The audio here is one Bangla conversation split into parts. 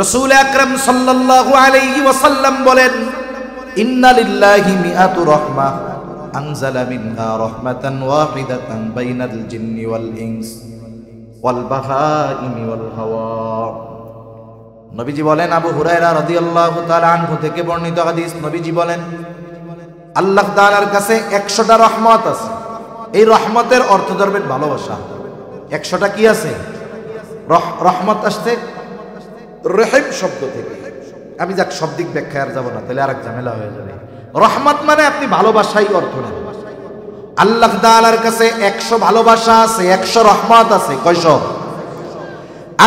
রাসূল আকরাম সাল্লাল্লাহু আলাইহি ওয়াসাল্লাম বলেন, ইন্না লিল্লাহি মিআতু রাহমাহ আনজালা মিনহা রাহমাতান ওয়াহিদাতান বাইনাল জিন্নি ওয়াল ইনস ওয়াল বাহাইমি ওয়াল হাওয়া। নবীজি বলেন, আবু হুরায়রা রাদিয়াল্লাহু তাআলা আনহু থেকে বর্ণিত হাদিস, নবীজি বলেন, আল্লাহ তাআলার কাছে 100টা রহমত আছে। এই রহমতের অর্থ ধরবেন ভালোবাসা। 100টা কি আছে? রহমত আসছে রহিম শব্দ থেকে। আমি যাক শব্দিক ব্যাখ্যা আর যাব না, তাহলে আরেক ঝামেলা হয়ে যাবে। রহমত মানে আপনি ভালোবাসাই অর্থ নেন। আল্লাহ তাআলার কাছে 100 ভালোবাসা আছে, 100 রহমত আছে। কয়শো?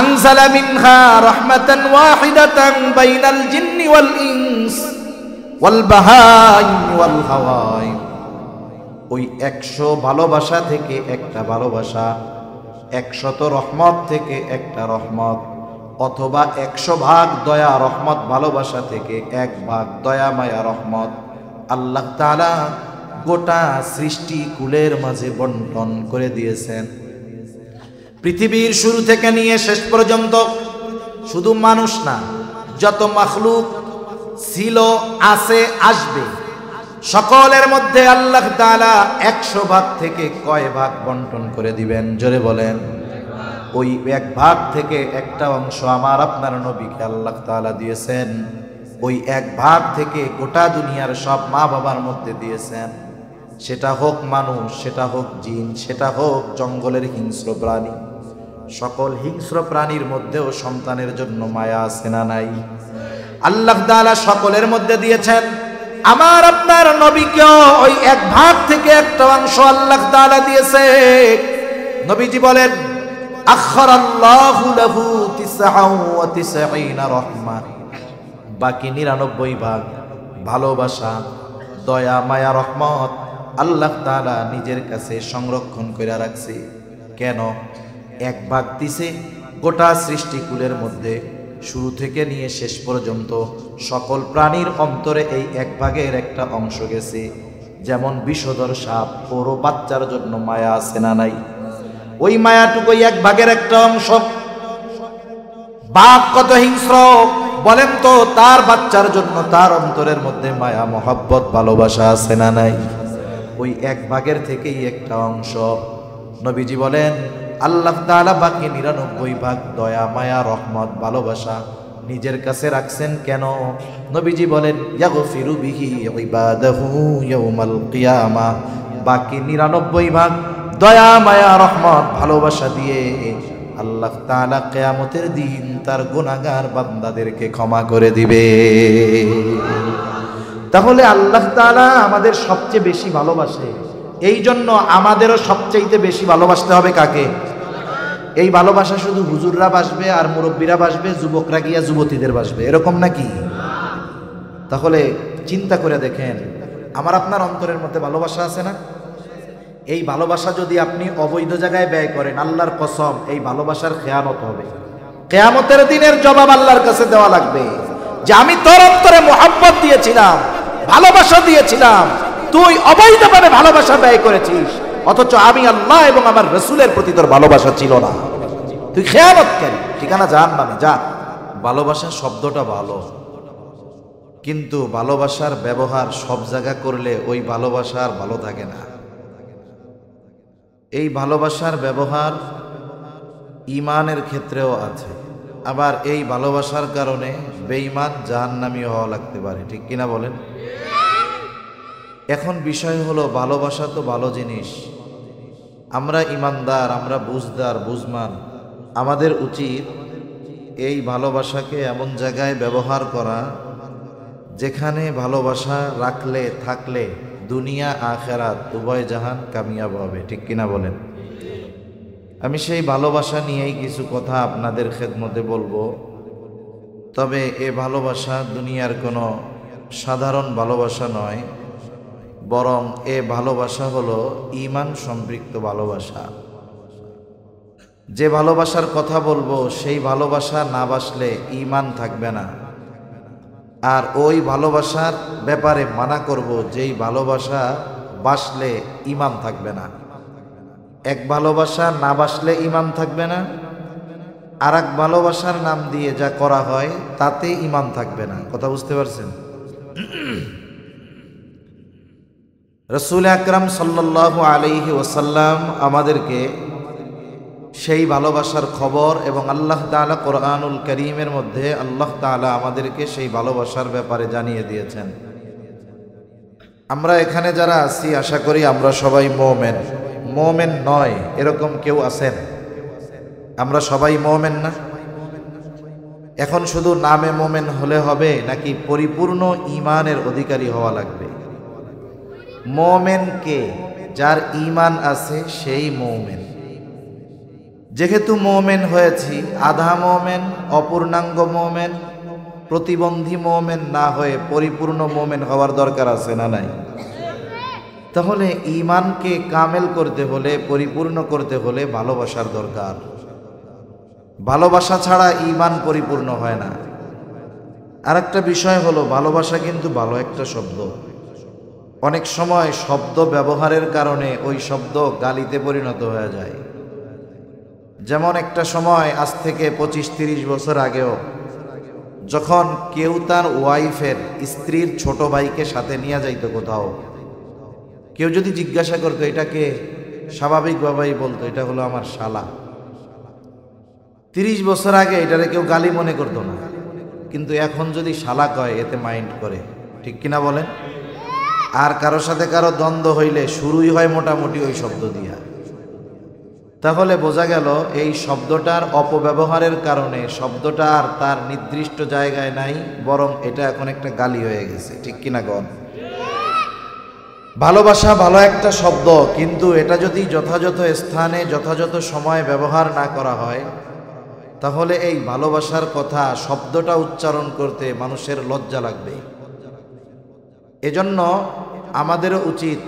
আনজালা মিনহা রাহমাতান ওয়াহিদাতান বাইনাল জিন্নি ওয়াল ইনস ওয়াল বাহাইমি ওয়াল হাওয়াই। ওই 100 ভালোবাসা থেকে একটা ভালোবাসা, 100 রহমত থেকে একটা রহমত, অথবা 100 ভাগ দয়া রহমত ভালোবাসা থেকে 1 ভাগ দয়া মায়া রহমত আল্লাহ তাআলা গোটা সৃষ্টি কুলের মাঝে বন্টন করে দিয়েছেন। পৃথিবীর শুরু থেকে নিয়ে শেষ পর্যন্ত শুধু মানুষ না, যত মাখলুক ছিল, আছে, আসবে, সকলের মধ্যে আল্লাহ তাআলা 100 ভাগ থেকে কয় ভাগ বন্টন করে দিবেন? জোরে বলেন। ওই 1 ভাগ থেকে একটা অংশ আমার আপনার নবীকে আল্লাহ তাআলা দিয়েছেন। ওই 1 ভাগ থেকে গোটা দুনিয়ার সব মা বাবার মধ্যে দিয়েছেন। সেটা হোক মানুষ, সেটা হোক জিন, সেটা হোক জঙ্গলের হিংস্র প্রাণী। সকল হিংস্র প্রাণীর মধ্যেও সন্তানের জন্য মায়া আছে না নাই? আল্লাহ তাআলা সকলের মধ্যে দিয়েছেন। আমার আপনার নবীকেও ওই 1 ভাগ থেকে একটা অংশ আল্লাহ তাআলা দিয়েছে। নবীজি বলেন, আখরাল্লাহু লাহু 99 রহমা। বাকি 99 ভাগ ভালোবাসা, দয়া, মায়া, রহমত আল্লাহ তাআলা নিজের কাছে সংরক্ষণ করে রাখছে। কেন? 1 ভাগ দিছে গোটা সৃষ্টিকুলের মধ্যে, শুরু থেকে নিয়ে শেষ পর্যন্ত সকল প্রাণীর অন্তরে এই 1 ভাগের একটা অংশ গেছে। যেমন বিষধর সাপ, ওরও বাচ্চার জন্য মায়া আছে না নাই? ওই মায়াটুকু 1 ভাগের একটা অংশ। বাপ কত হিংস্র বলেন তো, তার বাচ্চার জন্য তার অন্তরের মধ্যে মায়া, মহব্বত, ভালোবাসা আছে না নাই? ওই 1 ভাগের থেকেই একটা অংশ। নবীজি বলেন, আল্লাহ তাআলা বাকি 99 ভাগ দয়া, মায়া, রহমত, ভালোবাসা নিজের কাছে রাখছেন। কেন? নবীজি বলেন, ইয়াগফিরু বিহি ইবাদাহু ইয়াউমাল কিয়ামা। বাকি 99 ভাগ দয়া, মায়া, রহমত, ভালোবাসা দিয়ে আল্লাহ তাআলা কিয়ামতের দিন তার গুনাহগার বান্দাদেরকে ক্ষমা করে দিবে। তাহলে আল্লাহ তাআলা আমাদের সবচেয়ে বেশি ভালোবাসে। এই জন্য আমাদেরও সবচাইতে বেশি ভালোবাসতে হবে কাকে? এই ভালোবাসা শুধু হুজুররা বাসবে আর মুরব্বীরা বাসবে, যুবকরা গিয়া যুবতীদের বাসবে, এরকম নাকি? তাহলে চিন্তা করে দেখেন, আমার আপনার অন্তরের মধ্যে ভালোবাসা আছে না? এই ভালোবাসা যদি আপনি অবৈধ জায়গায় ব্যয় করেন, আল্লাহর কসম এই ভালোবাসার খেয়ানত হবে। কিয়ামতের দিনের জবাব আল্লাহর কাছে দেওয়া লাগবে যে আমি তোর অন্তরে মোহাব্বত দিয়েছিলাম, ভালোবাসা দিয়েছিলাম, তুই অবৈধভাবে ভালোবাসা ব্যয় করেছিস, অথচ আমি আল্লাহ এবং আমার রাসূলের প্রতি তোর ভালোবাসা ছিল না। তুই খেয়ানত কেন? ঠিকানা জাহান্নামে যা। ভালোবাসা শব্দটা ভালো, কিন্তু ভালোবাসার ব্যবহার সব জায়গা করলে ওই ভালোবাসা আর ভালো থাকে না। এই ভালোবাসার ব্যবহার ঈমানের ক্ষেত্রেও আছে, আবার এই ভালোবাসার কারণে বেঈমান জাহান্নামী হওয়া লাগতে পারে। ঠিক কিনা বলেন? এখন বিষয় হলো, ভালোবাসা তো ভালো জিনিস, আমরা ইমানদার, আমরা বুঝদার, বুঝমান, আমাদের উচিত এই ভালোবাসাকে এমন জায়গায় ব্যবহার করা যেখানে ভালোবাসা রাখলে, থাকলে দুনিয়া আখেরাত উভয় জাহান কামিয়াব হবে। ঠিক কিনা বলেন? আমি সেই ভালোবাসা নিয়েই কিছু কথা আপনাদের খেদমতে বলবো। তবে এ ভালোবাসা দুনিয়ার কোনো সাধারণ ভালোবাসা নয়, বরং এ ভালোবাসা হলো ঈমান সম্পৃক্ত ভালোবাসা। যে ভালোবাসার কথা বলবো সেই ভালোবাসা না বাসলে ঈমান থাকবে না, আর ওই ভালোবাসার ব্যাপারে মানা করব যেই ভালোবাসা বাসলে ঈমান থাকবে না। এক ভালোবাসা না বাসলে ঈমান থাকবে না, আর এক ভালোবাসার নাম দিয়ে যা করা হয় তাতে ঈমান থাকবে না। কথা বুঝতে পারছেন? রাসূল আকরাম সাল্লাল্লাহু আলাইহি ওয়াসাল্লাম আমাদেরকে সেই ভালোবাসার খবর এবং আল্লাহ তাআলা কোরআনুল কারীমের মধ্যে আল্লাহ তাআলা আমাদেরকে সেই ভালোবাসার ব্যাপারে জানিয়ে দিয়েছেন। আমরা এখানে যারা আছি আশা করি আমরা সবাই মুমিন। মুমিন নয় এরকম কেউ আছেন? আমরা সবাই মুমিন না? এখন শুধু নামে মুমিন হলে হবে নাকি পরিপূর্ণ ঈমানের অধিকারী হওয়া লাগবে? মুমিন কে? যার ঈমান আছে সেই মুমিন। যেহেতু মুমিন হয়েছি, আধা মুমিন, অপূর্ণাঙ্গ মুমিন, প্রতিবন্ধী মুমিন না হয়ে পরিপূর্ণ মুমিন হওয়ার দরকার আছে না নাই? তাহলে ঈমানকে কামেল করতে হলে, পরিপূর্ণ করতে হলে ভালোবাসার দরকার। ভালোবাসা ছাড়া ঈমান পরিপূর্ণ হয় না। আরেকটা বিষয় হলো, ভালোবাসা কিন্তু ভালো একটা শব্দ। অনেক সময় শব্দ ব্যবহারের কারণে ওই শব্দ গালিতে পরিণত হয়ে যায়। যেমন একটা সময়, আজ থেকে 25-30 বছর আগেও, যখন কেউ তার ওয়াইফের, স্ত্রীর ছোট ভাইকে সাথে নিয়ে যাইতো কোথাও, কেউ যদি জিজ্ঞাসা করতো এটাকে, স্বাভাবিকভাবেই বলতো এটা হলো আমার শালা। 30 বছর আগে এটারে কেউ গালি মনে করতো না, কিন্তু এখন যদি শালা কয় এতে মাইন্ড করে। ঠিক কিনা বলেন? আর কারোর সাথে কারো দ্বন্দ্ব হইলে শুরুই হয় মোটামুটি ওই শব্দ দিয়া। তাহলে বোঝা গেল এই শব্দটার অপব্যবহারের কারণে শব্দটা আর তার নির্দিষ্ট জায়গায় নাই, বরং এটা এখন একটা গালি হয়ে গেছে। ঠিক কিনা গণ? ভালোবাসা ভালো একটা শব্দ, কিন্তু এটা যদি যথাযথ স্থানে যথাযথ সময় ব্যবহার না করা হয়, তাহলে এই ভালোবাসার কথা, শব্দটা উচ্চারণ করতে মানুষের লজ্জা লাগবে। এজন্য আমাদেরও উচিত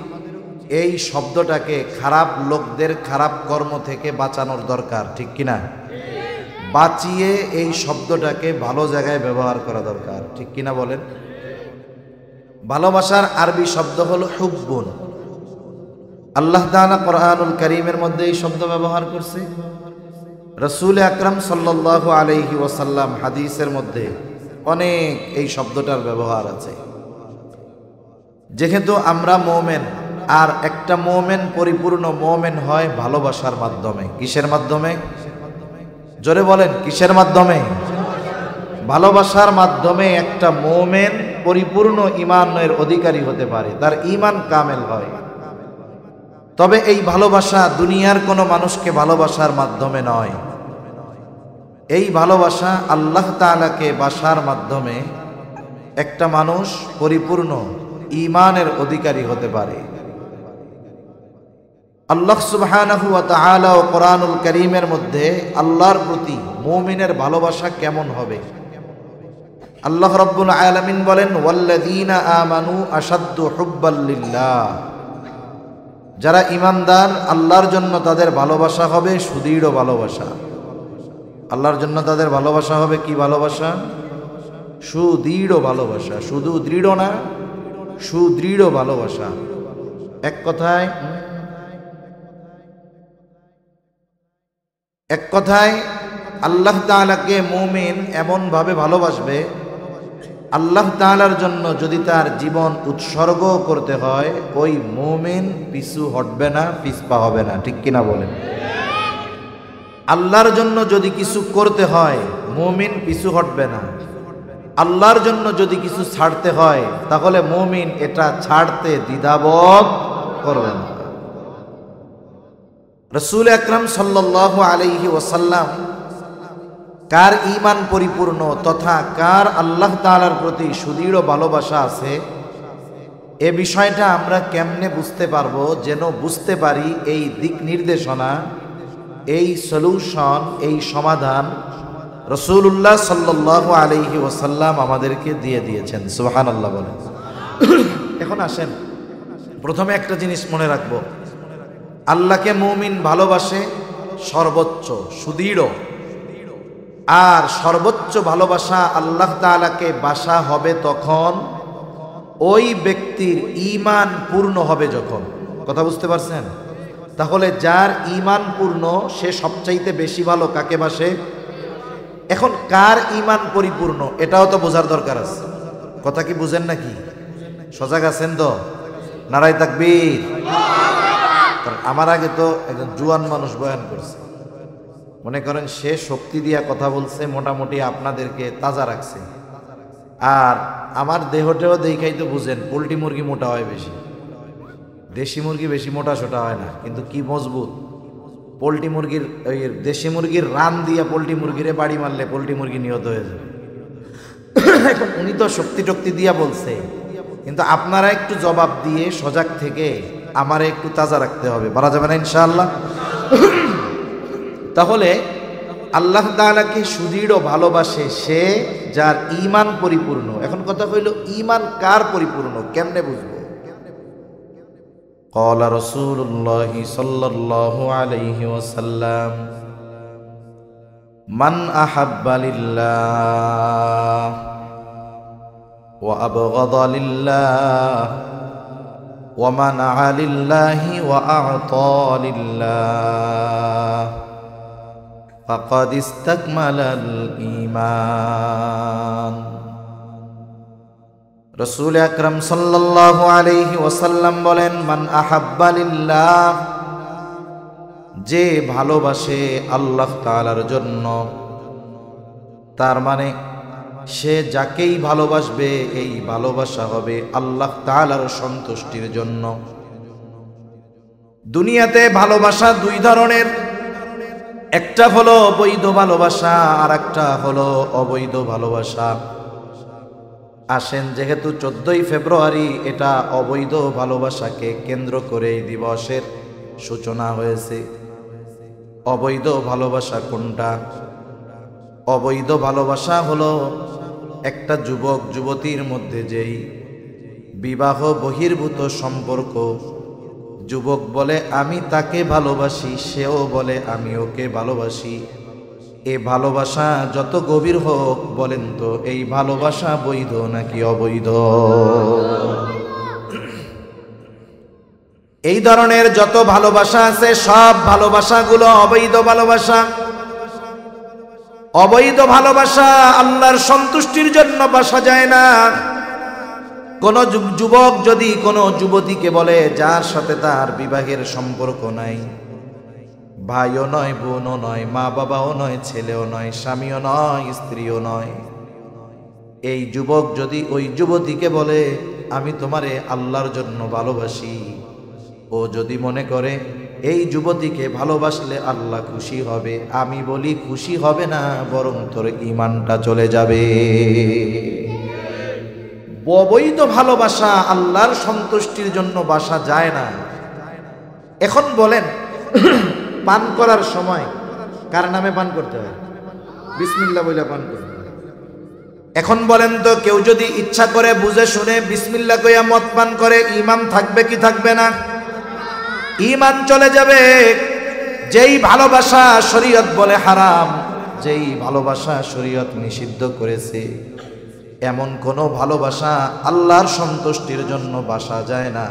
এই শব্দটাকে খারাপ লোকদের খারাপ কর্ম থেকে বাঁচানোর দরকার। ঠিক কিনা? বাঁচিয়ে এই শব্দটাকে ভালো জায়গায় ব্যবহার করা দরকার। ঠিক কিনা বলেন? ভালোবাসার আরবি শব্দ হলো হুব্বুন। আল্লাহ তাআলা কোরআনুল কারীমের মধ্যে এই শব্দ ব্যবহার করছে। রাসূল আকরাম সাল্লাল্লাহু আলাইহি ওয়াসাল্লাম হাদিসের মধ্যে অনেক এই শব্দটার ব্যবহার আছে। যেহেতু আমরা মুমিন, আর একটা মুমিন পরিপূর্ণ মুমিন হয় ভালোবাসার মাধ্যমে। কিসের মাধ্যমে? জোরে বলেন, কিসের মাধ্যমে? ভালোবাসার মাধ্যমে একটা মুমিন পরিপূর্ণ ঈমানের অধিকারী হতে পারে, তার ঈমান কামেল হয়। তবে এই ভালোবাসা দুনিয়ার কোনো মানুষকে ভালোবাসার মাধ্যমে নয়। এই ভালোবাসা আল্লাহ তাআলাকে বাসার মাধ্যমে একটা মানুষ পরিপূর্ণ ঈমানের অধিকারী হতে পারে। আল্লাহ সুবহানাহু ওয়া তাআলা ও কোরআনুল কারীমের মধ্যে আল্লাহর প্রতি মুমিনের ভালোবাসা কেমন হবে? আল্লাহ রাব্বুল আলামিন বলেন, ওয়াল্লাযীনা আমানু আশাদ্দু হুব্বাল লিল্লাহ। যারা ঈমানদার, আল্লাহর জন্য তাদের ভালোবাসা হবে সুদৃঢ় ভালোবাসা। আল্লাহর জন্য তাদের ভালোবাসা হবে কি ভালোবাসা? সুদৃঢ় ভালোবাসা। শুধু দৃঢ় না, সুদৃঢ় ভালোবাসা। এক কথায় আল্লাহ তাআলাকে মুমিন এমনভাবে ভালোবাসবে, আল্লাহ তাআলার জন্য যদি তার জীবন উৎসর্গ করতে হয়, ওই মুমিন পিছু হটবে না, পিছপা হবে না। ঠিক কিনা বলেন? আল্লাহর জন্য যদি কিছু করতে হয়, মুমিন পিছু হটবে না। আল্লাহর জন্য যদি কিছু ছাড়তে হয়, তাহলে মুমিন এটা ছাড়তে দ্বিধাবোধ করবে না। রাসূল আকরাম সাল্লাল্লাহু আলাইহি ওয়াসাল্লাম কার ঈমান পরিপূর্ণ তথা কার আল্লাহ তাআলার প্রতি সুদৃঢ় ভালোবাসা আছে, এ বিষয়টা আমরা কেমনে বুঝতে পারবো? যেন বুঝতে পারি এই দিক নির্দেশনা, এই সলিউশন, এই সমাধান রাসূলুল্লাহ সাল্লাল্লাহু আলাইহি ওয়াসাল্লাম আমাদেরকে দিয়ে দিয়েছেন। সুবহানাল্লাহ বলেন। এখন আসেন, প্রথমে একটা জিনিস মনে রাখবো, আল্লাহকে মুমিন ভালোবাসে সর্বোচ্চ, সুদৃঢ়। আর সর্বোচ্চ ভালোবাসা আল্লাহ তাআলাকে বাসা হবে তখন ওই ব্যক্তির ঈমান পূর্ণ হবে যখন। কথা বুঝতে পারছেন? তাহলে যার ঈমান পূর্ণ সে সবচাইতে বেশি ভালো কাকে বাসে? এখন কার ঈমান পরিপূর্ণ এটাও তো বোঝার দরকার আছে। কথা কি বুঝেন নাকি? সজাগ আছেন তো? নারায়ে তাকবীর। আমার আগে তো একজন জুয়ান মানুষ বয়ান করছে, মনে করেন সে শক্তি দিয়া কথা বলছে, মোটামুটি আপনাদেরকে তাজা রাখছে। আর আমার দেহটাও দেখাই তো বুঝেন, পোল্ট্রি মুরগি মোটা হয় বেশি, দেশি মুরগি বেশি মোটা সোটা হয় না, কিন্তু কি মজবুত। পোল্ট্রি মুরগির ওই দেশি মুরগির রান দিয়া পোল্ট্রি মুরগিরে বাড়ি মারলে পোল্ট্রি মুরগি নিহত হয়ে যাবে। এখন উনি তো শক্তি টক্তি দিয়া বলছে, কিন্তু আপনারা একটু জবাব দিয়ে সজাগ থেকে আমারে একটু তাজা রাখতে হবে, বলা যাবে না ইনশাআল্লাহ? তাহলে আল্লাহ তাআলাকে সুদৃঢ় ভালোবাসে সে যার ঈমান পরিপূর্ণ। এখন কথা হইল ঈমান কার পরিপূর্ণ, কেমনে বুঝবো? ক্বালা রাসূলুল্লাহ সাল্লাল্লাহু আলাইহি ওয়াসাল্লাম মান আহাব্বা লিল্লাহ ওয়া আবগাদা লিল্লাহ ওয়া মানাআ লিল্লাহি ওয়া আ'তা লিল্লাহ ফাকাদ ইসতাকমালাল ঈমান। রাসূল আকরাম সাল্লাল্লাহু আলাইহি ওয়াসাল্লাম বলেন, মান আহাব্বা লিল্লাহ, যে ভালোবাসে আল্লাহ তাআলার জন্য, তার মানে সে যাকেই ভালোবাসবে এই ভালোবাসা হবে আল্লাহ তাআলার সন্তুষ্টির জন্য। দুনিয়াতে ভালোবাসা দুই ধরনের, একটা হলো বৈধ ভালোবাসা আর একটা হলো অবৈধ ভালোবাসা। আসেন, যেহেতু 14ই ফেব্রুয়ারি এটা অবৈধ ভালোবাসাকে কেন্দ্র করে এই দিবসের সূচনা হয়েছে। অবৈধ ভালোবাসা কোনটা? অবৈধ ভালোবাসা হলো একটা যুবক যুবতীর মধ্যে যেই বিবাহ বহির্ভূত সম্পর্ক, যুবক বলে আমি তাকে ভালোবাসি, সেও বলে আমি ওকে ভালোবাসি। এই ভালোবাসা যত গভীর হোক, বলেন তো এই ভালোবাসা বৈধ নাকি অবৈধ? এই ধরনের যত ভালোবাসা আছে সব ভালোবাসাগুলো অবৈধ ভালোবাসা। অবৈধ ভালোবাসা আল্লাহর সন্তুষ্টির জন্য বাসা যায় না। কোন যুবক যদি কোনো যুবতীকে বলে যার সাথে তার বিবাহের সম্পর্ক নাই, ভাইও নয়, বোনও নয়, মা বাবাও নয়, ছেলেও নয়, স্বামীও নয়, স্ত্রীও নয়, এই যুবক যদি ওই যুবতীকে বলে আমি তোমারে আল্লাহর জন্য ভালোবাসি, ও যদি মনে করে এই যুবতীকে ভালোবাসলে আল্লাহ খুশি হবে, আমি বলি খুশি হবে না, বরং তোর ঈমানটা চলে যাবে। অবৈধ ভালোবাসা আল্লাহর সন্তুষ্টির জন্য বাসা যায় না। এখন বলেন, পান করার সময় কার নামে পান করতে হয়? বিসমিল্লাহ বলে পান করতে হয়। এখন বলেন তো, কেউ যদি ইচ্ছা করে বুঝে শুনে বিসমিল্লাহ কইয়া মদ পান করে, ঈমান থাকবে কি থাকবে না? ঈমান চলে যাবে। যেই ভালোবাসা শরীয়ত বলে হারাম, যেই ভালোবাসা শরীয়ত নিষিদ্ধ করেছে, এমন কোনো ভালোবাসা আল্লাহর সন্তুষ্টির জন্য বাসা যায় না।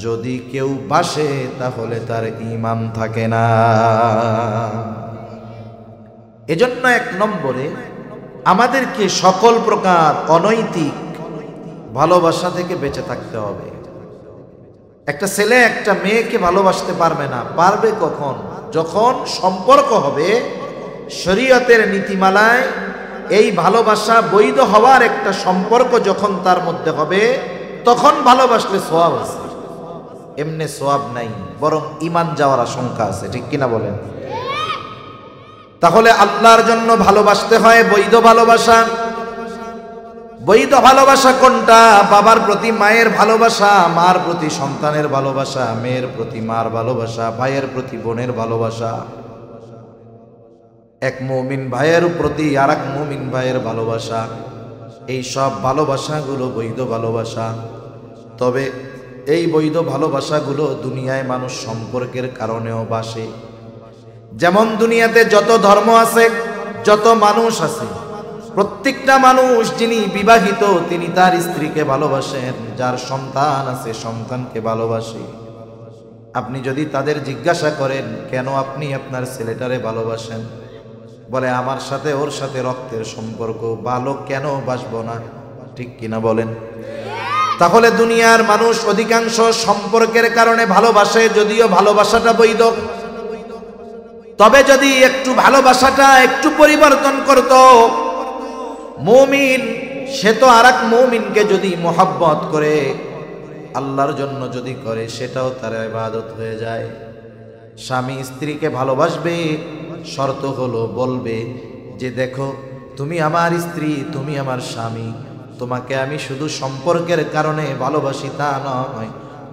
যদি কেউ বাসে তাহলে তার ঈমান থাকে না। এজন্য এক নম্বরে আমাদেরকে সকল প্রকার অনৈতিক ভালোবাসা থেকে বেঁচে থাকতে হবে। একটা ছেলে একটা মেয়েকে ভালোবাসতে পারবে না। পারবে কখন? যখন সম্পর্ক হবে শরীয়তের নীতিমালায় এই ভালোবাসা বৈধ হওয়ার একটা সম্পর্ক যখন তার মধ্যে হবে, তখন ভালোবাসলে সওয়াব আছে। এমনি সওয়াব নাই, বরং ঈমান যাওয়ার আশঙ্কা আছে। ঠিক কিনা বলেন? তাহলে আল্লাহর জন্য ভালোবাসতে হয় বৈধ ভালোবাসা। বৈধ ভালোবাসা কোনটা? বাবার প্রতি মায়ের ভালোবাসা, মার প্রতি সন্তানের ভালোবাসা, মেয়ের প্রতি মার ভালোবাসা, ভাইয়ের প্রতি বোনের ভালোবাসা, এক মুমিন ভাইয়ের প্রতি আর এক মুমিন ভাইয়ের ভালোবাসা। এই সব ভালোবাসাগুলো বৈধ ভালোবাসা। তবে এই বৈধ ভালোবাসাগুলো দুনিয়ায় মানুষ সম্পর্কের কারণেও বাসে। যেমন দুনিয়াতে যত ধর্ম আছে, যত মানুষ আছে, প্রত্যেকটা মানুষ যিনি বিবাহিত তিনি তার স্ত্রীকে ভালোবাসেন, যার সন্তান আছে সন্তানকে ভালোবাসে। আপনি যদি তাদের জিজ্ঞাসা করেন কেন আপনি আপনার ছেলেটারে ভালোবাসেন, বলে আমার সাথে ওর সাথে রক্তের সম্পর্ক, ভালো কেন বাসবো না? ঠিক কিনা বলেন? তাহলে দুনিয়ার মানুষ অধিকাংশ সম্পর্কের কারণে ভালোবাসে, যদিও ভালোবাসাটা বৈধ। তবে যদি একটু ভালোবাসাটা একটু পরিবর্তন করত, মুমিন সে তো আরেক মুমিনকে যদি মোহাব্বত করে আল্লাহর জন্য যদি করে, সেটাও তার ইবাদত হয়ে যায়। স্বামী স্ত্রীকে ভালোবাসবে, শর্ত হলো বলবে যে দেখো তুমি আমার স্ত্রী, তুমি আমার স্বামী, তোমাকে আমি শুধু সম্পর্কের কারণে ভালোবাসি তা নয়,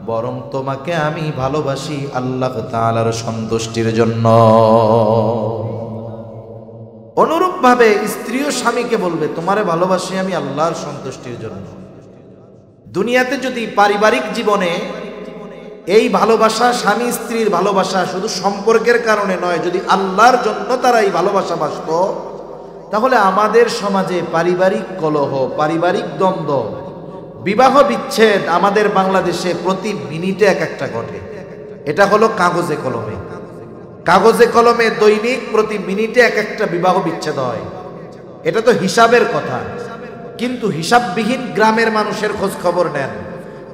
বরং তোমাকে আমি ভালোবাসি আল্লাহ তাআলার সন্তুষ্টির জন্য। অনুরূপভাবে স্ত্রীও স্বামীকে বলবে তোমারে ভালোবাসি আমি আল্লাহর সন্তুষ্টির জন্য। দুনিয়াতে যদি পারিবারিক জীবনে এই ভালোবাসা, স্বামী স্ত্রীর ভালোবাসা শুধু সম্পর্কের কারণে নয়, যদি আল্লাহর জন্য তারা এই ভালোবাসা বাসত, তাহলে আমাদের সমাজে পারিবারিক কলহ, পারিবারিক দ্বন্দ্ব, বিবাহ বিচ্ছেদ আমাদের বাংলাদেশে প্রতি মিনিটে এক একটা ঘটে। এটা হলো কাগজে কলমে। কাগজে কলমে দৈনিক প্রতি মিনিটে এক একটা বিবাহ বিচ্ছেদ হয়। এটা তো হিসাবের কথা, কিন্তু হিসাববিহীন গ্রামের মানুষের খোঁজ খবর নেন।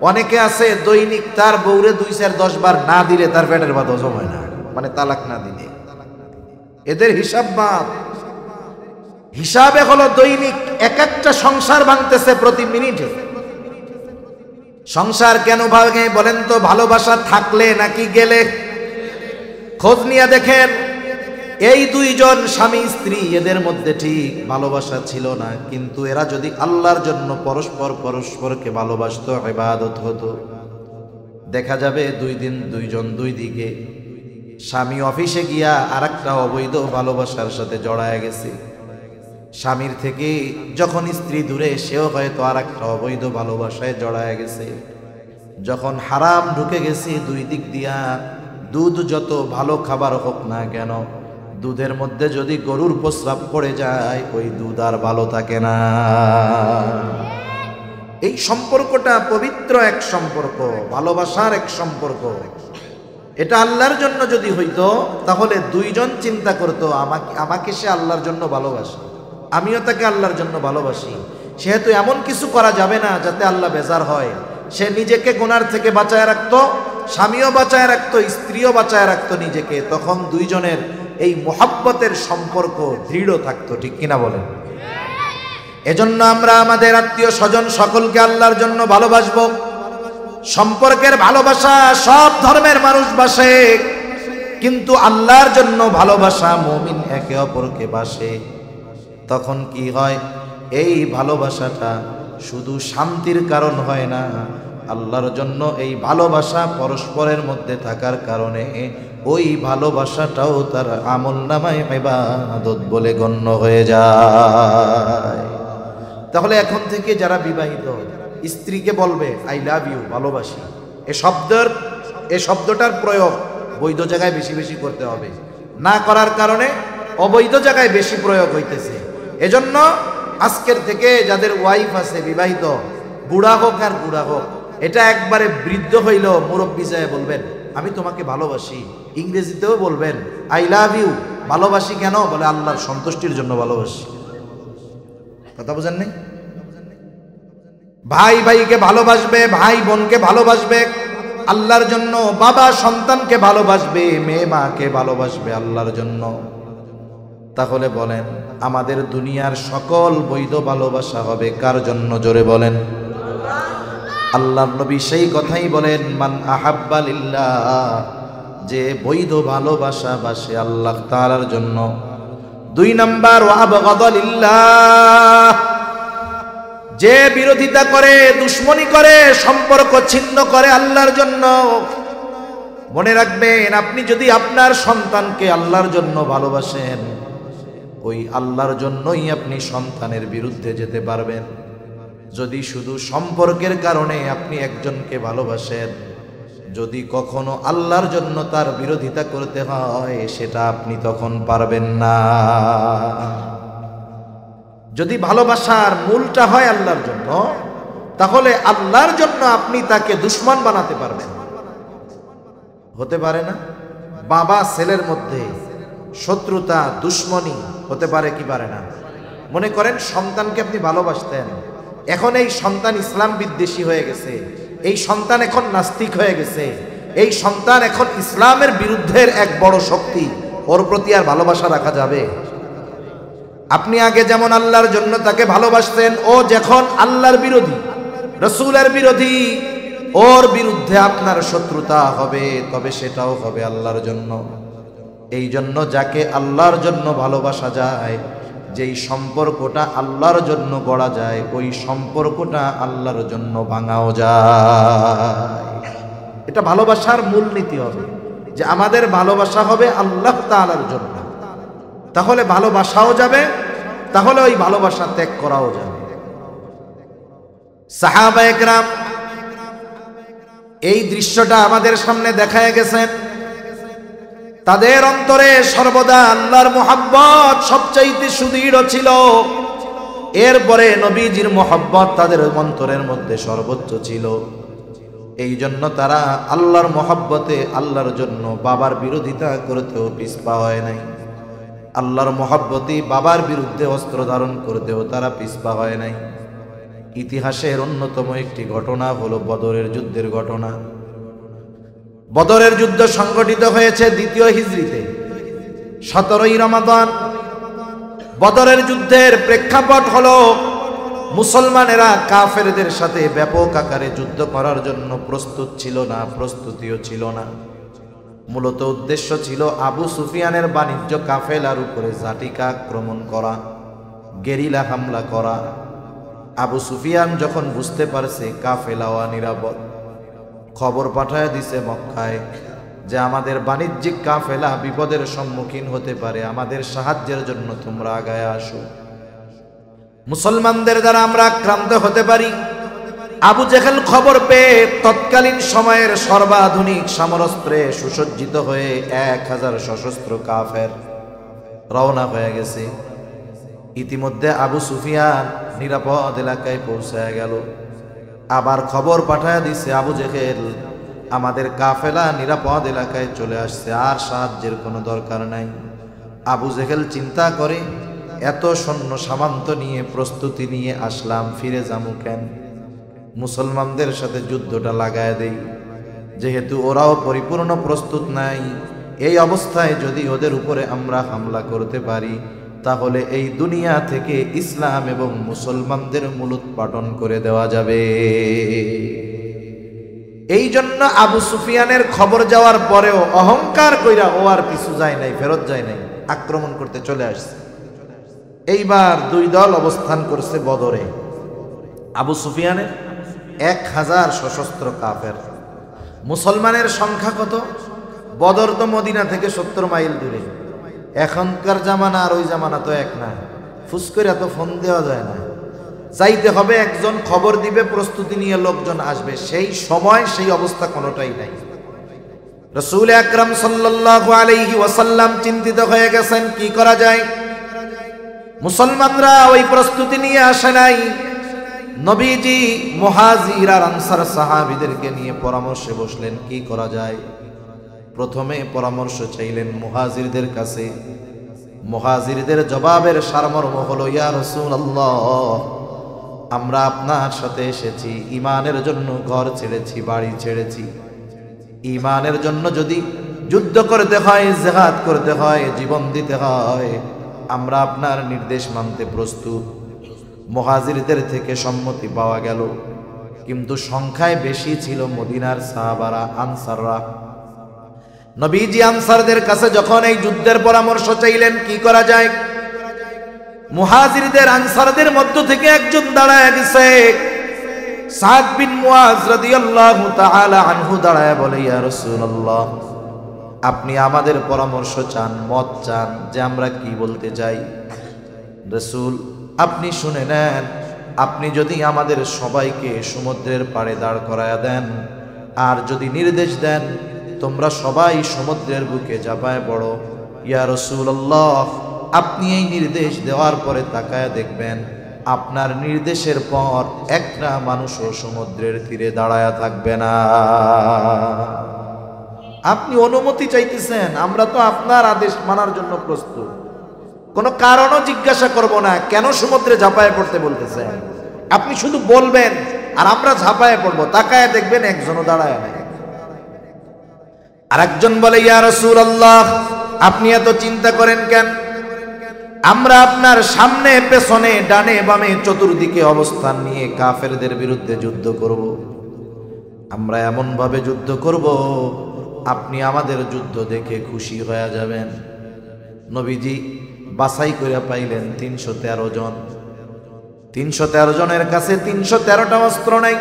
অনেকে আছে দৈনিক তার বউরে 2-4-10 বার না দিলে তার পেটের ভাত হজম হয় না, মানে তালাক না দিলে। এদের হিসাব বাদ। হিসাবে হলো দৈনিক এক একটা সংসার ভাঙতেছে প্রতি মিনিটে। সংসার কেন ভাঙে বলেন তো? ভালোবাসা থাকলে নাকি গেলে? খোঁজ নিয়ে দেখেন, এই দুইজন স্বামী স্ত্রী, এদের মধ্যে ঠিক ভালোবাসা ছিল না, কিন্তু এরা যদি আল্লাহর জন্য পরস্পর পরস্পরকে ভালোবাসতো, ইবাদত হতো, দেখা যাবে 2 দিন দুইজন দুই দিকে। স্বামী অফিসে গিয়া আরেকটা অবৈধ ভালোবাসার সাথে জড়ায় গেছে, স্বামীর থেকে যখন স্ত্রী দূরে, সেও হয়তো আরেকটা অবৈধ ভালোবাসায় জড়ায় গেছে। যখন হারাম ঢুকে গেছে দুই দিক দিয়া, দুধ যত ভালো খাবার হোক না কেন, দুধের মধ্যে যদি গরুর প্রস্রাব পড়ে যায়, ওই দুধ আর ভালো থাকে না। এই সম্পর্কটা পবিত্র এক সম্পর্ক, ভালোবাসার এক সম্পর্ক। এটা আল্লাহর জন্য যদি হইতো, তাহলে দুইজন চিন্তা করতো আমাকে সে আল্লাহর জন্য ভালোবাসে, আমিও তাকে আল্লাহর জন্য ভালোবাসি। সেহেতু এমন কিছু করা যাবে না যাতে আল্লাহ বেজার হয়। সে নিজেকে গুনার থেকে বাঁচায় রাখতো, স্বামীও বাঁচায় রাখতো, স্ত্রীও বাঁচায় রাখতো নিজেকে। তখন দুইজনের এই মোহাব্বতের সম্পর্ক দৃঢ় থাকতো। ঠিক কিনা বলেন? এজন্য আমরা আমাদের আত্মীয় স্বজন সকলকে আল্লাহর জন্য ভালোবাসবো। সম্পর্কের ভালোবাসা সব ধর্মের মানুষ বাসে, কিন্তু আল্লাহর জন্য ভালোবাসা মুমিন একে অপরকে বাসে। তখন কি হয়? এই ভালোবাসাটা শুধু শান্তির কারণ হয় না, আল্লাহর জন্য এই ভালোবাসা পরস্পরের মধ্যে থাকার কারণে ওই ভালোবাসাটাও তার আমলনামায় ইবাদত বলে গণ্য হয়ে যায়। তাহলে এখন থেকে যারা বিবাহিত, স্ত্রীকে বলবে আই লাভ ইউ, ভালোবাসি। এ শব্দটার প্রয়োগ বৈধ জায়গায় বেশি বেশি করতে হবে। না করার কারণে অবৈধ জায়গায় বেশি প্রয়োগ হইতেছে। এজন্য আজকের থেকে যাদের ওয়াইফ আছে বিবাহিত, বুড়া হোক আর বুড়া হোক, এটা একবারে বৃদ্ধ হইল মুরব্বী যায় বলবেন আমি তোমাকে ভালোবাসি। ইংরেজিতেও বলবেন আই লাভ ইউ। ভালোবাসি কেন? বলে আল্লাহর সন্তুষ্টির জন্য ভালোবাসি। কথা বুঝেন নাই? ভাই ভাইকে ভালোবাসবে, ভাই বোনকে ভালোবাসবে আল্লাহর জন্য, বাবা সন্তানকে ভালোবাসবে, মেয়ে মাকে ভালোবাসবে আল্লাহর জন্য। তাহলে বলেন আমাদের দুনিয়ার সকল বৈধ ভালোবাসা হবে কার জন্য? জোরে বলেন। আল্লাহর নবী সেই কথাই বলেন, মান আহাব্বা লিল্লাহ, যে বৈধ ভালোবাসা বাসে আল্লাহ তাআলার জন্য। 2 নাম্বার, ওয়া আবগাদা লিল্লাহ, যে বিরোধিতা করে, দুশ্মনী করে, সম্পর্ক ছিন্ন করে আল্লাহর জন্য। মনে রাখবেন, আপনি যদি আপনার সন্তানকে আল্লাহর জন্য ভালোবাসেন, ওই আল্লাহর জন্যই আপনি সন্তানের বিরুদ্ধে যেতে পারবেন। যদি শুধু সম্পর্কের কারণে আপনি একজনকে ভালোবাসেন, যদি কখনো আল্লাহর জন্য তার বিরোধিতা করতে হয়, সেটা আপনি তখন পারবেন না। যদি ভালোবাসার মূলটা হয় আল্লাহর জন্য, তাহলে আল্লাহর জন্য আপনি তাকে দুশমন বানাতে পারবেন। হতে পারে না বাবা ছেলের মধ্যে শত্রুতা, দুশ্মনী হতে পারে কি পারে না? মনে করেন সন্তানকে আপনি ভালোবাসতেন, এখন এই সন্তান ইসলাম বিদ্বেষী হয়ে গেছে, এই সন্তান এখন নাস্তিক হয়ে গেছে, এই সন্তান এখন ইসলামের বিরুদ্ধের এক বড় শক্তি, ওর প্রতি আর ভালোবাসা রাখা যাবে? আপনি আগে যেমন আল্লাহর জন্য তাকে ভালোবাসতেন, ও যখন আল্লাহর বিরোধী, রাসূলের বিরোধী, ওর বিরুদ্ধে আপনার শত্রুতা হবে, তবে সেটাও হবে আল্লাহর জন্য। এই জন্য যাকে আল্লাহর জন্য ভালোবাসা যায়, যেই সম্পর্কটা আল্লাহর জন্য গড়া যায়, ওই সম্পর্কটা আল্লাহর জন্য ভাঙাও যায়। এটা ভালোবাসার মূলনীতি হবে যে আমাদের ভালোবাসা হবে আল্লাহ তাআলার জন্য। তাহলে ভালোবাসাও যাবে, তাহলে ওই ভালোবাসা ত্যাগ করাও যাবে। সাহাবায়ে কেরাম এই দৃশ্যটা আমাদের সামনে দেখায় গেছেন। তাদের অন্তরে সর্বদা আল্লাহর মুহাব্বত সবচাইতে সুদৃঢ় ছিল, এরপরে নবীজির মুহাব্বত তাদের অন্তরের মধ্যে সর্বোচ্চ ছিল। এই জন্য তারা আল্লাহর মুহাব্বতে আল্লাহর জন্য বাবার বিরোধিতা করতেও পিছপা হয় নাই, আল্লাহর মুহাব্বতে বাবার বিরুদ্ধে অস্ত্র ধারণ করতেও তারা পিছপা হয় নাই। ইতিহাসের অন্যতম একটি ঘটনা হলো বদরের যুদ্ধের ঘটনা। বদরের যুদ্ধ সংগঠিত হয়েছে ২য় হিজরিতে, ১৭ই রমাদান। বদরের যুদ্ধের প্রেক্ষাপট হলো মুসলমানেরা কাফেরদের সাথে ব্যাপক আকারে যুদ্ধ করার জন্য প্রস্তুত ছিল না, প্রস্তুতিও ছিল না। মূলত উদ্দেশ্য ছিল আবু সুফিয়ানের বাণিজ্য কাফেলার উপরে ঝাটিকা আক্রমণ করা, গেরিলা হামলা করা। আবু সুফিয়ান যখন বুঝতে পারছে কাফেলাওয়া নিরাপদ, খবর পাঠায় দিছে মক্কায় যে আমাদের বাণিজ্যিক কাফেলা বিপদের সম্মুখীন হতে পারে, আমাদের সাহায্যের জন্য তোমরা আগায় আসো, মুসলমানদের দ্বারা আমরা আক্রান্ত হতে পারি। আবু জেহেল খবর পেয়ে তৎকালীন সময়ের সর্বাধুনিক সমরাস্ত্রে সুসজ্জিত হয়ে ১,০০০ সশস্ত্র কাফের রওনা হয়ে গেছে। ইতিমধ্যে আবু সুফিয়ান নিরাপদ এলাকায় পৌঁছায় গেল। আবার খবর পাঠায় দিছে আবু জেহেল আমাদের কাফেলা নিরাপদ এলাকায় চলে আসছে, আর সাহায্যের কোনো দরকার নাই। আবু জেহেল চিন্তা করে এত সৈন্য সামন্ত নিয়ে প্রস্তুতি নিয়ে আসলাম, ফিরে যাবো কেন? মুসলমানদের সাথে যুদ্ধটা লাগায় দেই, যেহেতু ওরাও পরিপূর্ণ প্রস্তুত নাই। এই অবস্থায় যদি ওদের উপরে আমরা হামলা করতে পারি, তাহলে এই দুনিয়া থেকে ইসলাম এবং মুসলমানদের মূলোৎপাটন করে দেওয়া যাবে। এই জন্য আবু সুফিয়ানের খবর যাওয়ার পরেও অহংকার কইরা ও আর পিছু যায় নাই, ফেরত যায় নাই, আক্রমণ করতে চলে আসছে। এইবার দুই দল অবস্থান করছে বদরে। আবু সুফিয়ানের ১,০০০ সশস্ত্র কাফের, মুসলমানের সংখ্যা কত? বদর তো মদিনা থেকে ৭০ মাইল দূরে। এখনকার জামানা আর ওই জামানা তো এক না, ফুস করে এত ফোন দেওয়া যায় না, চাইতে হবে একজন খবর দিবে, প্রস্তুতি নিয়ে লোকজন আসবে, সেই সময় সেই অবস্থা কোনোটাই নাই। রাসূল আকরাম সাল্লাল্লাহু আলাইহি ওয়াসাল্লাম চিন্তিত হয়ে গেছেন কি করা যায়। মুসলমানরা ওই প্রস্তুতি নিয়ে আসে নাই। নবীজি মুহাজির আর আনসার সাহাবীদেরকে নিয়ে পরামর্শে বসলেন কি করা যায়। প্রথমে পরামর্শ চাইলেন মুহাজিরদের কাছে। মুহাজিরদের জবাবের সারমর্ম হলো, ইয়া রাসূলুল্লাহ, আমরা আপনার সাথে এসেছি ঈমানের জন্য, ঘর ছেড়েছি, বাড়ি ছেড়েছি। ঈমানের জন্য যদি যুদ্ধ করতে হয়, জিহাদ করতে হয়, জীবন দিতে হয়, আমরা আপনার নির্দেশ মানতে প্রস্তুত। মুহাজিরদের থেকে সম্মতি পাওয়া গেল, কিন্তু সংখ্যায় বেশি ছিল মদিনার সাহাবারা, আনসাররা। নবীজি আনসারদের কাছে যখন এই যুদ্ধের পরামর্শ চাইলেন কি করা যায়, মুহাজিরদের আনসারদের মধ্য থেকে একজন দাঁড়ায় গেছে। সাদ বিন মুআজ রাদিয়াল্লাহু তাআলা আনহু দাঁড়ায় বলে, ইয়া রাসূলুল্লাহ, আপনি আমাদের পরামর্শ চান, মত চান যে আমরা কি বলতে চাই। রাসূল, আপনি শুনে নেন, আপনি যদি আমাদের সবাইকে সমুদ্রের পাড়ে দাঁড় করায়া দেন, আর যদি নির্দেশ দেন তোমরা সবাই সমুদ্রের বুকে ঝাঁপায় পড়ো, ইয়া রাসূলুল্লাহ, আপনি এই নির্দেশ দেওয়ার পরে তাকায় দেখবেন আপনার নির্দেশের পর একটা মানুষও সমুদ্রের তীরে দাঁড়ায়া থাকবে না। আপনি অনুমতি চাইতেছেন, আমরা তো আপনার আদেশ মানার জন্য প্রস্তুত। কোনো কারণও জিজ্ঞাসা করব না, কেন সমুদ্রে ঝাঁপায় পড়তে বলতেছেন। আপনি শুধু বলবেন আর আমরা ঝাঁপায় পড়বো, তাকায় দেখবেন একজনও দাঁড়ায় নাই। আর একজন বলে, ইয়া রাসূলুল্লাহ, আপনি এত চিন্তা করেন কেন? আমরা আপনার সামনে পেছনে ডানে বামে চতুর্দিকে অবস্থান নিয়ে কাফেরদের বিরুদ্ধে যুদ্ধ করব। আমরা এমন ভাবে যুদ্ধ করব, আপনি আমাদের যুদ্ধ দেখে খুশি হয়ে যাবেন। নবীজি বাছাই করে পাইলেন 313 জন। 313 জনের কাছে 313টা অস্ত্র নাই।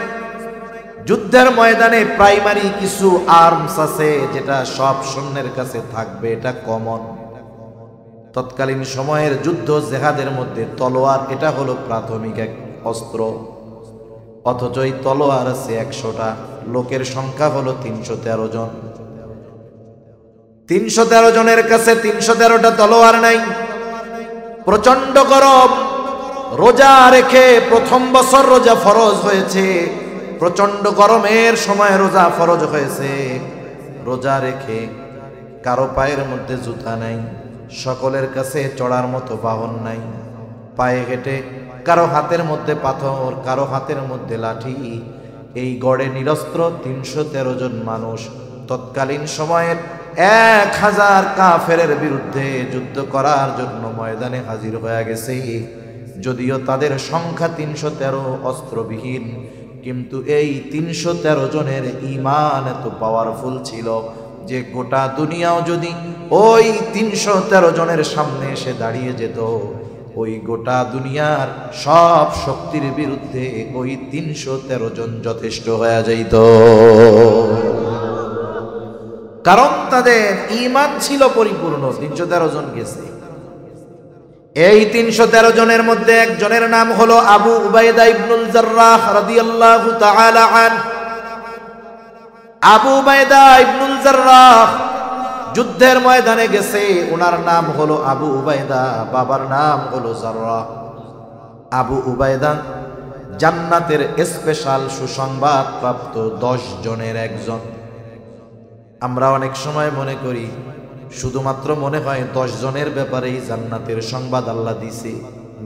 যুদ্ধের ময়দানে প্রাইমারি কিছু আর্মস আছে যেটা সব সৈন্যের কাছে থাকবে, এটা কমন। তৎকালীন সময়ের যুদ্ধ জেহাদের মধ্যে তলোয়ার এটা হলো প্রাথমিক এক অস্ত্র, অথচ এই তলোয়ার আছে 100টা, লোকের সংখ্যা হলো 313 জন। 313 জনের কাছে 313টা তলোয়ার নাই। প্রচন্ড গরম, রোজা রেখে প্রথম বছর রোজা ফরজ হয়েছে, প্রচন্ড গরমের সময় রোজা ফরজ হয়েছে। রোজা রেখে কারো পায়ের মধ্যে জুতা নাই, সকলের কাছে চড়ার মতো বাহন নাই, পায়ে হেঁটে, কারো হাতের মধ্যে পাথর, কারো হাতের মধ্যে লাঠি। এই গড়ে নিরস্ত্র 313 জন মানুষ তৎকালীন সময়ের 1000 কাফেরের বিরুদ্ধে যুদ্ধ করার জন্য ময়দানে হাজির হয়ে গেছে। যদিও তাদের সংখ্যা 313, অস্ত্রবিহীন, কিন্তু এই 313 জনের ঈমান এত পাওয়ারফুল ছিল যে গোটা দুনিয়াও যদি ওই 313 জনের সামনে এসে দাঁড়িয়ে যেত, ওই গোটা দুনিয়ার সব শক্তির বিরুদ্ধে ওই 313 জন যথেষ্ট হয়ে যাইত। কারণ তাদের ঈমান ছিল পরিপূর্ণ। 313 জন গেছে। এই 313 জনের মধ্যে একজনের নাম হলো আবু উবাইদা ইবনুল জাররাহ রাদিয়াল্লাহু তাআলা আনহু। আবু উবাইদা ইবনুল জাররাহ যুদ্ধের ময়দানে গেছে। ওনার নাম হলো আবু উবাইদা, বাবার নাম হলো জাররাহ। আবু উবাইদা জান্নাতের স্পেশাল সুসংবাদ প্রাপ্ত 10 জনের একজন। আমরা অনেক সময় মনে করি, শুধুমাত্র মনে হয় 10 জনের ব্যাপারেই জান্নাতের সংবাদ আল্লাহ দিছে।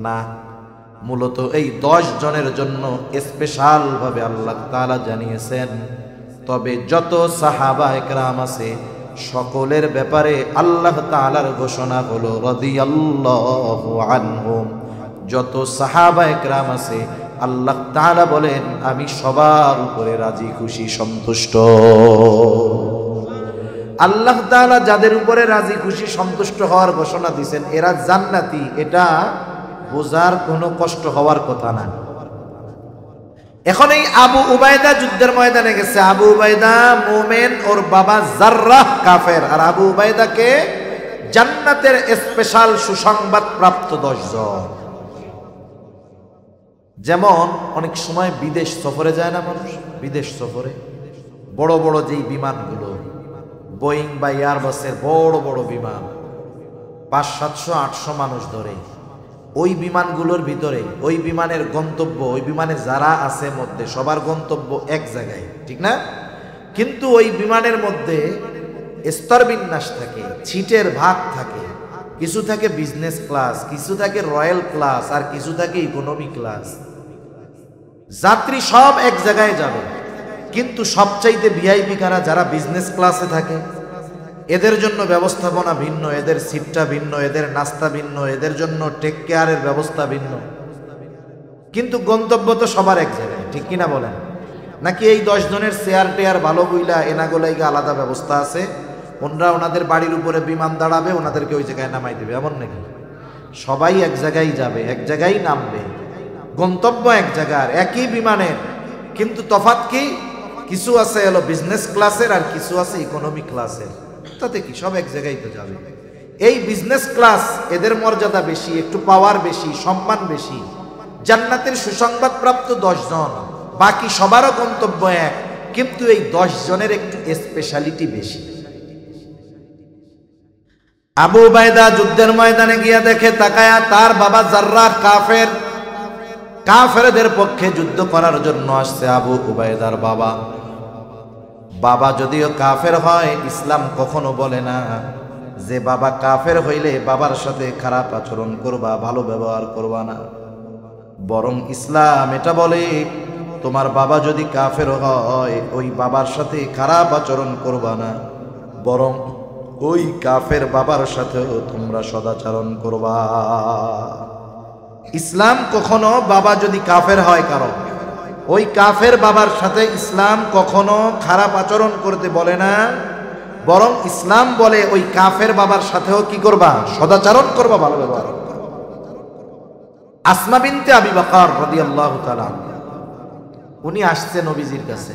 না, মূলত এই 10 জনের জন্য স্পেশাল ভাবে আল্লাহ তাআলা জানিয়েছেন। তবে যত সাহাবা একরাম আছে সকলের ব্যাপারে আল্লাহ তাআলার ঘোষণা হলো রাদিয়াল্লাহু আনহুম। যত সাহাবা একরাম আছে আল্লাহ তাআলা বলেন, আমি সবার উপরে রাজি খুশি সন্তুষ্ট। আল্লাহ তাআলা যাদের উপরে রাজি খুশি সন্তুষ্ট হওয়ার ঘোষণা দিয়েছেন এরা জান্নাতি, এটা বোঝার কোনো কষ্ট হওয়ার কথা না। এখন এই আবু উবাইদা যুদ্ধের ময়দানে গেছে। আবু উবাইদা মুমিন, ওর বাবা জাররাহ কাফের। আর আবু উবাইদাকে জান্নাতের স্পেশাল সুসংবাদ প্রাপ্ত 10 জন। যেমন অনেক সময় বিদেশ সফরে যায় না মানুষ, বিদেশ সফরে বড় বড় যেই বিমানগুলো, বোয়িং বা এয়ারবাসের বড় বড় বিমান, 500, 700, 800 মানুষ ধরে, ওই বিমানগুলোর ভিতরে ওই বিমানের গন্তব্য, ওই বিমানে যারা আছে মধ্যে সবার গন্তব্য এক জায়গায়, ঠিক না? কিন্তু ওই বিমানের মধ্যে স্তর বিন্যাস থাকে, সিটের ভাগ থাকে। কিছু থাকে বিজনেস ক্লাস, কিছু থাকে রয়্যাল ক্লাস, আর কিছু থাকে ইকোনমি ক্লাস। যাত্রী সব এক জায়গায় যাবে, কিন্তু সবচাইতে ভিআইপি কারা? যারা বিজনেস ক্লাসে থাকে। এদের জন্য ব্যবস্থাপনা ভিন্ন, এদের সিটটা ভিন্ন, এদের নাস্তা ভিন্ন, এদের জন্য টেক কেয়ারের ব্যবস্থা ভিন্ন, কিন্তু গন্তব্য তো সবার এক জায়গায়, ঠিক কিনা বলেন? নাকি এই 10 জনের চেয়ার টেয়ার ভালো বইলা এনাগোলাইগা আলাদা ব্যবস্থা আছে, ওনারা ওনাদের বাড়ির উপরে বিমান দাঁড়াবে, ওনাদেরকে ওই জায়গায় নামাই দেবে, এমন নাকি? সবাই এক জায়গায় যাবে, এক জায়গায় নামবে, গন্তব্য এক জায়গার, একই বিমানের, কিন্তু তফাৎ কি? কিছু আছে হলো বিজনেস ক্লাসের আর কিছু আছে ইকোনমি ক্লাসের। তাতে কি, সব এক জায়গায় তো যাবে। এই বিজনেস ক্লাস এদের মর্যাদা বেশি, একটু পাওয়ার বেশি, সম্মান বেশি। জান্নাতের সুসংবাদ প্রাপ্ত 10 জন, বাকি সবারও গন্তব্য এক, কিন্তু এই 10 জনের একটু স্পেশালিটি বেশি। আবু উবাইদা যুদ্ধের ময়দানে গিয়া দেখে, তাকায়া তার বাবা জাররাহ কাফের, কাফেরদের পক্ষে যুদ্ধ করার জন্য আসছে আবু উবাইদার বাবা। বাবা যদিও কাফের হয়, ইসলাম কখনো বলে না যে বাবা কাফের হইলে বাবার সাথে খারাপ আচরণ করবা, ভালো ব্যবহার করবা না। বরং ইসলাম এটা বলে তোমার বাবা যদি কাফের হয় ওই বাবার সাথে খারাপ আচরণ করবা না, বরং ওই কাফের বাবার সাথেও তোমরা সদাচরণ করবা। ইসলাম কখনো বাবা যদি কাফের হয় কারো, ওই কাফের বাবার সাথে ইসলাম কখনো খারাপ আচরণ করতে বলে না, বরং ইসলাম বলে ওই কাফের বাবার সাথেও কি করবা? সদাচরণ করবা, ভালো ব্যবহার। আসমা বিনতে আবি বকর রাদিয়াল্লাহু তাআলা উনি আসছে নবীজির কাছে,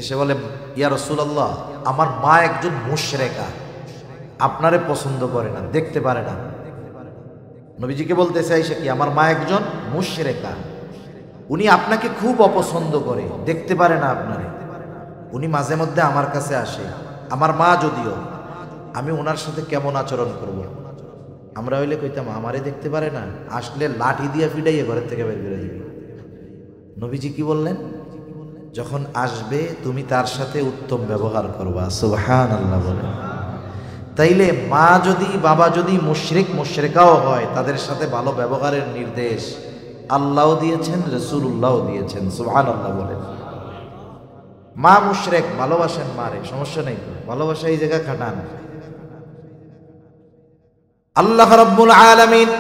এসে বলে ইয়া রাসূলুল্লাহ, আমার মা একজন মুশরিকা, আপনারে পছন্দ করে না, দেখতে পারে না। নবীজিকে বলতে চাইছে কি, আমার মা একজন মুশরিকা, উনি আপনাকে খুব অপছন্দ করে, দেখতে পারে না আপনারে। উনি মাঝে মধ্যে আমার কাছে আসে, আমার মা যদিও, আমি ওনার সাথে কেমন আচরণ করব? আমরা হইলে কইতাম আমারে দেখতে পারে না, আসলে লাঠি দিয়ে ফিডাইয়ে ঘরের থেকে বের করে দিবি। নবীজি কি বললেন? যখন আসবে তুমি তার সাথে উত্তম ব্যবহার করবা। সুবহানাল্লাহ বলেন। তাইলে মা যদি বাবা যদি মুশরিকাও হয়, তাদের সাথে ভালো ব্যবহারের নির্দেশ আল্লাহও দিয়েছেন, রাসূলুল্লাহও দিয়েছেন। সুবহানাল্লাহ বলেন। মা মুশরিক, ভালোবাসেন মারে, সমস্যা নেই তো, ভালোবাসা এই জায়গা খাটান। আল্লাহ রাব্বুল আলামিন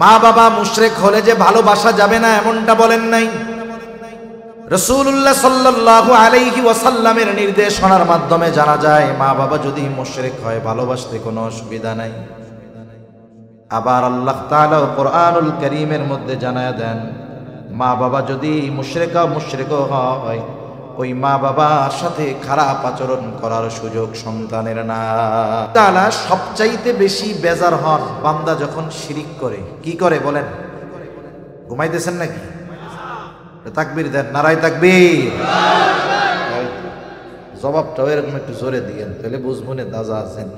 মা বাবা মুশরিক হলে যে ভালোবাসা যাবে না এমনটা বলেন নাই। রাসূলুল্লাহ সাল্লাল্লাহু আলাইহি ওয়াসাল্লামের নির্দেশনার মাধ্যমে জানা যায় মা বাবা যদি মুশরিক হয় ভালোবাসতে কোনো অসুবিধা নাই। আবার আল্লাহ তাআলা কোরআনুল কারীমের মধ্যে জানায়া দেন মা বাবা যদি মুশরিক হয় ওই মা বাবার সাথে খারাপ আচরণ করার সুযোগ সন্তানের না। তাআলা সবচাইতে বেশি বেজার হন বান্দা যখন শিরিক করে। কি করে বলেন? ঘুমাইতেছেন নাকি? তাকবীর দেন, নারায়ে তাকবীর। জবাবটাও এরকম একটু জোরে দিয়েন, তাহলে বুঝবো না দাজা আছেন।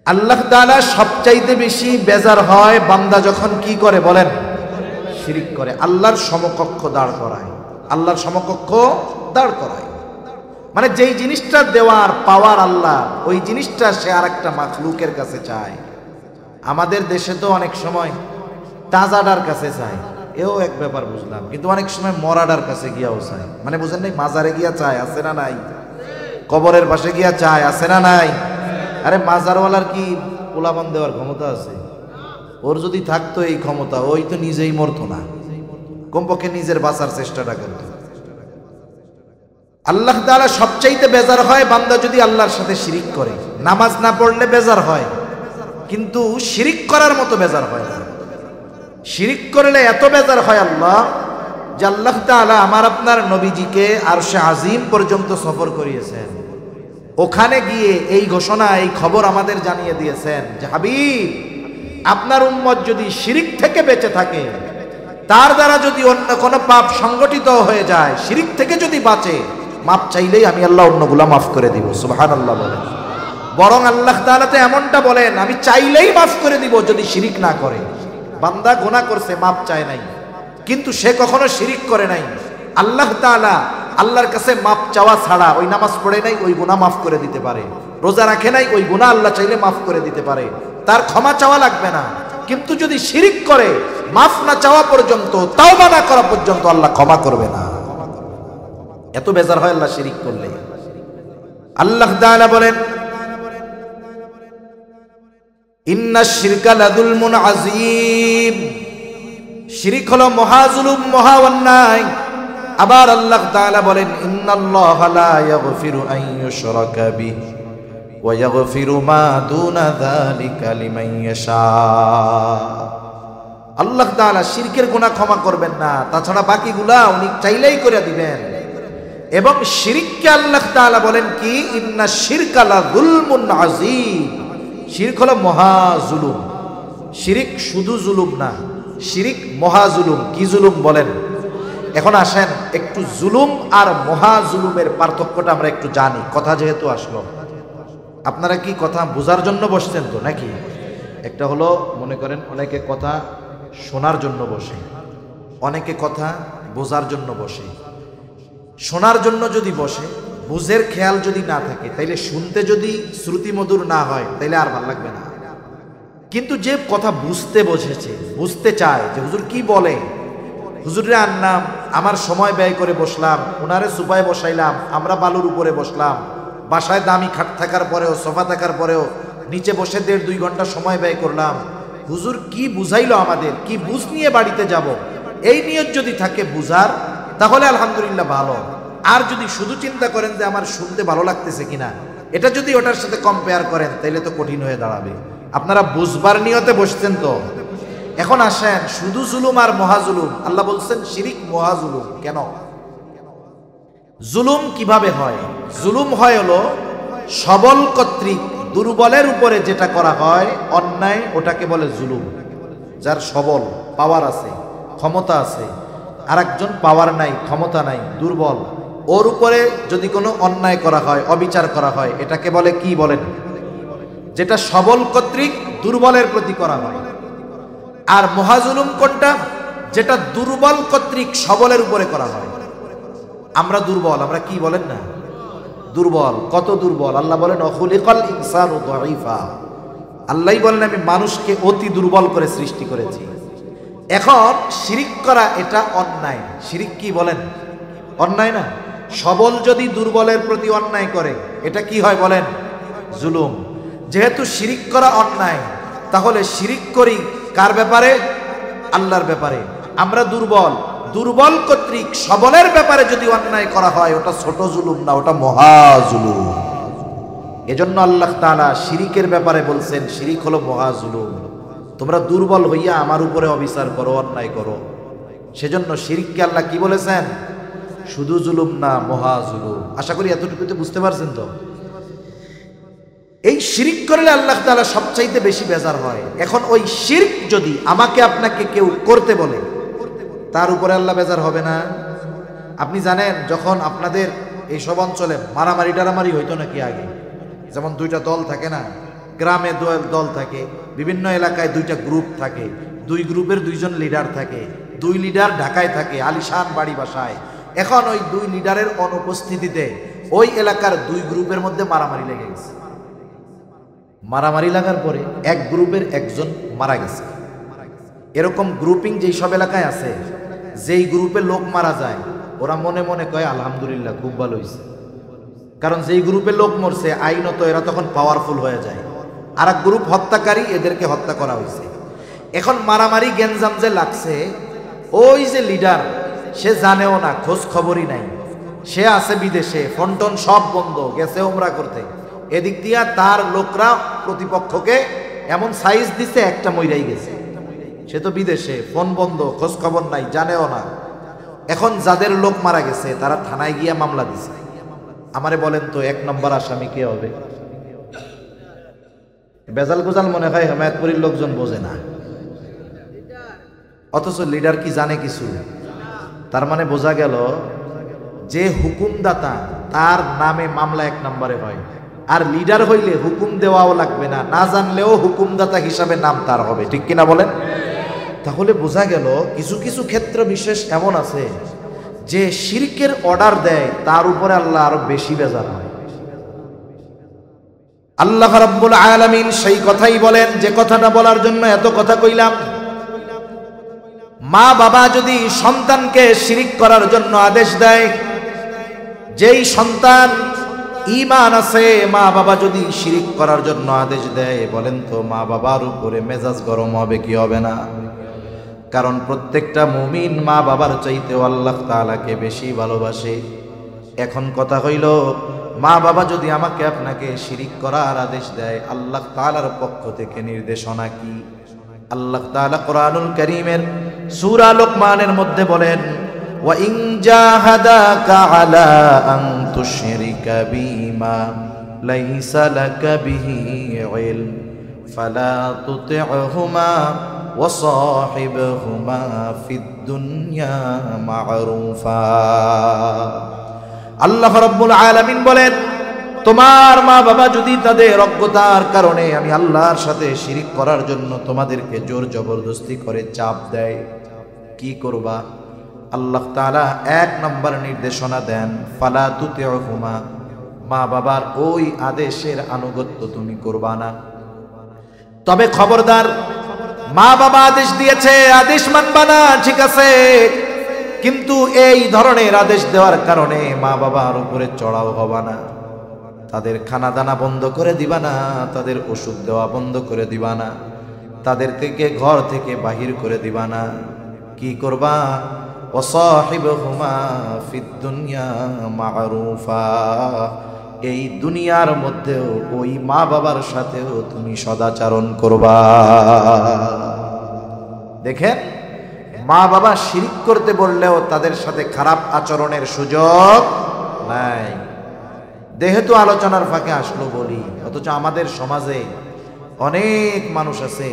আল্লাহ তাআলা সবচাইতে বেশি বেজার হয় বান্দা যখন কি করে বলেন? শিরিক করে, আল্লাহর সমকক্ষ দাঁড় করায়। আল্লাহর সমকক্ষ দাঁড় করায় মানে যেই জিনিসটা দেওয়ার পাওয়ার আল্লাহ, ওই জিনিসটা সে আর একটা মাখলুকের কাছে চায়। আমাদের দেশে তো অনেক সময় তাজাডার কাছে চায়, এও এক ব্যাপার বুঝলাম, কিন্তু অনেক সময় মরাডার কাছে গিয়াও চায়। মানে বুঝেন নাই? মাজারে গিয়া চায়, আছে না নাই? কবরের পাশে গিয়া চায়, আছে না নাই? আরে মাজারওয়ালার কি পোলাপান দেওয়ার ক্ষমতা আছে? ওর যদি থাকতো এই ক্ষমতা, ওই তো নিজেই মরতো না, কমপক্ষে নিজের বাঁচার চেষ্টাটা করত। আল্লাহ তাআলা সবচাইতে বেজার হয় বান্দা যদি আল্লাহর সাথে শিরিক করে। নামাজ না পড়লে বেজার হয়, কিন্তু শিরিক করার মতো বেজার হয় না। শিরিক করলে এত বেজার হয় আল্লাহ যে আল্লাহ তাআলা আমার আপনার নবীজিকে আরশে আজিম পর্যন্ত সফর করিয়েছেন। ওখানে গিয়ে এই ঘোষণা, এই খবর আমাদের জানিয়ে দিয়েছেন যে হাবিব, আপনার উম্মত যদি শিরিক থেকে বেঁচে থাকে, তার দ্বারা যদি অন্য কোনো পাপ সংগঠিত হয়ে যায়, শিরিক থেকে যদি বাঁচে, মাপ চাইলেই আমি আল্লাহ অন্যগুলা মাফ করে দিব। সুবহানাল্লাহ বলেন। বরং আল্লাহ তাআলা তো এমনটা বলেন, আমি চাইলেই মাফ করে দিব যদি শিরিক না করে। বান্দা গুনাহ করছে, মাপ চায় নাই, কিন্তু সে কখনো শিরিক করে নাই। আল্লাহ তাআলা আল্লাহর কাছে মাপ চাওয়া ছাড়া, ওই নামাজ পড়ে নাই ওই গুনাহ মাফ করে দিতে পারে, রোজা রাখে নাই ওই গুনাহ আল্লাহ চাইলে মাফ করে দিতে পারে, তার ক্ষমা চাওয়া লাগবে না। কিন্তু যদি শিরিক করে, মাফ না চাওয়া পর্যন্ত, তাওবা না করা পর্যন্ত আল্লাহ ক্ষমা করবে না। এত বেজার হয় আল্লাহ শিরিক করলে। আল্লাহ তাআলা বলেন ইন্নাশ শিরকা লাযুলমুন আযীম, শিরিক হলো মহাজুলুম, মহা অন্যায়। আবার আল্লাহ তাআলা বলেন ইন্নাল্লাহা লা ইয়াগফিরু আন ইউশরাকা বিহি ওয়া ইয়াগফিরু মা দুনা যালিকা লিমান ইয়াশা। আল্লাহ তাআলা শিরকের গুনাহ ক্ষমা করবেন না, তাছাড়া বাকিগুলা উনি চাইলেই করে দিবেন। এবং শিরককে আল্লাহ তাআলা বলেন কি, ইন্নাশ শিরকা লাযুলমুন আযীম, শিরক হলো মহা জুলুম। শিরিক শুধু জুলুম না, শিরিক মহা জুলুম। কি জুলুম বলেন? এখন আসেন একটু জুলুম আর মহা জুলুমের পার্থক্যটা আমরা একটু জানি। কথা যেহেতু আসলো, আপনারা কি কথা বোঝার জন্য বসছেন তো নাকি? একটা হলো মনে করেন অনেকে কথা শোনার জন্য বসে, অনেকে কথা বোঝার জন্য বসে। শোনার জন্য যদি বসে, বুঝের খেয়াল যদি না থাকে, তাইলে শুনতে যদি শ্রুতিমধুর না হয় তাইলে আর ভালো লাগবে না। কিন্তু যে কথা বুঝতে বসেছে, বুঝতে চায় যে হুজুর কি বলে, হুজুরে আনলাম, আমার সময় ব্যয় করে বসলাম, ওনারে সুপায় বসাইলাম, আমরা বালুর উপরে বসলাম, বাসায় দামি খাট থাকার পরেও, সোফা থাকার পরেও নিচে বসে 1.5-2 ঘন্টা সময় ব্যয় করলাম, হুজুর কি বুঝাইলো আমাদের, কি বুঝ নিয়ে বাড়িতে যাব, এই নিয়ত যদি থাকে বুঝার, তাহলে আলহামদুলিল্লাহ ভালো। আর যদি শুধু চিন্তা করেন যে আমার শুনতে ভালো লাগতেছে কিনা, এটা যদি ওটার সাথে কম্পেয়ার করেন তাইলে তো কঠিন হয়ে দাঁড়াবে। আপনারা বুঝবার নিয়তে বসছেন তো। এখন আসেন, শুধু জুলুম আর মহাজুলুম, আল্লাহ বলছেন শিরিক মহাজুলুম। কেন জুলুম কিভাবে হয়? জুলুম হয় হলো সবল কর্তৃক দুর্বলের উপরে যেটা করা হয় অন্যায়, ওটাকে বলে জুলুম। যার সবল পাওয়ার আছে, ক্ষমতা আছে, আর একজন পাওয়ার নাই, ক্ষমতা নাই, দুর্বল, ওর উপরে যদি কোনো অন্যায় করা হয়, অবিচার করা হয়, এটাকে বলে কি বলেন? যেটা সবল কর্তৃক দুর্বলের প্রতি করা হয়। আর মহাজুলুম কোনটা? যেটা দুর্বল কর্তৃক সবলের উপরে করা হয়। আমরা দুর্বল, আমরা কি বলেন না, দুর্বল। কত দুর্বল? আল্লাহ বলেন অখুলিকাল ইনসানু দাঈফা। আল্লাহই বলেন আমি মানুষকে অতি দুর্বল করে সৃষ্টি করেছি। এখন শিরিক করা এটা অন্যায়। শিরিক কি বলেন? অন্যায় না? সবল যদি দুর্বলের প্রতি অন্যায় করে, এটা কি হয় বলেন? জুলুম। যেহেতু শিরিক করা অন্যায়, তাহলে শিরিক করি কার ব্যাপারে? আল্লাহর ব্যাপারে। আমরা দুর্বল, দুর্বল কর্তৃক সবলের ব্যাপারে যদি অন্যায় করা হয়, ওটা ছোট জুলুম না, ওটা মহা জুলুম। এজন্য আল্লাহ তাআলা শিরিকের ব্যাপারে বলছেন শিরিক হলো মহা জুলুম। তোমরা দুর্বল হইয়া আমার উপরে অবিচার করো, অন্যায় করো। সেজন্য শিরিককে আল্লাহ কি বলেছেন? শুধু জুলুম না, মহা জুলুম। আশা করি এতটুকুতে বুঝতে পারছেন তো। এই শিরিক করলে আল্লাহ তাআলা সবচাইতে বেশি বেজার হয়। এখন ওই শিরক যদি আমাকে আপনাকে কেউ করতে বলে, তার উপরে আল্লাহ বেজার হবে না? আপনি জানেন যখন আপনাদের এইসব অঞ্চলে মারামারি টারামারি হইতো নাকি আগে? যেমন দুইটা দল থাকে না, গ্রামে দল থাকে, বিভিন্ন এলাকায় দুইটা গ্রুপ থাকে, দুই গ্রুপের দুইজন লিডার থাকে, দুই লিডার ঢাকায় থাকে আলিশান বাড়ি বাসায়। এখন ওই দুই লিডারের অনুপস্থিতিতে ওই এলাকার দুই গ্রুপের মধ্যে মারামারি লেগে গেছে। মারামারি লাগার পরে এক গ্রুপের একজন মারা গেছে। এরকম গ্রুপিং যেই সব এলাকায় আছে, যেই গ্রুপে লোক মারা যায় ওরা মনে মনে কয় আলহামদুলিল্লাহ খুব ভালো হয়েছে, কারণ যেই গ্রুপে লোক মরছে আইনত এরা তখন পাওয়ারফুল হয়ে যায়। আর এক গ্রুপ হত্যাকারী, এদেরকে হত্যা করা হয়েছে। এখন মারামারি গেঞ্জাম যে লাগছে, ওই যে লিডার সে জানেও না, খোঁজ খবরই নাই, সে আছে বিদেশে, ফোন টোন সব বন্ধ, গেছে উমরা করতে। এদিক দিয়া তার লোকরা প্রতিপক্ষকে এমন সাইজ দিছে, একটা মইরাই গেছে। সে তো বিদেশে, ফোন বন্ধ, খোঁজ খবর নাই, জানেও না। এখন যাদের লোক মারা গেছে তারা থানায় গিয়া মামলা দিছে। আমারে বলেন তো 1 নম্বর আসামি কে হবে? বেজাল গোজাল মনে হয় হেমায়েতপুরীর লোকজন বোঝে না, অথচ লিডার কি জানে কিছু? তার মানে বোঝা গেল যে হুকুমদাতা তার নামে মামলা 1 নম্বরে হয়, আর লিডার হইলে হুকুম দেওয়াও লাগবে না, না জানলেও হুকুমদাতা হিসাবে নাম তার হবে। ঠিক কিনা বলেন? তাহলে বোঝা গেল কিছু কিছু ক্ষেত্র বিশেষ এমন আছে যে শিরকের অর্ডার দেয়, তার উপরে আল্লাহ আরো বেশি বেজার হয়। আল্লাহ রাব্বুল আলামিন সেই কথাই বলেন যে কথাটা বলার জন্য এত কথা কইলাম। মা বাবা যদি সন্তানকে শিরিক করার জন্য আদেশ দেয়, যেই সন্তান ঈমান আছে, মা বাবা যদি শিরিক করার জন্য আদেশ দেয়, বলেন তো মা বাবার উপরে মেজাজ গরম হবে কি হবে না? কারণ প্রত্যেকটা মুমিন মা বাবার চাইতেও আল্লাহ তাআলাকে বেশি ভালোবাসে। এখন কথা হইল, মা বাবা যদি আমাকে আপনাকে শিরিক করার আদেশ দেয়, আল্লাহ তাআলার পক্ষ থেকে নির্দেশনা কি? আল্লাহ তাআলা কোরআনুল কারীমের সূরা লুকমানের মধ্যে বলেন, ওয়া ইন জাহাদাকা আলা আন তুশরিকা বিমা লাইসা লাকা বিহি ইলম ফালা তুতি'হুমা ওয়া সাহিবহুমা ফিদ দুনিয়া মা'রুফা। আল্লাহ রাব্বুল আলামিন বলেন, তোমার মা বাবা যদি তাদের অজ্ঞতার কারণে আমি আল্লাহর সাথে শিরিক করার জন্য তোমাদেরকে জোর জবরদস্তি করে চাপ দেয়, কি করবা? আল্লাহ তাআলা এক নম্বর নির্দেশনা দেন, ফালা তুতিউহুমা, মা বাবার ওই আদেশের আনুগত্য তুমি করবা না। তবে খবরদার, মা বাবা আদেশ দিয়েছে, আদেশ মানবা না, ঠিক আছে, কিন্তু এই ধরনের আদেশ দেওয়ার কারণে মা বাবার উপরে চড়াও হবা না। তাদের খানা দানা বন্ধ করে দিবা না, তাদের ওষুধ দেওয়া বন্ধ করে দিবা না, তাদের থেকে ঘর থেকে বাহির করে দিবা না। কি করবা? ওয়াসাহিবহুমা ফিদ দুনিয়া মা'রুফা, এই দুনিয়ার মধ্যেও ওই মা বাবার সাথেও তুমি সদাচরণ করবা। দেখেন, মা বাবা শিরক করতে বললেও তাদের সাথে খারাপ আচরণের সুযোগ নাই। যেহেতু আলোচনার ফাঁকে আসলো বলি, অথচ আমাদের সমাজে অনেক মানুষ আছে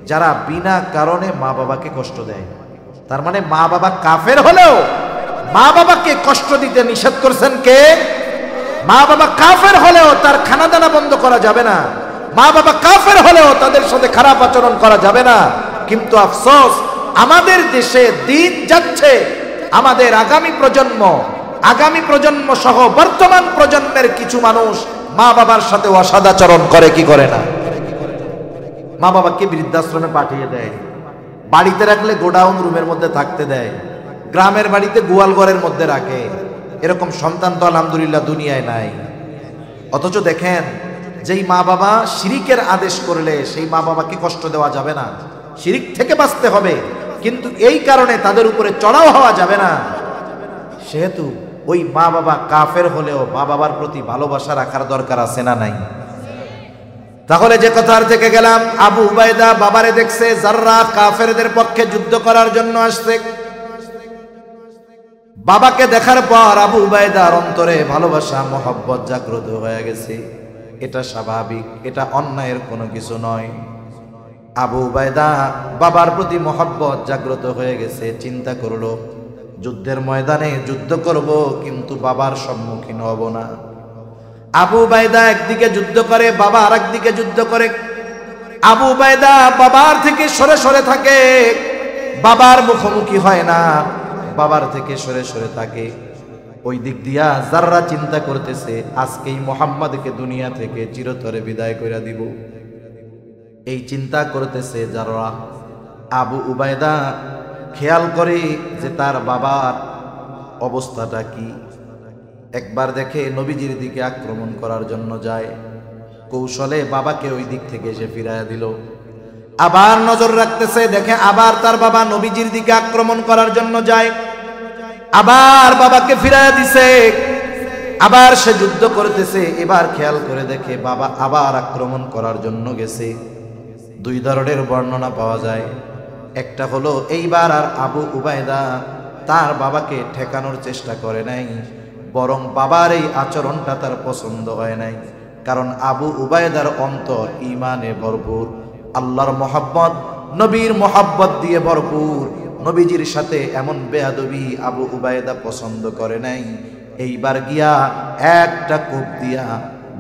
যারা বিনা কারণে মা বাবাকে কষ্ট দেয়। তার মানে মা বাবা কাফের হলেও মা বাবাকে কষ্ট দিতে নিষেধ করছেন কে? মা বাবা কাফের হলেও তার খানা দানা বন্ধ করা যাবে না, মা বাবা কাফের হলেও তাদের সাথে খারাপ আচরণ করা যাবে না। কিন্তু আফসোস, আমাদের দেশে দিন যাচ্ছে, আমাদের আগামী প্রজন্ম সহ বর্তমান প্রজন্মের কিছু মানুষ মা বাবার সাথে অসদাচরণ করে, কি করে না? মা বাবাকে বৃদ্ধাশ্রমে পাঠিয়ে দেয়, বাড়িতে রাখলে গোডাউন রুমের মধ্যে থাকতে দেয়, গ্রামের বাড়িতে গোয়াল ঘরের মধ্যে রাখে। এরকম সন্তান তো আলহামদুলিল্লাহ দুনিয়ায় নাই। অথচ দেখেন, যেই মা বাবা শিরিকের আদেশ করলে সেই মা বাবাকে কষ্ট দেওয়া যাবে না, শিরিক থেকে বাঁচতে হবে, কিন্তু এই কারণে তাদের উপরে চড়াও হওয়া যাবে না। সেহেতু ওই মা বাবা কাফের হলেও মা বাবার প্রতি ভালোবাসা রাখার দরকার আছে না নাই? তাহলে যে কথার থেকে গেলাম, আবু উবাইদা বাবারে দেখছে যাররা কাফেরদের পক্ষে যুদ্ধ করার জন্য আসছে। বাবাকে দেখার পর আবু উবাইদার অন্তরে ভালোবাসা মহব্বত জাগ্রত হয়ে গেছে। এটা স্বাভাবিক, এটা অন্যায়ের কোনো কিছু নয়। আবু উবাইদা বাবার প্রতি মহব্বত জাগ্রত হয়ে গেছে, চিন্তা করলো যুদ্ধের ময়দানে যুদ্ধ করব, কিন্তু বাবার সম্মুখীন হব না। আবু উবাইদা একদিকে যুদ্ধ করে, বাবা আরেক দিকে যুদ্ধ করে। আবু উবাইদা বাবার থেকে সরে সরে থাকে, বাবার মুখোমুখি হয় না, বাবার থেকে সরে সরে থাকে। ওই দিক দিয়া যাররা চিন্তা করতেছে আজকেই মুহাম্মদকে দুনিয়া থেকে চিরতরে বিদায় করে দিব, এই চিন্তা করতেছে যারা। আবু উবাইদা খেয়াল করে যে তার বাবার অবস্থাটা কি। একবার দেখে নবীজির দিকে আক্রমণ করার জন্য যায়, কৌশলে বাবাকে ওই দিক থেকে এসে ফিরাইয়া দিল। আবার নজর রাখতেছে, দেখে আবার তার বাবা নবীজির দিকে আক্রমণ করার জন্য যায়, আবার বাবাকে ফিরাইয়া দিছে। আবার সে যুদ্ধ করতেছে, এবার খেয়াল করে দেখে বাবা আবার আক্রমণ করার জন্য গেছে। দুই ধরনের বর্ণনা পাওয়া যায়। একটা হলো এইবার আর আবু উবাইদা তার বাবাকে ঠেকানোর চেষ্টা করে নাই, বরং বাবার এই আচরণটা তার পছন্দ হয় নাই। কারণ আবু উবাইদার অন্তর ঈমানে ভরপুর, আল্লাহর মহব্বত, নবীর মহব্বত দিয়ে ভরপুর। নবীজির সাথে এমন বেয়াদবি আবু উবাইদা পছন্দ করে নাই। এইবার গিয়া একটা কোপ দিয়া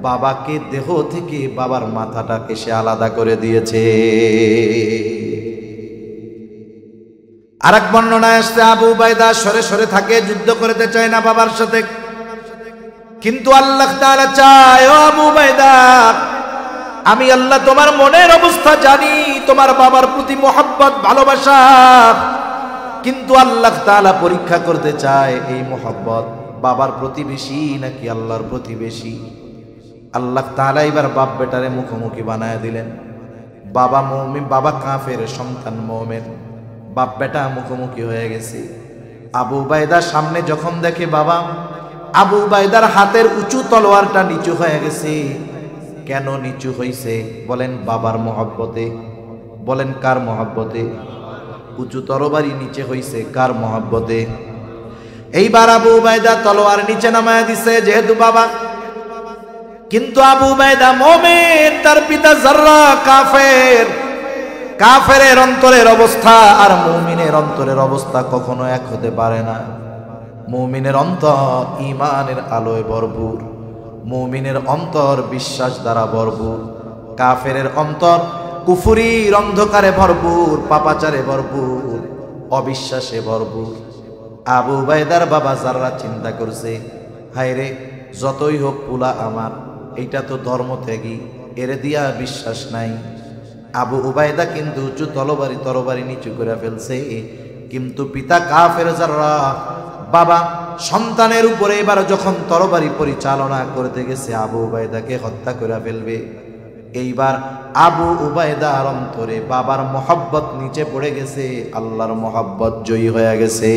বাবাকে দেহ থেকে বাবার মাথাটাকে সে আলাদা করে দিয়েছে। আরেক বর্ণনায় আসছে আবু উবাইদা সরে সরে থাকে, যুদ্ধ করতে চায় না বাবার সাথে। কিন্তু আল্লাহ তাআলা চায়, ও আবু উবাইদা, আমি আল্লাহ তোমার মনের অবস্থা জানি, তোমার বাবার প্রতি মহব্বত ভালোবাসা, কিন্তু আল্লাহ তাআলা পরীক্ষা করতে চায় এই মহব্বত বাবার প্রতি বেশি নাকি আল্লাহর প্রতি বেশি। আল্লাহ তাআলা এবার বাপ বেটারে মুখোমুখি বানায় দিলেন। বাবা মুমিন, বাবা কাফের, সন্তান মুমিন, বাপ বেটা মুখোমুখি হয়ে গেছে। আবু উবাইদার সামনে যখন দেখে বাবা, আবু উবাইদার হাতের উঁচু তলোয়ারটা নিচু হয়ে গেছে। কেন নিচু হইছে? বলেন বাবার মহব্বতে। বলেন কার মহব্বতে? উঁচু তরবারি নিচে হইছে কার মহব্বতে? এইবার আবু উবাইদা তলোয়ার নিচে নামায় দিছে যেহেতু বাবা, কিন্তু আবু উবাইদা মুমিন, তার পিতা যাররা কাফের। কাফেরের অন্তরের অবস্থা আর মুমিনের অন্তরের অবস্থা কখনো এক হতে পারে না। মুমিনের অন্তর ঈমানের আলোয় ভরপুর, মুমিনের অন্তর বিশ্বাস দ্বারা ভরপুর। কাফেরের অন্তর কুফরির অন্ধকারে ভরপুর, পাপাচারে ভরপুর, অবিশ্বাসে ভরপুর। আবু উবাইদার বাবা যারা চিন্তা করছে, হায় রে, যতই হোক পুলা আমার, এইটা তো ধর্মত্যাগী, এর দিয়া বিশ্বাস নাই। আবু উবাইদা কিন্তু উঁচু তরবারি নিচু করে ফেলছে, কিন্তু পিতা কাফের যারা বাবা সন্তানের উপরে এবার যখন তরবারি পরিচালনা করতে গেছে আবু উবাইদাকে হত্যা করে ফেলবে। এইবার আবু উবাইদার অন্তরে বাবার মহব্বত নিচে পড়ে গেছে, আল্লাহর মহব্বত জয়ী হয়ে গেছে।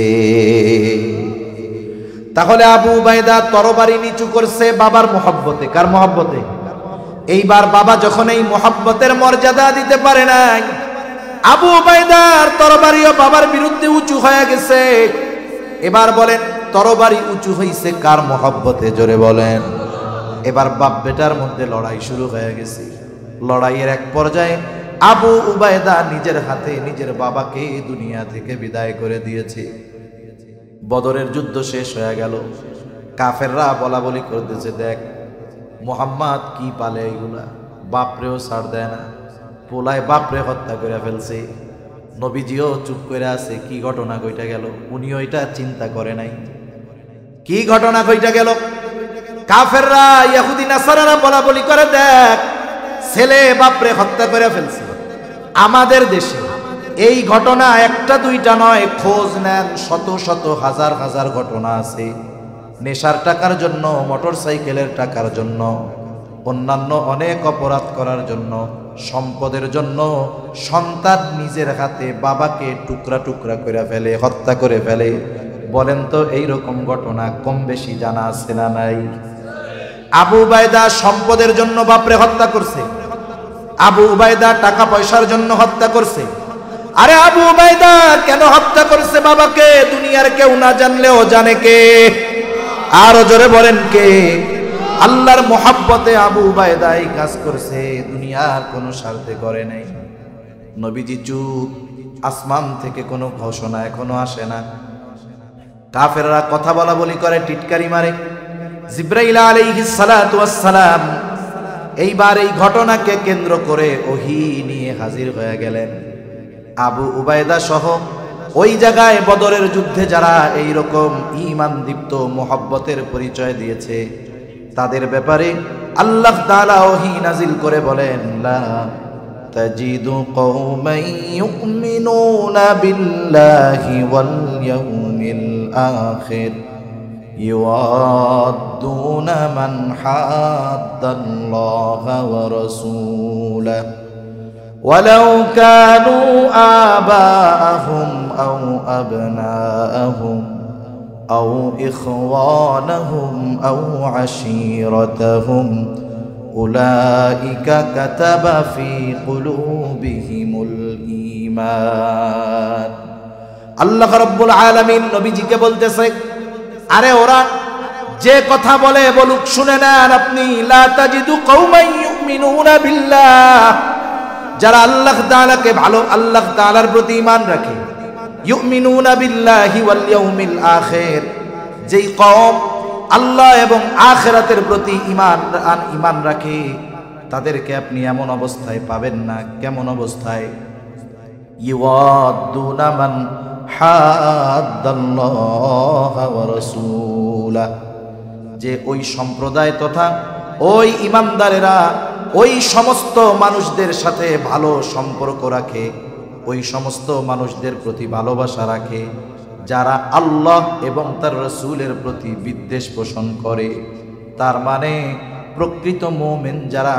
তাহলে আবু উবাইদা তরবারি নিচু করছে বাবার মহব্বতে। কার মহব্বতে? এইবার বাবা যখন এই মহব্বতের মর্যাদা দিতে পারে নাই, আবু উবাইদার তরবারিও বাবার বিরুদ্ধে উঁচু হয়ে গেছে। এবার বলেন, তরবারি উঁচু হইছে কার মহব্বতে? জোরে বলেন। এবার বাপ বেটার মধ্যে লড়াই শুরু হয়ে গেছে। লড়াইয়ের এক পর্যায়ে আবু উবাইদা নিজের হাতে নিজের বাবাকে দুনিয়া থেকে বিদায় করে দিয়েছে। বদরের যুদ্ধ শেষ হয়ে গেল। কাফেররা বলা বলি করতেছে, দেখ মুহাম্মদ কি পালে এইগুলা, বাপরেও ছাড় দেয় না, পোলায় বাপরে হত্যা করে ফেলছে। নবীজিও চুপ করে আছে, কি ঘটনা ঘইটা গেল, উনিও এটা চিন্তা করে নাই কি ঘটনা ঘইটা গেল। কাফেররা ইহুদি নাসারারা বলা বলি করে, দেখ ছেলে বাপরে হত্যা করে ফেলছে। আমাদের দেশে এই ঘটনা একটা দুইটা নয়, খোঁজ নেন শত শত হাজার হাজার ঘটনা আছে। নেশার টাকার জন্য, মোটর সাইকেলের টাকার জন্য, অন্যান্য অনেক অপরাধ করার জন্য, সম্পদের জন্য সন্তান নিজের হাতে বাবাকে টুকরা টুকরা করে ফেলে, হত্যা করে ফেলে। বলেন তো এই রকম ঘটনা কম বেশি জানা আছে না নাই? আবু উবাইদা সম্পদের জন্য বাপরে হত্যা করছে, আবু উবাইদা টাকা পয়সার জন্য হত্যা করছে। আরে আবু উবাইদা কেন হত্যা করছে বাবাকে? দুনিয়ার কেউ না জানলেও জানে কে? আরো জোরে বলেন কে? আল্লাহর মোহাব্বতে আবু উবাইদা এই কাজ করছে, দুনিয়ার কোনো স্বার্থে করে নাই। নবীজি চুপ, আসমান থেকে কোনো ঘোষণা এখনো আসে না। কাফেররা কথা বলা বলি করে, টিটকারি মারে। জিবরাইল আলাইহিস সালাতু ওয়াস সালাম এইবার এই ঘটনাকে কেন্দ্র করে ওহী নিয়ে হাজির হয়ে গেলেন। আবু উবাইদা সহ ওই জায়গায় বদরের যুদ্ধে যারা এই রকম ঈমান দীপ্ত মোহাব্বতের পরিচয় দিয়েছে, তাদের ব্যাপারে আল্লাহ তাআলা ওহী নাজিল করে বলেন, লা তাজিদু কওমান ইউমিনুনা বিল্লাহি ওয়াল ইয়াউমিল আখির ইউআদ্দুনা মান হাদ্দাল্লাহা ওয়া রাসূলাহু ওয়ালাউ কানু আবাআহুম আও আবনাআহুম আও ইখওয়ানাহুম আও আশীরাতাহুম উলাইকা কাতাবা ফি কুলুবিহিমুল ঈমান। আল্লাহ রাব্বুল আলামিন নবীজিকে বলতেছে, আরে ওরা যে কথা বলে বলুক, শুনে নেন আপনি। লা তাজিদু কওমান ইউমিনুনা বিল্লাহ, যারা আল্লাহ তাআলাকে ভালো, আল্লাহ তাআলার প্রতি ঈমান রাখে, ইউমিনুনা বিল্লাহি ওয়াল ইয়াউমিল আখির, যেই কওম আল্লাহ এবং আখিরাতের প্রতি ঈমান রাখে, তাদেরকে আপনি এমন অবস্থায় পাবেন না। কেমন অবস্থায়? ইউআদ্দুনা মান হাদ্দাল্লাহা ওয়া রাসূলাহু, যে ওই সম্প্রদায় তথা ওই ঈমানদারেরা ওই সমস্ত মানুষদের সাথে ভালো সম্পর্ক রাখে, ওই সমস্ত মানুষদের প্রতি ভালোবাসা রাখে যারা আল্লাহ এবং তার রাসূলের প্রতি বিদ্বেষ পোষণ করে। তার মানে প্রকৃত মুমিন যারা,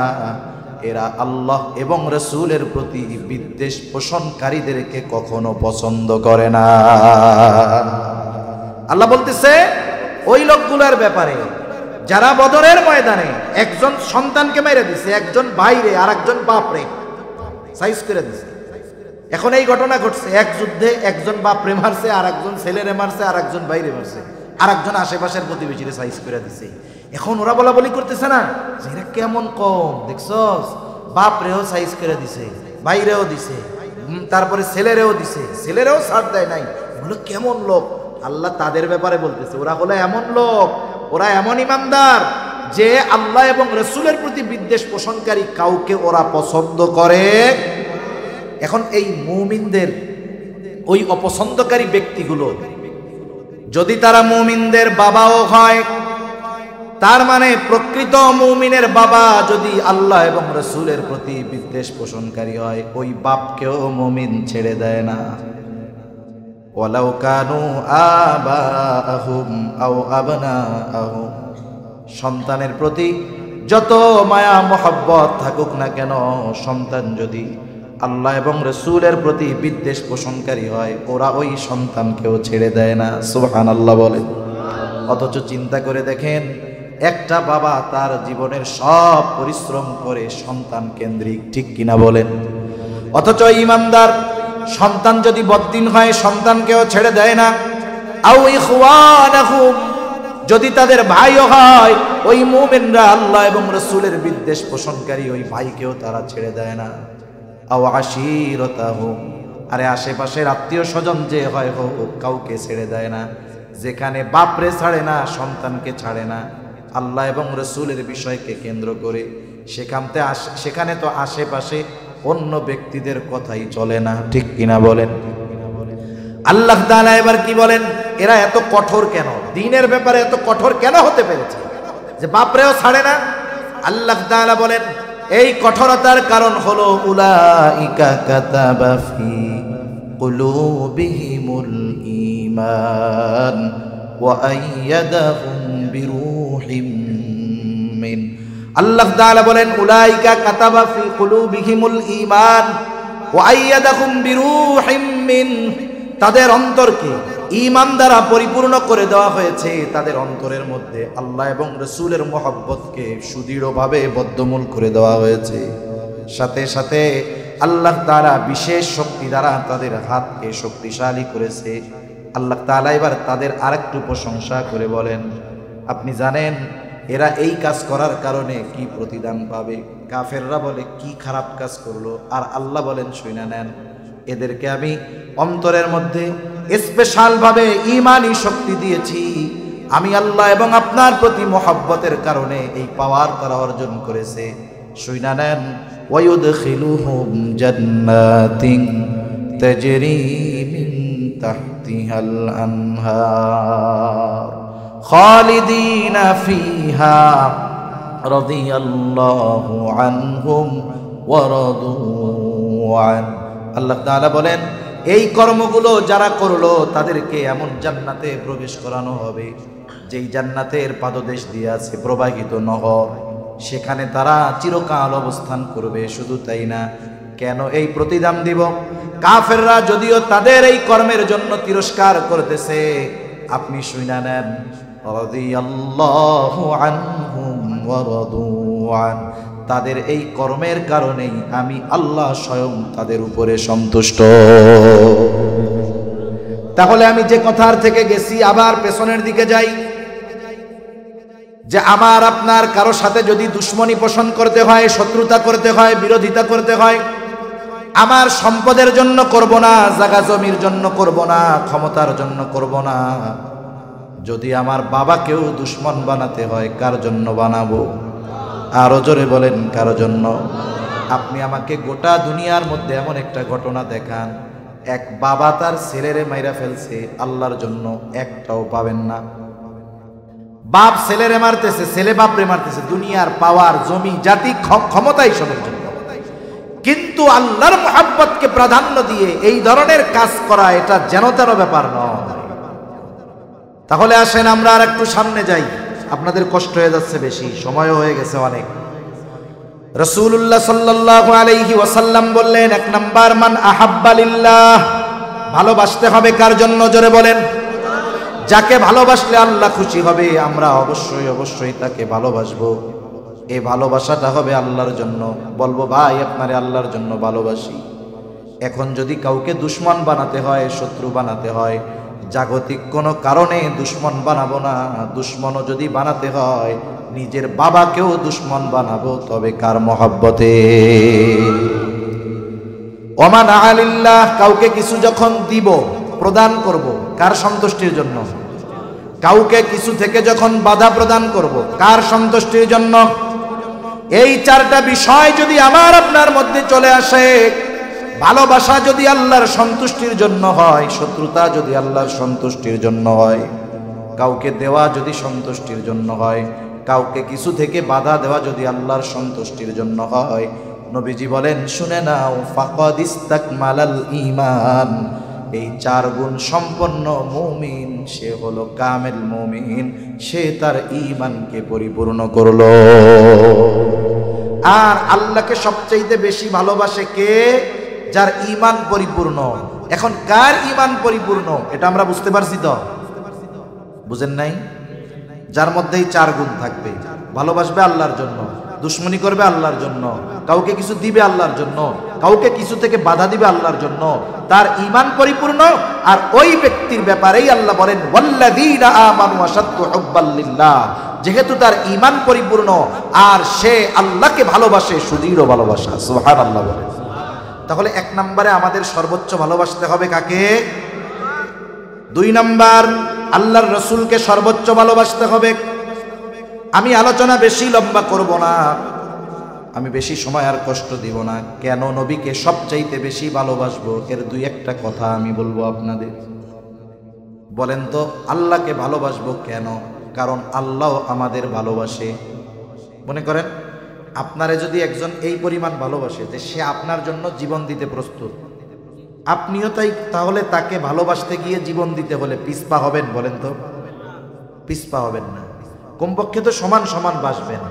এরা আল্লাহ এবং রাসূলের প্রতি বিদ্বেষ পোষণকারীদেরকে কখনো পছন্দ করে না। আল্লাহ বলতেছে ওই লোকগুলোর ব্যাপারে যারা বদরের ময়দানে একজন সন্তানকে মেরে দিছে, একজন ভাইরে আর একজন বাপরে সাইজ করে দিছে। এখন এই ঘটনা ঘটছে, এক যুদ্ধে একজন বাপরে মারছে, আর একজন ছেলেরে মারছে, আর একজন ভাইরে মারছে, আর একজন আশেপাশের প্রতিবেশীরে সাইজ করে দিছে। এখন ওরা বলা বলি করতেছে না যে এরা কেমন কম, দেখছস বাপরেও সাইজ করে দিছে, ভাইরেও দিছে, তারপরে ছেলেরেও দিছে, ছেলেরেও ছাড় দেয় নাই, এগুলো কেমন লোক। আল্লাহ তাদের ব্যাপারে বলতেছে, ওরা হলো এমন লোক, ওরা এমন ইমানদার যে আল্লাহ এবং রাসূলের প্রতি বিদ্বেষ পোষণকারী কাউকে ওরা পছন্দ করে। এখন এই মুমিনদের ওই অপছন্দকারী ব্যক্তিগুলো যদি তারা মুমিনদের বাবাও হয়, তার মানে প্রকৃত মুমিনের বাবা যদি আল্লাহ এবং রাসূলের প্রতি বিদ্বেষ পোষণকারী হয়, ওই বাপকেও মুমিন ছেড়ে দেয় না। ওয়ালাউ কানু আবাআহুম আও আবনাআহুম, সন্তানের প্রতি যত মায়া মোহাব্বত থাকুক না কেন, সন্তান যদি আল্লাহ এবং রাসূলের প্রতি বিদ্বেষ পোষণকারী হয়, ওরা ওই সন্তানকেও ছেড়ে দেয় না। সুবহানাল্লাহ বলেন। অথচ চিন্তা করে দেখেন, একটা বাবা তার জীবনের সব পরিশ্রম করে সন্তান কেন্দ্রিক, ঠিক কিনা বলেন? অথচ ঈমানদার সন্তান যদি বদ্দিন হয়, সন্তানকেও ছেড়ে দেয় না। আও ইখওয়ানাহুম, যদি তাদের ভাইও হয়, ওই মুমিনরা আল্লাহ এবং রাসূলের বিদ্বেষ পোষণকারী ওই ভাইকেও তারা ছেড়ে দেয় না। আও আশীরাতাহুম, আরে আশেপাশের আত্মীয় স্বজন যে হয় হোক, কাউকে ছেড়ে দেয় না। যেখানে বাপরে ছাড়ে না, সন্তানকে ছাড়ে না, আল্লাহ এবং রাসূলের বিষয়কে কেন্দ্র করে সেখানে তো আশেপাশে অন্য ব্যক্তিদের কথাই চলে না, ঠিক কিনা বলেন? আল্লাহ তাআলা এবার কি বলেন, এরা এত কঠোর কেন, দ্বীনের ব্যাপারে এত কঠোর কেন হতে পেরেছে যে বাপরেও ছাড়ে না? আল্লাহ তাআলা বলেন, এই কঠোরতার কারণ হলো উলাইকা কাতাবা ফি কুলুবিহিমুল ঈমান ওয়া আইয়াদাহুম বিরূহিম মিন। আল্লাহ তাআলা বলেন, উলাইকা কাতাবা ফি কুলুবিহিমুল ঈমান ওয়া আইয়াদাহুম বিরূহিম মিন, তাদের অন্তরকে ঈমান দ্বারা পরিপূর্ণ করে দেওয়া হয়েছে। তাদের অন্তরের মধ্যে আল্লাহ এবং রাসূলের মহব্বতকে সুদৃঢ়ভাবে বদ্ধমূল করে দেওয়া হয়েছে। সাথে সাথে আল্লাহ তাআলা বিশেষ শক্তি দ্বারা তাদের হাতকে শক্তিশালী করেছে। আল্লাহ তাআলা এবার তাদের আরেকটু প্রশংসা করে বলেন, আপনি জানেন এরা এই কাজ করার কারণে কি প্রতিদান পাবে? কাফেররা বলে কি খারাপ কাজ করলো, আর আল্লাহ বলেন শুনে নেন, এদেরকে আমি অন্তরের মধ্যে স্পেশাল ভাবে ঈমানি শক্তি দিয়েছি। আমি আল্লাহ এবং আপনার প্রতি মহব্বতের কারণে এই পাওয়ার তারা অর্জন করেছে। শুনে নেন, ওয়ায়ুদখিলুহুম জান্নাতিন তাজরি মিন তাহতিহাল আনহার খালিদিনা ফিহা রাদিয়াল্লাহু আনহুম ওয়া রাদু আন। আল্লাহ তাআলা বলেন, এই কর্মগুলো যারা করলো তাদেরকে এমন জান্নাতে প্রবেশ করানো হবে যেই জান্নাতের পাদদেশ দিয়ে আছে প্রবাহিত নহর, সেখানে তারা চিরকাল অবস্থান করবে। শুধু তাই না, কেন এই প্রতিদান দিব? কাফেররা যদিও তাদের এই কর্মের জন্য তিরস্কার করতেছে, আপনি শুনে নেন, রাদিয়াল্লাহু আনহুম ওয়া রাদু আন, তাদের এই কর্মের কারণেই আমি আল্লাহ স্বয়ং তাদের উপরে সন্তুষ্ট। তাহলে আমি যে কথার থেকে গেছি আবার পেছনের দিকে যাই, যে আমার আপনার কারো সাথে যদি দুশ্মনী পোষণ করতে হয়, শত্রুতা করতে হয়, বিরোধিতা করতে হয়, আমার সম্পদের জন্য করব না, জায়গা জমির জন্য করব না, ক্ষমতার জন্য করব না। যদি আমার বাবাকেও দুশ্মন বানাতে হয়, কার জন্য বানাবো? আরো জোরে বলেন, কারো জন্য? আপনি আমাকে গোটা দুনিয়ার মধ্যে এমন একটা ঘটনা দেখান, এক বাবা তার ছেলেরে মাইরা ফেলছে, আল্লাহর জন্য একটাও পাবেন না। বাপ ছেলেরে মারতেছে, ছেলে বাপরে মারতেছে, দুনিয়ার পাওয়ার, জমি, জাতি, ক্ষমতা এইসবের জন্য। কিন্তু আল্লাহর মুহাব্বতকে প্রাধান্য দিয়ে এই ধরনের কাজ করা, এটা যেন তেন ব্যাপার নয়। তাহলে আসেন আমরা আর একটু সামনে যাই, আপনাদের কষ্ট হয়ে যাচ্ছে বেশি, সময়ও হয়ে গেছে অনেক। রাসূলুল্লাহ সাল্লাল্লাহু আলাইহি ওয়াসাল্লাম বললেন, এক নাম্বার, মান আহাব্বা লিল্লাহ, ভালোবাসতে হবে কার জন্য? জোরে বলেন। যাকে ভালোবাসলে আল্লাহ খুশি হবে, আমরা অবশ্যই অবশ্যই তাকে ভালোবাসবো। এই ভালোবাসাটা হবে আল্লাহর জন্য। বলবো, ভাই আপনারে আল্লাহর জন্য ভালোবাসি। এখন যদি কাউকে দুশ্মন বানাতে হয়, শত্রু বানাতে হয়, জাগতিক কোনো কারণে দুশ্মন বানাবো না। দুশ্মনও যদি বানাতে হয়, নিজের বাবাকেও দুশ্মন বানাবো, তবে কার মহব্বতে? ওমান আলিল্লাহ, কাউকে কিছু যখন দিব, প্রদান করব, কার সন্তুষ্টির জন্য? কাউকে কিছু থেকে যখন বাধা প্রদান করব, কার সন্তুষ্টির জন্য? এই চারটা বিষয় যদি আমার আপনার মধ্যে চলে আসে, ভালোবাসা যদি আল্লাহর সন্তুষ্টির জন্য হয়, শত্রুতা যদি আল্লাহর সন্তুষ্টির জন্য হয়, কাউকে দেওয়া যদি সন্তুষ্টির জন্য হয়, কাউকে কিছু থেকে বাধা দেওয়া যদি আল্লাহর সন্তুষ্টির জন্য হয়, নবীজি বলেন শুনে নাও, ফাকাদ ইস্তাকমালাল ঈমান, এই 4 গুণ সম্পন্ন মুমিন, সে হলো কামেল মুমিন, সে তার ঈমানকে পরিপূর্ণ করলো। আর আল্লাহকে সবচাইতে বেশি ভালোবাসে কে? যার ঈমান পরিপূর্ণ। এখন কার ঈমান পরিপূর্ণ এটা আমরা বুঝতে পারছি তো? বুঝেন নাই? যার মধ্যেই 4 গুণ থাকবে, ভালোবাসবে আল্লাহর জন্য, দুশ্মনী করবে আল্লাহর জন্য, কাউকে কিছু দিবে আল্লাহর জন্য, কাউকে কিছু থেকে বাধা দিবে আল্লাহর জন্য, তার ঈমান পরিপূর্ণ। আর ওই ব্যক্তির ব্যাপারেই আল্লাহ বলেন ওয়াল্লাযীনা আমানু আশাদ্দু হুব্বাল লিল্লাহ, যেহেতু তার ঈমান পরিপূর্ণ আর সে আল্লাহকে ভালোবাসে, সুদৃঢ় ভালোবাসা। সুবহানাল্লাহ বলেন। তাহলে 1 নম্বরে আমাদের সর্বোচ্চ ভালোবাসতে হবে কাকে? 2 নম্বর আল্লাহর রাসূলকে সর্বোচ্চ ভালোবাসতে হবে। আমি আলোচনা বেশি লম্বা করব না, আমি বেশি সময় আর কষ্ট দিব না। কেন নবীকে সবচাইতে বেশি ভালোবাসবো এর 2-1টা কথা আমি বলবো আপনাদের। বলেন তো আল্লাহকে ভালোবাসবো কেন? কারণ আল্লাহ আমাদের ভালোবাসে। মনে করেন আপনারে যদি একজন এই পরিমাণ ভালোবাসে যে সে আপনার জন্য জীবন দিতে প্রস্তুত, আপনিও তাই, তাহলে তাকে ভালোবাসতে গিয়ে জীবন দিতে হলে পিছপা হবেন? বলেন তো পিছপা হবেন না, কমপক্ষে তো সমান সমান বাসবেন।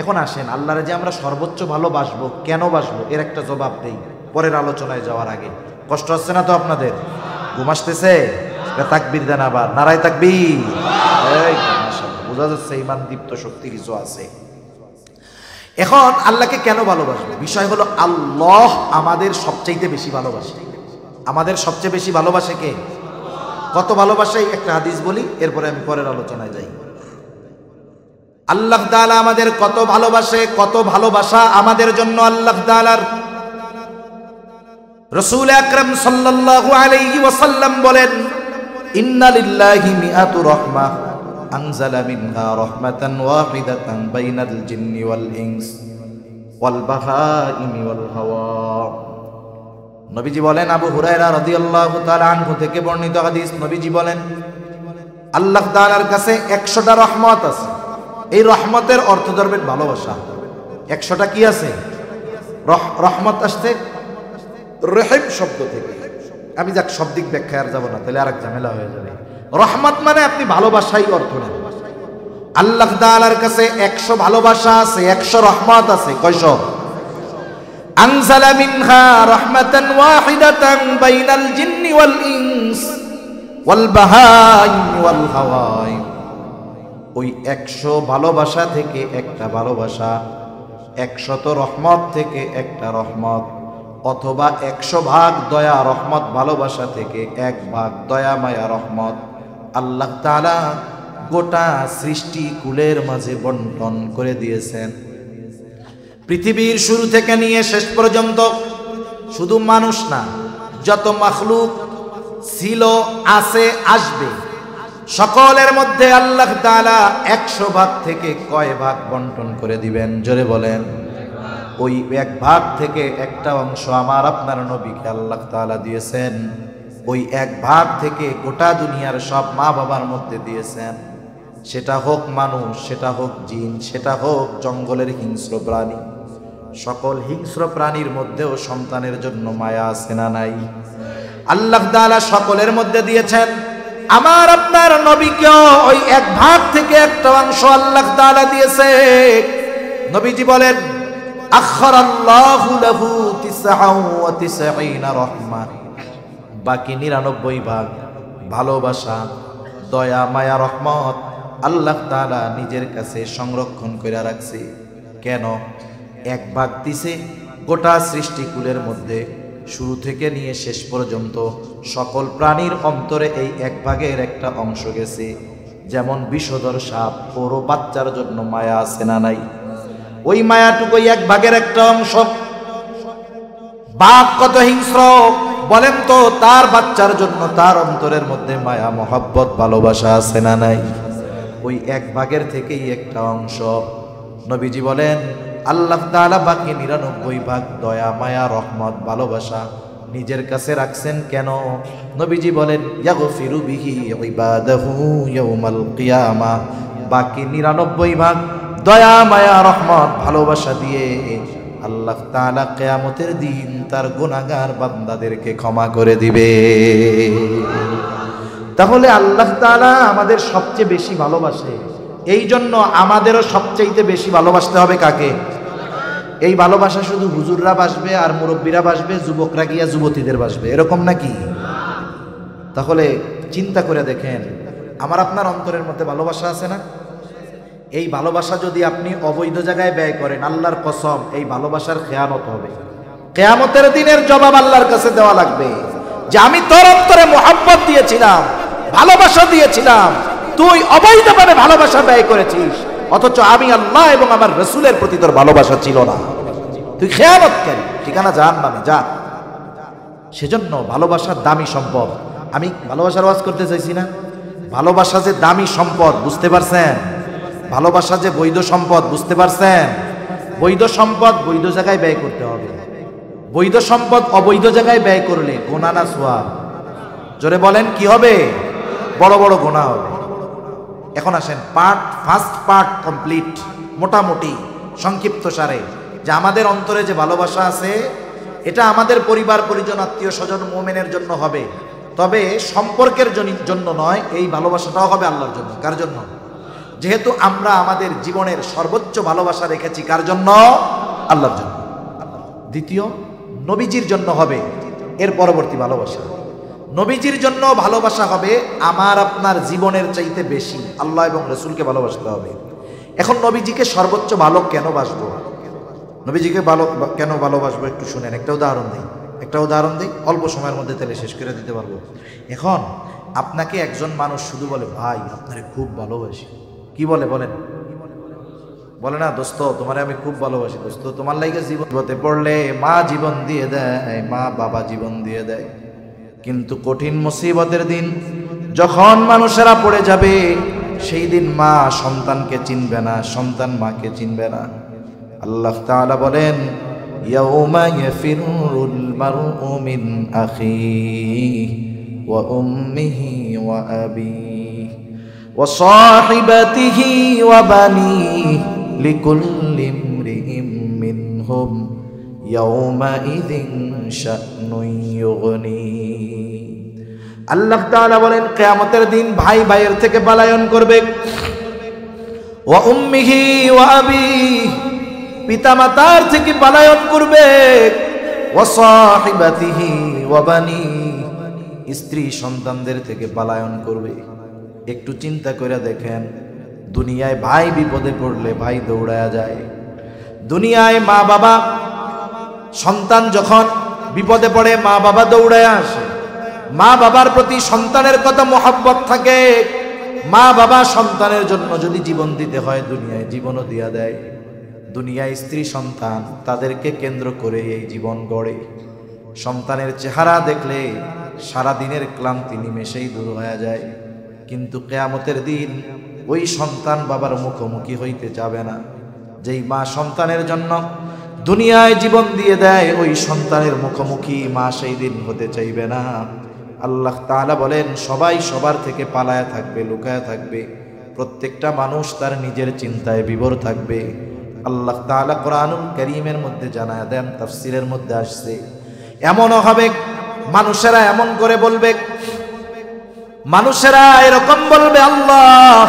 এখন আসেন আল্লাহরে যে আমরা সর্বোচ্চ ভালোবাসবো, কেন বাসবো এর একটা জবাব দেই পরের আলোচনায় যাওয়ার আগে। কষ্ট হচ্ছে না তো আপনাদের? ঘুম আসতেছে? তাকবীর দেন আবার, নারায়ে তাকবীর। এই মাশাআল্লাহ, বোঝা যাচ্ছে ঈমান দীপ্ত শক্তি কিছু আছে। এখন আল্লাহকে কেন ভালোবাসবো? বিষয় হলো আল্লাহ আমাদের সবচাইতে বেশি ভালোবাসে। আমাদের সবচেয়ে বেশি ভালোবাসে কে? কত ভালোবাসে একটা হাদিস বলি, এরপরে আমি পরের আলোচনায় যাই। আল্লাহ তাআলা আমাদের কত ভালোবাসে, কত ভালোবাসা আমাদের জন্য আল্লাহ তাআলার। রাসূল আকরাম সাল্লাল্লাহু আলাইহি ওয়াসাল্লাম বলেন ইন্না লিল্লাহি মিআতু রাহমাহ আনজালা মিনহা রাহমাতান ওয়াহিদাতান বাইনাল জিন্নি ওয়াল ইনস ওয়াল বাহাইমি ওয়াল হাওয়া। নবীজি বলেন, আবু হুরায়রা রাদিয়াল্লাহু তাআলা আনহু থেকে বর্ণিত হাদিস, নবীজি বলেন আল্লাহ তাআলার কাছে 100টা রহমত আছে। এই রহমতের অর্থ ধরবেন ভালোবাসা। 100টা কি আছে? রহমত আসছে রহিম শব্দ থেকে। আমি যাক শব্দিক ব্যাখ্যা আর যাবো না, তাহলে আরেক ঝামেলা হয়ে যাবে। রহমত মানে আপনি ভালোবাসাই অর্থ নেন। আল্লাহ তাআলার কাছে 100 ভালোবাসা আছে, 100 রহমত আছে। কয়শো? আনজালা মিনহা রাহমাতান ওয়াহিদাতান বাইনাল জিন্নি ওয়াল ইনস ওয়াল বাহাইমি ওয়াল হাওয়াই। ওই 100 ভালোবাসা থেকে একটা ভালোবাসা, 100 রহমত থেকে একটা রহমত, অথবা 100 ভাগ দয়া রহমত ভালোবাসা থেকে 1 ভাগ দয়া মায়া রহমত আল্লাহ তাআলা গোটা সৃষ্টি কুলের মাঝে বন্টন করে দিয়েছেন। পৃথিবীর শুরু থেকে নিয়ে শেষ পর্যন্ত শুধু মানুষ না, যত মাখলুক ছিল, আছে, আসবে, সকলের মধ্যে আল্লাহ তাআলা 100 ভাগ থেকে কয় ভাগ বন্টন করে দিবেন? জোরে বলেন। ওই 1 ভাগ থেকে একটা অংশ আমার আপনার নবীকে আল্লাহ তাআলা দিয়েছেন। ওই 1 ভাগ থেকে গোটা দুনিয়ার সব মা বাবার মধ্যে দিয়েছেন। সেটা হোক মানুষ, সেটা হোক জিন, সেটা হোক জঙ্গলের হিংস্র প্রাণী। সকল হিংস্র প্রাণীর মধ্যেও সন্তানের জন্য মায়া আছে না নাই? আল্লাহ তাআলা সকলের মধ্যে দিয়েছেন। আমার আপনার নবীকেও ওই 1 ভাগ থেকে একটা অংশ আল্লাহ তাআলা দিয়েছে। নবীজি বলেন আখরাল্লাহু লাহু 99 রাহমা, বাকি 99 ভাগ ভালোবাসা, দয়া, মায়া, রহমত আল্লাহ তাআলা নিজের কাছে সংরক্ষণ করে রাখছে। কেন? 1 ভাগ দিছে গোটা সৃষ্টিকুলের মধ্যে, শুরু থেকে নিয়ে শেষ পর্যন্ত সকল প্রাণীর অন্তরে এই 1 ভাগের একটা অংশ গেছে। যেমন বিষধর সাপ, ওর বাচ্চার জন্য মায়া আছে না নাই? ওই মায়াটুকু 1 ভাগের একটা অংশ। বাঘ কত হিংস্র বলেন তো, তার বাচ্চার জন্য তার অন্তরের মধ্যে মায়া, মহব্বত, ভালোবাসা আছে না নাই? ওই 1 ভাগের থেকেই একটা অংশ। নবীজি বলেন আল্লাহ তাআলা বাকি 99 ভাগ দয়া মায়া রহমত ভালোবাসা নিজের কাছে রাখছেন কেন? নবীজি বলেন ইয়াগফিরু বিহি ইবাদাহু ইয়াউমাল কিয়ামা, বাকি 99 ভাগ দয়া মায়া রহমত ভালোবাসা দিয়ে আল্লাহ তাআলা কিয়ামতের দিন তার গুনাহগার বান্দাদেরকে ক্ষমা করে দিবে। তাহলে আল্লাহ তাআলা আমাদের সবচেয়ে বেশি ভালোবাসে, এই জন্য আমাদেরও সবচাইতে বেশি ভালোবাসতে হবে কাকে? এই ভালোবাসা শুধু হুজুররা বাসবে আর মুরব্বীরা বাসবে, যুবকরা গিয়া যুবতীদের বাসবে, এরকম নাকি? তাহলে চিন্তা করে দেখেন, আমার আপনার অন্তরের মধ্যে ভালোবাসা আছে না? এই ভালোবাসা যদি আপনি অবৈধ জায়গায় ব্যয় করেন, আল্লাহর কসম এই ভালোবাসার খেয়ানত হবে। কিয়ামতের দিনের জবাব আল্লাহর কাছে দেওয়া লাগবে যে আমি তোর অন্তরে মুহাব্বত দিয়েছিলাম, ভালোবাসা দিয়েছিলাম, তুই অবৈধভাবে ভালোবাসা ব্যয় করেছিস, অথচ আমি আল্লাহ এবং আমার রাসূলের প্রতি তোর ভালোবাসা ছিল না, তুই খেয়ানত কেন? ঠিকানা জাহান্নামে যা। সেজন্য ভালোবাসার দামি সম্পদ। আমি ভালোবাসার ওয়াজ করতে চাইছি না, ভালোবাসা যে দামি সম্পদ বুঝতে পারছেন? ভালোবাসা যে বৈধ সম্পদ বুঝতে পারছেন? বৈধ সম্পদ বৈধ জায়গায় ব্যয় করতে হবে। বৈধ সম্পদ অবৈধ জায়গায় ব্যয় করলে গুনাহ না সওয়াব? জোরে বলেন কি হবে? বড় বড় গুনাহ হবে। এখন আসেন ফার্স্ট পার্ট কমপ্লিট, মোটামুটি সংক্ষিপ্ত সারে, যে আমাদের অন্তরে যে ভালোবাসা আছে এটা আমাদের পরিবার পরিজন আত্মীয় স্বজন মুমিনের জন্য হবে, তবে সম্পর্কের জন্য নয়, এই ভালোবাসাটাও হবে আল্লাহর জন্য। কার জন্য? যেহেতু আমরা আমাদের জীবনের সর্বোচ্চ ভালোবাসা রেখেছি কার জন্য? আল্লাহর জন্য। দ্বিতীয়, নবীজির জন্য হবে এর পরবর্তী ভালোবাসা। নবীজির জন্য ভালোবাসা হবে আমার আপনার জীবনের চাইতে বেশি, আল্লাহ এবং রাসূলকে ভালোবাসতে হবে। এখন নবীজিকে সর্বোচ্চ ভালো কেন বাসবো? নবীজিকে কেন ভালোবাসবো একটু শুনেন, একটা উদাহরণ দিই, অল্প সময়ের মধ্যে তাহলে শেষ করে দিতে পারবো। এখন আপনাকে একজন মানুষ শুধু বলে ভাই আপনারে খুব ভালোবাসি, কি বলে বলেন? বলে না দোস্ত তোমারে আমি খুব ভালোবাসি, দোস্ত তোমার লাইগে জীবন হতে পড়লে মা জীবন দিয়ে দেয়, মা বাবা জীবন দিয়ে দেয়, কিন্তু কঠিন মুসিবতের দিন যখন মানুষেরা পড়ে যাবে সেই দিন মা সন্তানকে চিনবে না, সন্তান মাকে চিনবে না। আল্লাহ তাআলা বলেন ইয়াউমা ইয়াফিরুল মারউ মিন আখিহি ওয়া উম্মিহি ওয়া আবিহি ওয়া সাহিবাতিহি ওয়া বানিহি লিকুল্লি ইমরিইম মিনহুম ইয়াউমাইযিন শা'নুন ইউগনি। আল্লাহ তাআলা বলেন কিয়ামতের দিন ভাই ভাইয়ের থেকে পলায়ন করবে, ওয়া উম্মিহি ওয়া আবিহি পিতামাতার থেকে পলায়ন করবে, ওয়া সাহিবাতিহি ওয়া বানিহি স্ত্রী সন্তানদের থেকে পলায়ন করবে। একটু চিন্তা করে দেখেন, দুনিয়ায় ভাই বিপদে পড়লে ভাই দৌড়ায়া যায়, দুনিয়ায় মা বাবা সন্তান যখন বিপদে পড়ে মা বাবা দৌড়ায় আসে, মা বাবার প্রতি সন্তানের কত মহব্বত থাকে, মা বাবা সন্তানের জন্য যদি জীবন দিতে হয় দুনিয়ায় জীবনও দিয়া দেয়। দুনিয়ায় স্ত্রী সন্তান তাদেরকে কেন্দ্র করে এই জীবন গড়ে। সন্তানের চেহারা দেখলে সারা দিনের ক্লান্তি নিমেষেই দূর হয়ে যায়, কিন্তু কিয়ামতের দিন ওই সন্তান বাবার মুখোমুখি হইতে যাবে না। যেই মা সন্তানের জন্য দুনিয়ায় জীবন দিয়ে দেয় ওই সন্তানের মুখোমুখি মা সেই দিন হতে চাইবে না। আল্লাহ তাআলা বলেন সবাই সবার থেকে পালায়া থাকবে, লুকায়া থাকবে, প্রত্যেকটা মানুষ তার নিজের চিন্তায় বিভোর থাকবে। আল্লাহ তাআলা কোরআনুল কারীমের মধ্যে জানায়া দেন, তাফসীরের মধ্যে আসছে এমনও হবে মানুষেরা এমন করে বলবে, মানুষেরা এরকম বলবে আল্লাহ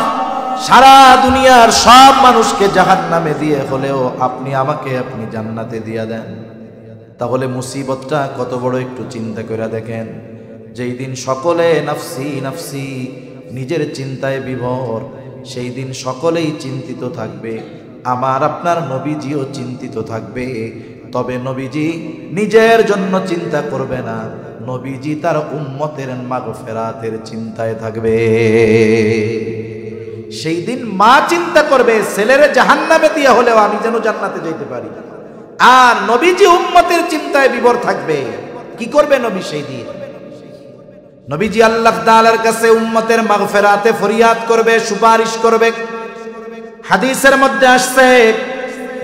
সারা দুনিয়ার সব মানুষকে জাহান্নামে দিয়ে হলেও আপনি আমাকে আপনি জান্নাতে দিয়া দেন। তাহলে মুসিবতটা কত বড় একটু চিন্তা করে দেখেন। যেই দিন সকলে নাফসি নাফসি নিজের চিন্তায় বিভোর, সেই দিন সকলেই চিন্তিত থাকবে, আমার আপনার নবীজিও চিন্তিত থাকবে। তবে নবীজি নিজের জন্য চিন্তা করবে না, নবীজি তার উম্মতের মাগফিরাতের চিন্তায় থাকবে। সেই দিন মা চিন্তা করবে ছেলেরে জাহান্নামে দিয়ে হলেও আমি যেন জান্নাতে যেতে পারি, আর নবীজি উম্মতের চিন্তায় বিভোর থাকবে। কি করবে নবী সেই দিন? নবীজি আল্লাহ তাআলার কাছে উম্মতের মাগফিরাতে ফরিয়াদ করবে, সুপারিশ করবে। হাদিসের মধ্যে আসছে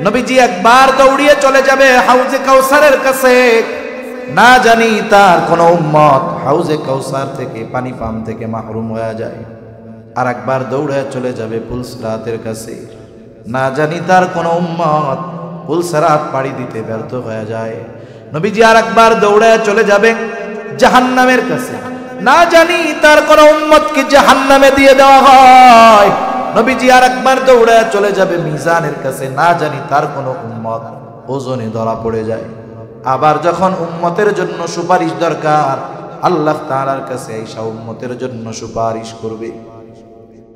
নবীজি একবার দৌড়িয়ে চলে যাবে হাউজে কাউসারের কাছে। না জানি তার কোন উম্মত হাউজে কাউসার থেকে পানি পান থেকে মাহরুম হয়ে যায়। আর একবার দৌড়ে চলে যাবে পুলসিরাতের কাছে। না জানি তার কোন উম্মত পুলসিরাত পাড়ি দিতে ব্যর্থ হয়ে যায়। নবীজি আর একবার দৌড়ে চলে যাবে জাহান্নামের কাছে। না জানি তার কোন উম্মতকে জাহান্নামে দিয়ে দেওয়া হয়। নবীজি আর একবার দৌড়ে চলে যাবে মিজানের কাছে। না জানি তার কোন উম্মত ওজনে ধরা পড়ে যায়। আবার যখন উম্মতের জন্য সুপারিশ দরকার, আল্লাহ তাআলার কাছে আয়েশা উম্মতের জন্য সুপারিশ করবে।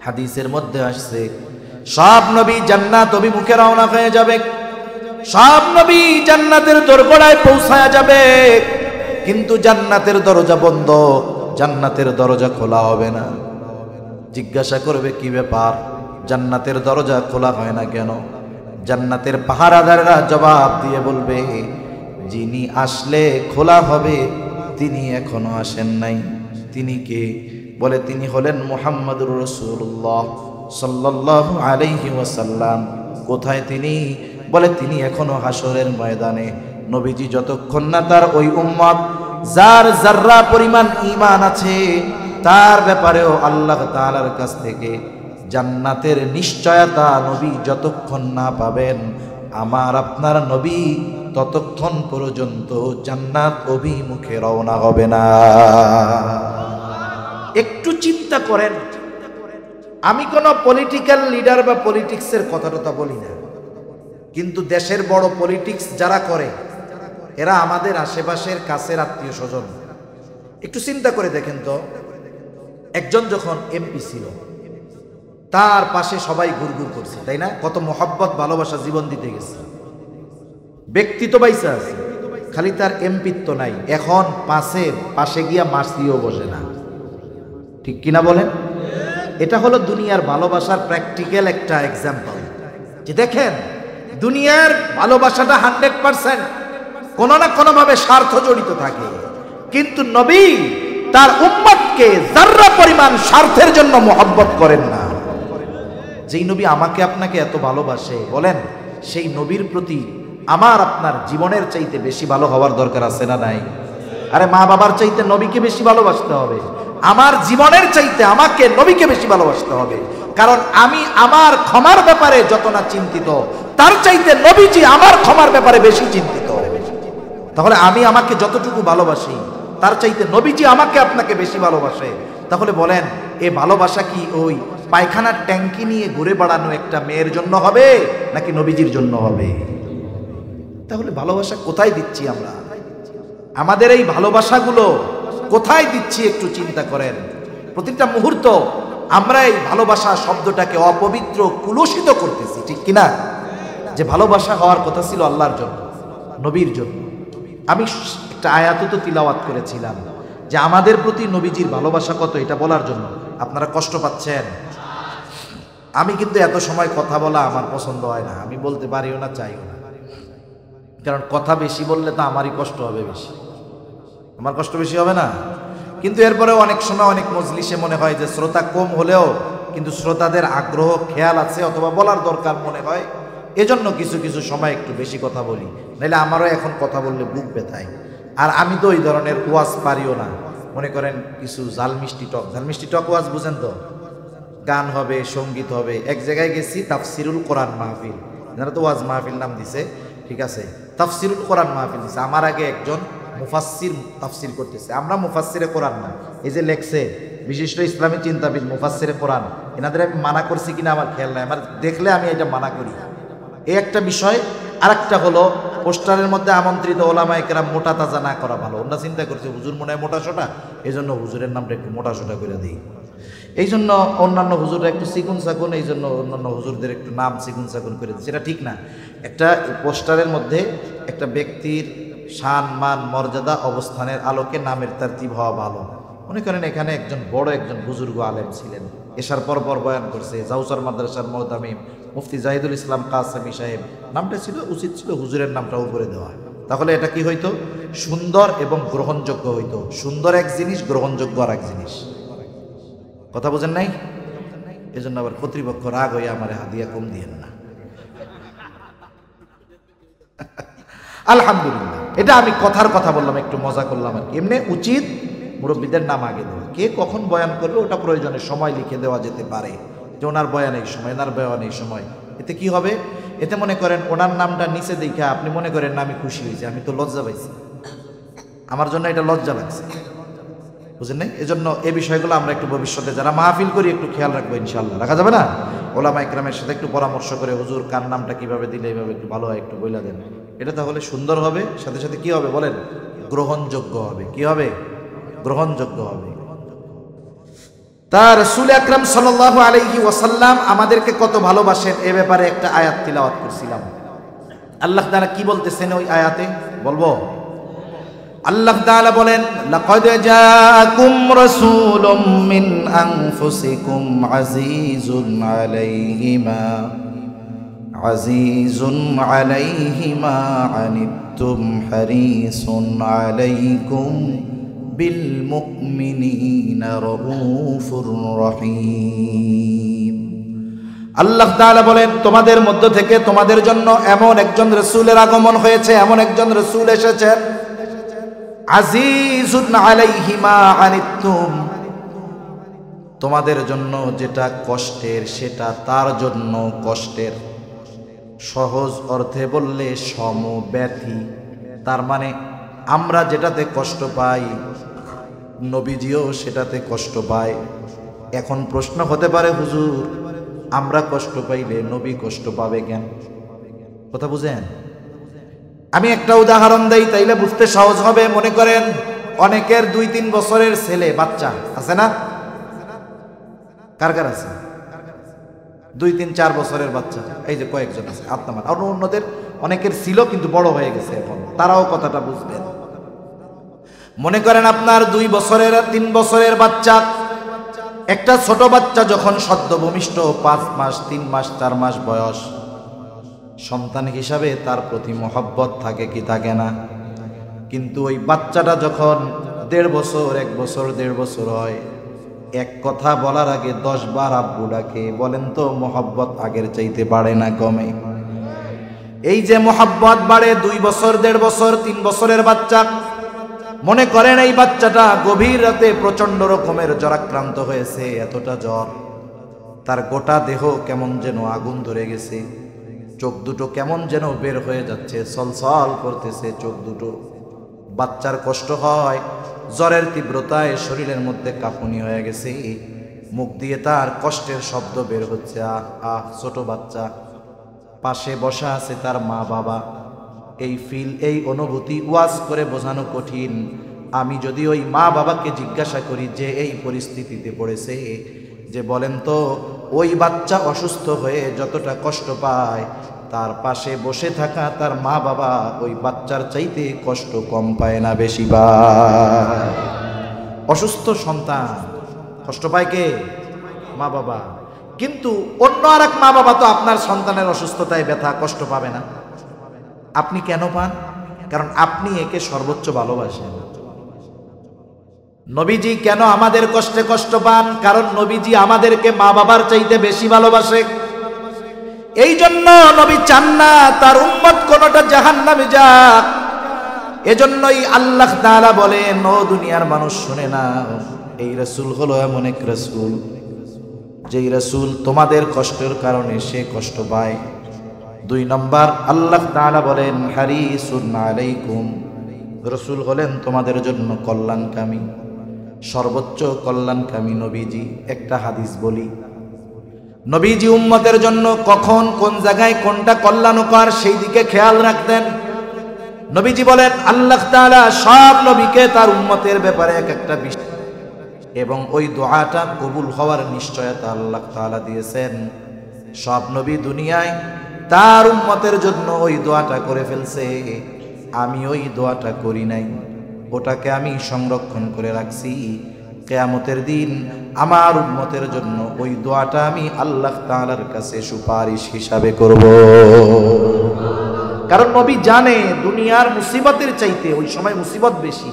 হাদিসের মধ্যে আসছে সব নবী জান্নাত অভিমুখে রওনা হয়ে যাবে, সব নবী জান্নাতের দোরগোড়ায় পৌঁছায়া যাবে, কিন্তু জান্নাতের দরজা বন্ধ, জান্নাতের দরজা খোলা হবে না। জিজ্ঞাসা করবে কি ব্যাপার, জান্নাতের দরজা খোলা হয় না কেন? জান্নাতের পাহারাদাররা জবাব দিয়ে বলবে, যিনি আসলে খোলা হবে তিনি এখনো আসেন নাই। তিনি কে? বলে তিনি হলেন মুহাম্মদুর রাসূলুল্লাহ সাল্লাল্লাহু আলাইহি ওয়াসাল্লাম। কোথায় তিনি? বলে তিনি এখনো হাসরের ময়দানে। নবীজি যতক্ষণ না তার ওই উম্মত যার যাররা পরিমাণ ঈমান আছে তার ব্যাপারেও আল্লাহ তাআলার কাছ থেকে জান্নাতের নিশ্চয়তা নবী যতক্ষণ না পাবেন, আমার আপনার নবী ততক্ষণ পর্যন্ত জান্নাত অভিমুখে রওনা হবে না। একটু চিন্তা করেন, আমি কোনো পলিটিক্যাল লিডার বা পলিটিক্সের কথা বলি না, কিন্তু দেশের বড় পলিটিক্স যারা করে এরা আমাদের আশেপাশের কাছের আত্মীয় স্বজন। একটু চিন্তা করে দেখেন তো, একজন যখন এমপি ছিল তার পাশে সবাই গুড়গুড় করছে, তাই না? কত মহব্বত ভালোবাসা জীবন দিতে গেছে, ব্যক্তিত্ব বাইসা আছে, খালি তার এমপিত্ব নাই। এখন পাশে গিয়া মাসিও বসে না, ঠিক কিনা বলেন? এটা হলো দুনিয়ার ভালোবাসার প্র্যাকটিক্যাল একটা এক্সাম্পল। যে দেখেন দুনিয়ার ভালোবাসাটা 100% কোনো না কোনো ভাবে স্বার্থ জড়িত থাকে, কিন্তু নবী তার উম্মতকে যাররা পরিমাণ স্বার্থের জন্য মহব্বত করেন না। যেই নবী আমাকে আপনাকে এত ভালোবাসে, বলেন সেই নবীর প্রতি আমার আপনার জীবনের চাইতে বেশি ভালো হওয়ার দরকার আছে না নাই? আরে মা বাবার চাইতে নবীকে বেশি ভালোবাসতে হবে, আমার জীবনের চাইতে আমাকে নবীকে বেশি ভালোবাসতে হবে। কারণ আমি আমার ক্ষমার ব্যাপারে যত না চিন্তিত, তার চাইতে নবীজি আমার ক্ষমার ব্যাপারে বেশি চিন্তিত। তাহলে আমি আমাকে যতটুকু ভালোবাসি তার চাইতে নবীজি আমাকে আপনাকে বেশি ভালোবাসে। তাহলে বলেন এ ভালোবাসা কি ওই পায়খানার ট্যাঙ্কি নিয়ে ঘুরে বেড়ানো একটা মেয়ের জন্য হবে নাকি নবীজির জন্য হবে? তাহলে ভালোবাসা কোথায় দিচ্ছি আমরা? আমাদের এই ভালোবাসাগুলো কোথায় দিচ্ছি একটু চিন্তা করেন। প্রতিটা মুহূর্ত আমরা এই ভালোবাসা শব্দটাকে অপবিত্র কুলুষিত করতেছি, ঠিক কিনা? যে ভালোবাসা হওয়ার কথা ছিল আল্লাহর জন্য, নবীর জন্য। আমি একটা আয়াত তো তিলাওয়াত করেছিলাম যে আমাদের প্রতি নবীজির ভালোবাসা কত, এটা বলার জন্য। আপনারা কষ্ট পাচ্ছেন? আমি কিন্তু এত সময় কথা বলা আমার পছন্দ হয় না, আমি বলতে পারিও না, চাইও না। কারণ কথা বেশি বললে তো আমারই কষ্ট হবে বেশি, আমার কষ্ট বেশি হবে না? কিন্তু এরপরেও অনেক সময় অনেক মজলিসে মনে হয় যে শ্রোতা কম হলেও কিন্তু শ্রোতাদের আগ্রহ খেয়াল আছে অথবা বলার দরকার মনে হয়, এজন্য কিছু কিছু সময় একটু বেশি কথা বলি, নাহলে আমারও এখন কথা বললে বুক ব্যথায়। আর আমি তো ওই ধরনের ওয়াজ পারিও না। মনে করেন কিছু ঝাল মিষ্টি টক ওয়াজ বুঝেন তো, গান হবে, সঙ্গীত হবে। এক জায়গায় গেছি তাফসিরুল কোরআন মাহফিল, এনারা তো ওয়াজ মাহফিল নাম দিছে, ঠিক আছে, তাফসিরুল কোরআন মাহফিল দিছে। আমার আগে একজন মুফাসসির তাফসির করতেছে। আমরা মুফাসসিরে কোরআন না, এই যে লেখছে বিশিষ্ট ইসলামী চিন্তাবিদ মুফাসসিরে কোরআন, এনাদের আমি মানা করছি কিনা আমার খেয়াল নাই, আমার দেখলে আমি এটা মানা করি, এই একটা বিষয়। আর একটা হলো পোস্টারের মধ্যে আমন্ত্রিত ওলামায়ে কেরাম মোটা তাজা না করা ভালো। ওরা চিন্তা করছে হুজুর মনে হয় মোটা সোটা, এই জন্য হুজুরের নামটা একটু মোটা সোটা করে দিই, এই জন্য অন্যান্য হুজুররা একটু চিকুন চাকুন, এই জন্য অন্যান্য হুজুরদের একটু নাম চিকুন চাকুন করে দিই, সেটা ঠিক না। একটা পোস্টারের মধ্যে একটা ব্যক্তির শান মান মর্যাদা অবস্থানের আলোকে নামের তারতিব হওয়া ভালো। মনে করেন এখানে একজন বড় একজন বুজুর্গ আলেম ছিলেন, এশার পর বয়ান করছে, জাউসার মাদ্রাসার মুহতামিম মুফতি জাহিদুল ইসলাম কাসেমি সাহেব, নামটা ছিল উচিত ছিল হুজুরের নামটা উপরে দেওয়া, তাহলে এটা কি হইতো? সুন্দর এবং গ্রহণযোগ্য হইতো। সুন্দর এক জিনিস, গ্রহণযোগ্য আর এক জিনিস। কথা বোঝেন নাই? এজন্য আবার কর্তৃপক্ষ রাগ হয়ে আমার হাদিয়া কম দিয়েন না। আলহামদুলিল্লাহ। এটা আমি কথার কথা বললাম, একটু মজা করলাম আর কি। এমনি উচিত মুরব্বীদের নাম আগে দেওয়া, কে কখন বয়ান করবে ওটা প্রয়োজনে সময় লিখে দেওয়া যেতে পারে, যে ওনার বয়ান এই সময়, এনার বয়ান এই সময়। এতে কি হবে, এতে মনে করেন ওনার নামটা নিচে দেখে আপনি মনে করেন না আমি খুশি হয়েছি, আমি তো লজ্জা পাইছি, আমার জন্য এটা লজ্জা লাগছে, বুঝলেন না? এজন্য এই বিষয়গুলো আমরা একটু ভবিষ্যতে যারা মাহফিল করি একটু খেয়াল রাখবো ইনশাআল্লাহ। রাখা যাবে না? ওলামা ইকরামের সাথে একটু পরামর্শ করে, হুজুর কার নামটা কিভাবে দিলে এইভাবে একটু ভালো হয় একটু বইলা দেন, এটা তাহলে সুন্দর হবে, সাথে সাথে কি হবে বলেন, গ্রহণযোগ্য হবে। কি হবে? গ্রহণযোগ্য হবে। তার রাসূল আকরাম সাল্লাল্লাহু আলাইহি ওয়াসাল্লাম আমাদেরকে কত ভালোবাসেন এ ব্যাপারে একটা আয়াত তিলাওয়াত করছিলাম। আল্লাহ তাআলা কি বলতেছেন ওই আয়াতে বলবো? আল্লাহ তাআলা বলেন, লাকাদ জাআকুম রাসূলুম মিন আনফুসিকুম আজিজুন আলাইহি মা আনিতুম হারিসুন আলাইকুম বিল মুমিনিনা রাউফুর রহিম। আল্লাহ তাআলা বলেন, তোমাদের মধ্য থেকে তোমাদের জন্য এমন একজন রাসূলের আগমন হয়েছে, এমন একজন রাসূল এসেছেন, আজিজুন আলাইহি মা আনিতুম, তোমাদের জন্য যেটা কষ্টের সেটা তার জন্য কষ্টের। সহজ অর্থে বললে সমব্যথী। তার মানে আমরা যেটাতে কষ্ট পাই নবীজিও সেটাতে কষ্ট পায়। এখন প্রশ্ন হতে পারে, হুজুর আমরা কষ্ট পাইলে নবী কষ্ট পাবে কেন? কথা বুঝেন? আমি একটা উদাহরণ দেই তাইলে বুঝতে সহজ হবে। মনে করেন অনেকের 2-3 বছরের ছেলে বাচ্চা আছে না? কার কার আছে 2-3-4 বছরের বাচ্চা? এই যে কয়েকজন আছে আপনার, আর অন্যদের অনেকের ছিল কিন্তু বড় হয়ে গেছে, এখন তারাও কথাটা বুঝবেন। মনে করেন আপনার 2 বছরের 3 বছরের বাচ্চা, একটা ছোট বাচ্চা যখন সদ্য ভূমিষ্ঠ 5 মাস 3 মাস 4 মাস বয়স, সন্তান হিসাবে তার প্রতি মহব্বত থাকে কি থাকে না? কিন্তু ওই বাচ্চাটা যখন 1.5 বছর 1 বছর 1.5 বছর হয়, এক কথা বলার আগে 10 বার আব্বু ডাকে। বলেন তো মহব্বত আগের চাইতে বাড়ে না কমে? এই যে মহব্বত বাড়ে 2 বছর 1.5 বছর 3 বছরের বাচ্চা, মনে করেন এই বাচ্চাটা গভীর রাতে প্রচন্ড রকমের জ্বরাক্রান্ত হয়েছে, এতটা জ্বর তার গোটা দেহ কেমন যেন আগুন ধরে গেছে, চোখ দুটো কেমন যেন বের হয়ে যাচ্ছে, ছলছল করতেছে চোখ দুটো। বাচ্চার কষ্ট হয়, জ্বরের তীব্রতায় শরীরের মধ্যে কাঁপুনি হয়ে গেছে, মুখ দিয়ে তার কষ্টের শব্দ বের হচ্ছে, আহ আহ। ছোট বাচ্চা, পাশে বসা আছে তার মা বাবা। এই ফিল, এই অনুভূতি ওয়াজ করে বোঝানো কঠিন। আমি যদি ওই মা বাবাকে জিজ্ঞাসা করি যে এই পরিস্থিতিতে পড়েছে, যে বলেন তো ওই বাচ্চা অসুস্থ হয়ে যতটা কষ্ট পায়, তার পাশে বসে থাকা তার মা বাবা ওই বাচ্চার চাইতে কষ্ট কম পায় না বেশি পায়? অসুস্থ সন্তান কষ্ট পায় কে? মা বাবা। কিন্তু অন্য আর এক মা বাবা তো আপনার সন্তানের অসুস্থতায় ব্যথা কষ্ট পাবে না। আপনি কেন পান? কারণ আপনি একে সর্বোচ্চ ভালোবাসেন। নবীজি কেন আমাদের কষ্টে কষ্ট পান? কারণ নবীজি আমাদেরকে মা বাবার চাইতে বেশি ভালোবাসে। এই জন্য নবী চান না তার উম্মত কোনটা জাহান্নামে যাক। এজন্যই আল্লাহ তাআলা বলেন, ও দুনিয়ার মানুষ শুনে না, এই রাসূল হলো এমন এক রাসূল, যেই রাসূল তোমাদের কষ্টের কারণে সে কষ্ট পায়। 2 নম্বর আল্লাহ তাআলা বলেন, হারিসুন আলাইকুম, রাসূল হলেন তোমাদের জন্য কল্যাণকামী, সর্বোচ্চ কল্যাণকামী নবীজি। একটা হাদিস বলি, নবীজি উম্মতের জন্য কখন কোন জায়গায় কোনটা কল্যাণকর সেই দিকে খেয়াল রাখতেন। নবীজি বলেন, আল্লাহ তাআলা সব নবীকে তার উম্মতের ব্যাপারে এক একটা বিষয় এবং ওই দোয়াটা কবুল হওয়ার নিশ্চয়তা আল্লাহ তাআলা দিয়েছেন। সব নবী দুনিয়ায় তার উম্মতের জন্য ওই দোয়াটা করে ফেলছে, আমি ওই দোয়াটা করি নাই, ওটাকে আমি সংরক্ষণ করে রাখছি। কিয়ামতের দিন আমার উম্মতের জন্য ওই দোয়াটা আমি আল্লাহ তাআলার কাছে সুপারিশ হিসাবে করব। কারণ নবী জানে দুনিয়ার মুসিবতের চাইতে ওই সময় মুসিবত বেশি।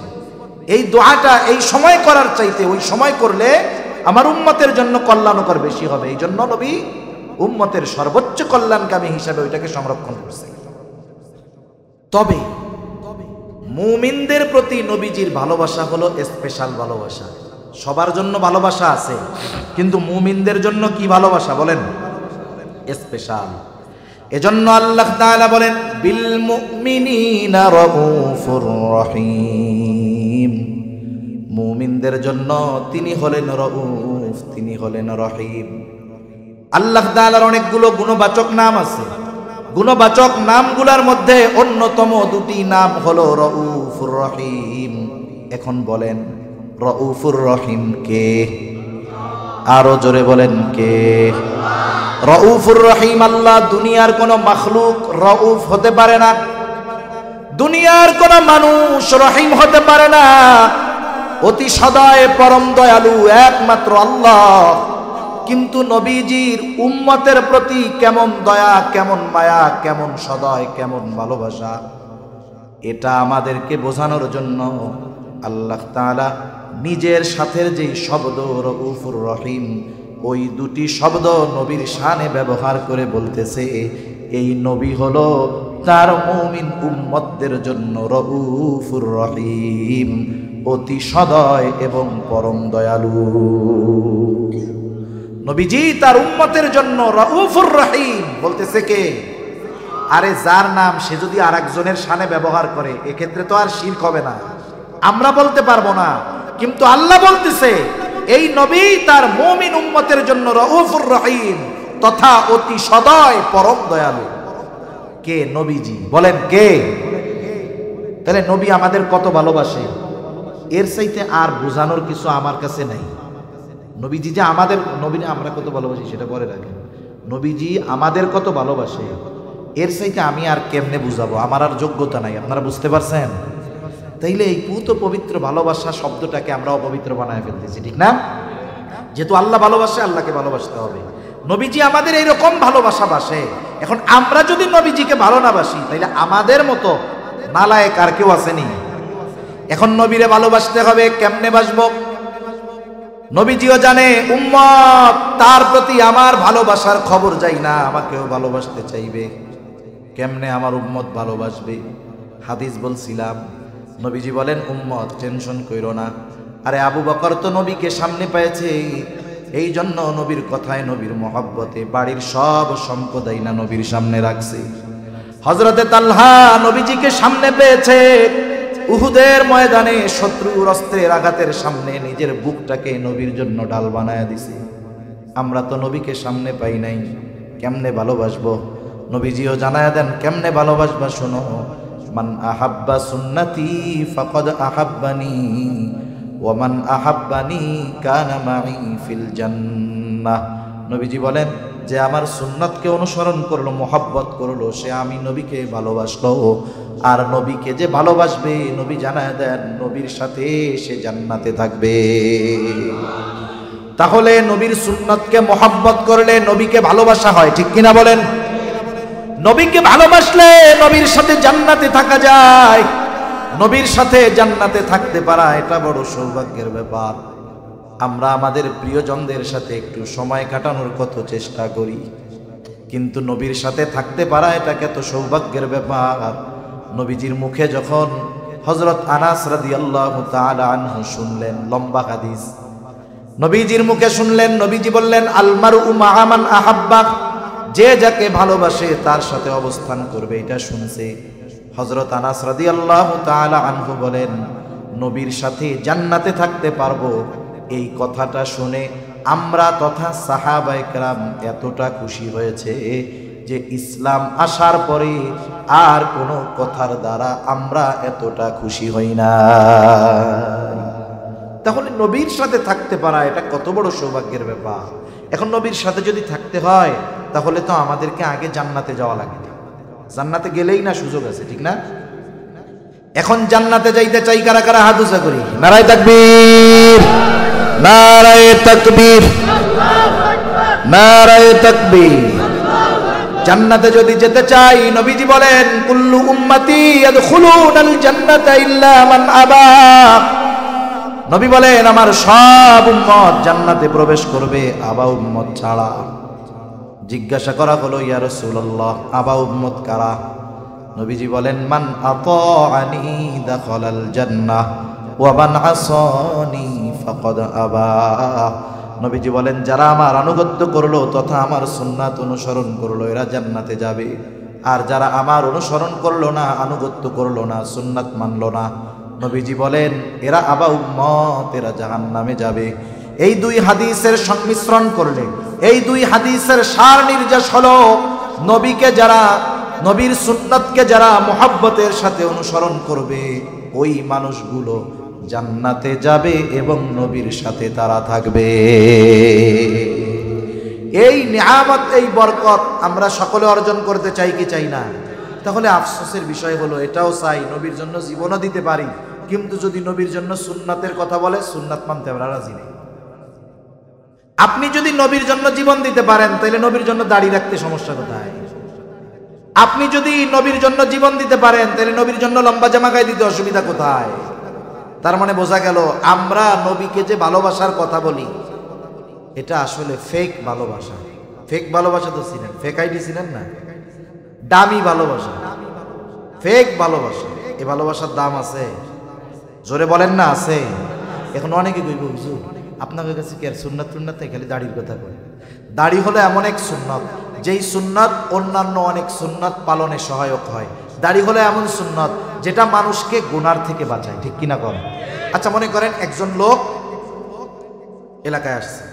এই দোয়াটা এই সময় করার চাইতে ওই সময় করলে আমার উম্মতের জন্য কল্যাণকর বেশি হবে। এই জন্য নবী উম্মতের সর্বোচ্চ কল্যাণকামী হিসাবে ওইটাকে সংরক্ষণ করছে। তবে মুমিনদের প্রতি নবীজির ভালোবাসা হলো স্পেশাল ভালোবাসা। সবার জন্য ভালোবাসা আছে, কিন্তু মুমিনদের জন্য কি ভালোবাসা বলেন? স্পেশাল। এজন্য আল্লাহ তাআলা বলেন বিল মুমিনিনা রাউফুর রহিম। মুমিনদের জন্য তিনি হলেন রাউফ, তিনি হলেন রহিম। আল্লাহ তাআলার অনেকগুলো গুণবাচক নাম আছে। গুণবাচক নামগুলোর মধ্যে অন্যতম দুটি নাম হলো রাউফুর রহিম। এখন বলেন রাউফুর রহিম কে? আরো জোরে বলেন কে? রাউফুর রহিম আল্লাহ। দুনিয়ার কোন মাখলুক রাউফ হতে পারে না, দুনিয়ার কোন মানুষ রহিম হতে পারে না। অতি সদয় পরম দয়ালু একমাত্র আল্লাহ। কিন্তু নবীজির উম্মতের প্রতি কেমন দয়া, কেমন মায়া, কেমন সদয়, কেমন ভালোবাসা, এটা আমাদেরকে বোঝানোর জন্য আল্লাহ তাআলা নিজের সাথে যে শব্দ রাউফুর রহিম, ওই দুটি শব্দ নবীর শানে ব্যবহার করে বলতেছে এই নবী হলো তার মুমিন উম্মতদের জন্য রাউফুর রহিম, অতি সদয় এবং পরম দয়ালু। নবীজি তার উম্মতের জন্য রাউফুর রহিম বলতেছে কে? আরে যার নাম সে যদি আরেকজনের শানে ব্যবহার করে এক্ষেত্রে তো আর শিরক হবে না, আমরা বলতে পারবো না। কিন্তু আল্লাহ বলতেছে এই নবী তার মুমিন উম্মতের জন্য রাউফুর রহিম তথা অতি সদয় পরম দয়ালু। কে? নবীজি। বলেন কে? তাহলে নবী আমাদের কত ভালোবাসে, এর চাইতে আর বোঝানোর কিছু আমার কাছে নাই। নবীজি যে আমাদের, নবী আমরা কত ভালোবাসি সেটা পরে রাখেন। নবীজি আমাদের কত ভালোবাসে এর চাইতে আমি আর কেমনে বুঝাবো? আমার আর যোগ্যতা নাই। আপনারা বুঝতে পারছেন? তাইলে এই পুত পবিত্র ভালোবাসা শব্দটাকে আমরা অপবিত্র বানায় ফেলতেছি, ঠিক না? যেহেতু আল্লাহ ভালোবাসে, আল্লাহকে ভালোবাসতে হবে। নবীজি আমাদের এইরকম ভালোবাসা বাসে। এখন আমরা যদি নবীজিকে ভালো না বাসি তাইলে আমাদের মতো নালায়েক আর কেউ আসেনি। এখন নবীরে ভালোবাসতে হবে। কেমনে বাসবো? নবীজিও জানে উম্মত তার প্রতি আমার ভালোবাসার খবর যাই না, আমাকেও ভালোবাসতে চাইবে। কেমনে আমার উম্মত ভালোবাসবে? হাদিস বলছিলাম, নবীজি বলেন উম্মত টেনশন কইরো না। আরে আবু বকর তো নবীকে সামনে পেয়েছে, এই জন্য নবীর কথায়, নবীর মহব্বতে বাড়ির সব সম্পদ আইনা নবীর সামনে রাখছে। হযরতে তালহা নবীজিকে সামনে পেয়েছে, উহুদের ময়দানে শত্রুর অস্ত্রের আঘাতের সামনে নিজের বুকটাকে নবীর জন্য ঢাল বানায়া দিছে। আমরা তো নবীকে সামনে পাই নাই, কেমনে ভালোবাসবো? নবীজিও জানায়া দেন কেমনে ভালোবাসবা। শোনো, মান আহাব্বা সুন্নতি ফাকাদ আহাব্বানি ওয়া মান আহাব্বানি কানা মাই ফিল জান্নাহ। নবীজি বলেন যে আমার সুন্নতকে অনুসরণ করলো, মোহাব্বত করলো, সে আমি নবীকে ভালোবাসলো। আর নবীকে যে ভালোবাসবে, নবী জানায় দেন নবীর সাথে সে জান্নাতে থাকবে। তাহলে নবীর সুন্নতকে মোহাব্বত করলে নবীকে ভালোবাসা হয়, ঠিক কিনা বলেন? নবীকে ভালোবাসলে নবীর সাথে জান্নাতে থাকা যায়। নবীর সাথে জান্নাতে থাকতে পারা এটা বড় সৌভাগ্যের ব্যাপার। আমরা আমাদের প্রিয়জনদের সাথে একটু সময় কাটানোর কত চেষ্টা করি, কিন্তু নবীর সাথে থাকতে পারা এটা কত সৌভাগ্যের ব্যাপার। নবীজির মুখে যখন হযরত আনাস রাদিয়াল্লাহু তাআলা আনহু শুনলেন, লম্বা হাদিস নবীজির মুখে শুনলেন, নবীজি বললেন আল মারউ মা'a মান আহাব্বা, যে যাকে ভালোবাসে তার সাথে অবস্থান করবে। এটা শুনছে হযরত আনাস রাদিয়াল্লাহু তাআলা আনহু বলেন নবীর সাথে জান্নাতে থাকতে পারবো। এই কথাটা শুনে আমরা তথা সাহাবায়ে কেরাম এতটা খুশি হয়েছে যে ইসলাম আসার পরে আর কোনো কথার দ্বারা আমরা এতটা খুশি হই না। তাহলে নবীর সাথে থাকতে পারা এটা কত বড় সৌভাগ্যের ব্যাপার। এখন নবীর সাথে যদি থাকতে হয় তাহলে তো আমাদেরকে আগে জান্নাতে যাওয়া লাগে। জান্নাতে গেলেই না সুযোগ আছে, ঠিক না? এখন জান্নাতে যাইতে চাই কারা কারা? হাত উঁচা করি। নারায়ে তাকবীর, নারায়ে তাকবীর, নারায়ে তাকবীর। জান্নাতে যদি যেতে চাই, নবীজি বলেন কুল্লু উম্মতি ইয়াদখুলুনাল জান্নাতা ইল্লা মান আবা। নবী বলেন আমার সব উম্মত জান্নাতে প্রবেশ করবে, আবা উম্মত ছাড়া। জিজ্ঞাসা করা হলো ইয়া রাসূলুল্লাহ আবা উম্মত কারা? নবীজি বলেন, মান আতাআনি দাখালাল জান্নাহ ওয়া মান আসানি ফাকাদ আবা। নবীজি বলেন, যারা আমার আনুগত্য করলো তথা আমার সুন্নাত অনুসরণ করলো এরা জান্নাতে যাবে, আর যারা আমার অনুসরণ করলো না, আনুগত্য করলো না, সুন্নাত মানলো না, নবীজি বলেন এরা আবা উম্মত, এরা জাহান্নামে যাবে। এই দুই হাদিসের সংমিশ্রণ করলে, এই দুই হাদিসের সার নির্যাস হলো, নবীকে যারা, নবীর সুন্নাতকে যারা মুহাব্বতের সাথে অনুসরণ করবে ওই মানুষগুলো জান্নাতে যাবে এবং নবীর সাথে তারা থাকবে। এই নিয়ামত, এই বরকত আমরা সকলে অর্জন করতে চাই কি চাই না? তাহলে আফসোসের বিষয় হলো, এটাও চাই, নবীর জন্য জীবনও দিতে পারি, কিন্তু যদি নবীর জন্য সুন্নাতের কথা বলে, সুন্নাত মানতে আমরা রাজি নেই। আপনি যদি নবীর জন্য জীবন দিতে পারেন, তাহলে নবীর জন্য দাড়ি রাখতে সমস্যা কোথায়? আপনি যদি নবীর জন্য জীবন দিতে পারেন, তাহলে নবীর জন্য লম্বা জামা গায়ে দিতে অসুবিধা কোথায়? তার মানে বোঝা গেল, আমরা নবীকে যে ভালোবাসার কথা বলি এটা আসলে ফেক ভালোবাসা। ফেক ভালোবাসা তো ছিলেন, ফেক আইডি ছিলেন না, দামি ভালোবাসা, ফেক ভালোবাসা। এই ভালোবাসার দাম আছে, জোরে বলেন না আছে? এখন অনেকে কইব, হুজুর আপনাদের কাছে কি আর সুন্নাত টুন্নাত নেই, খালি দাড়ির কথা কই। দাড়ি হলো এমন এক সুন্নাত, যেই সুন্নাত অন্যান্য অনেক সুন্নাত পালনে সহায়ক হয়। দাড়ি হলো এমন সুন্নাত যেটা মানুষকে গুনার থেকে বাঁচায়, ঠিক কিনা করেন? আচ্ছা মনে করেন একজন লোক এলাকায় আসছে,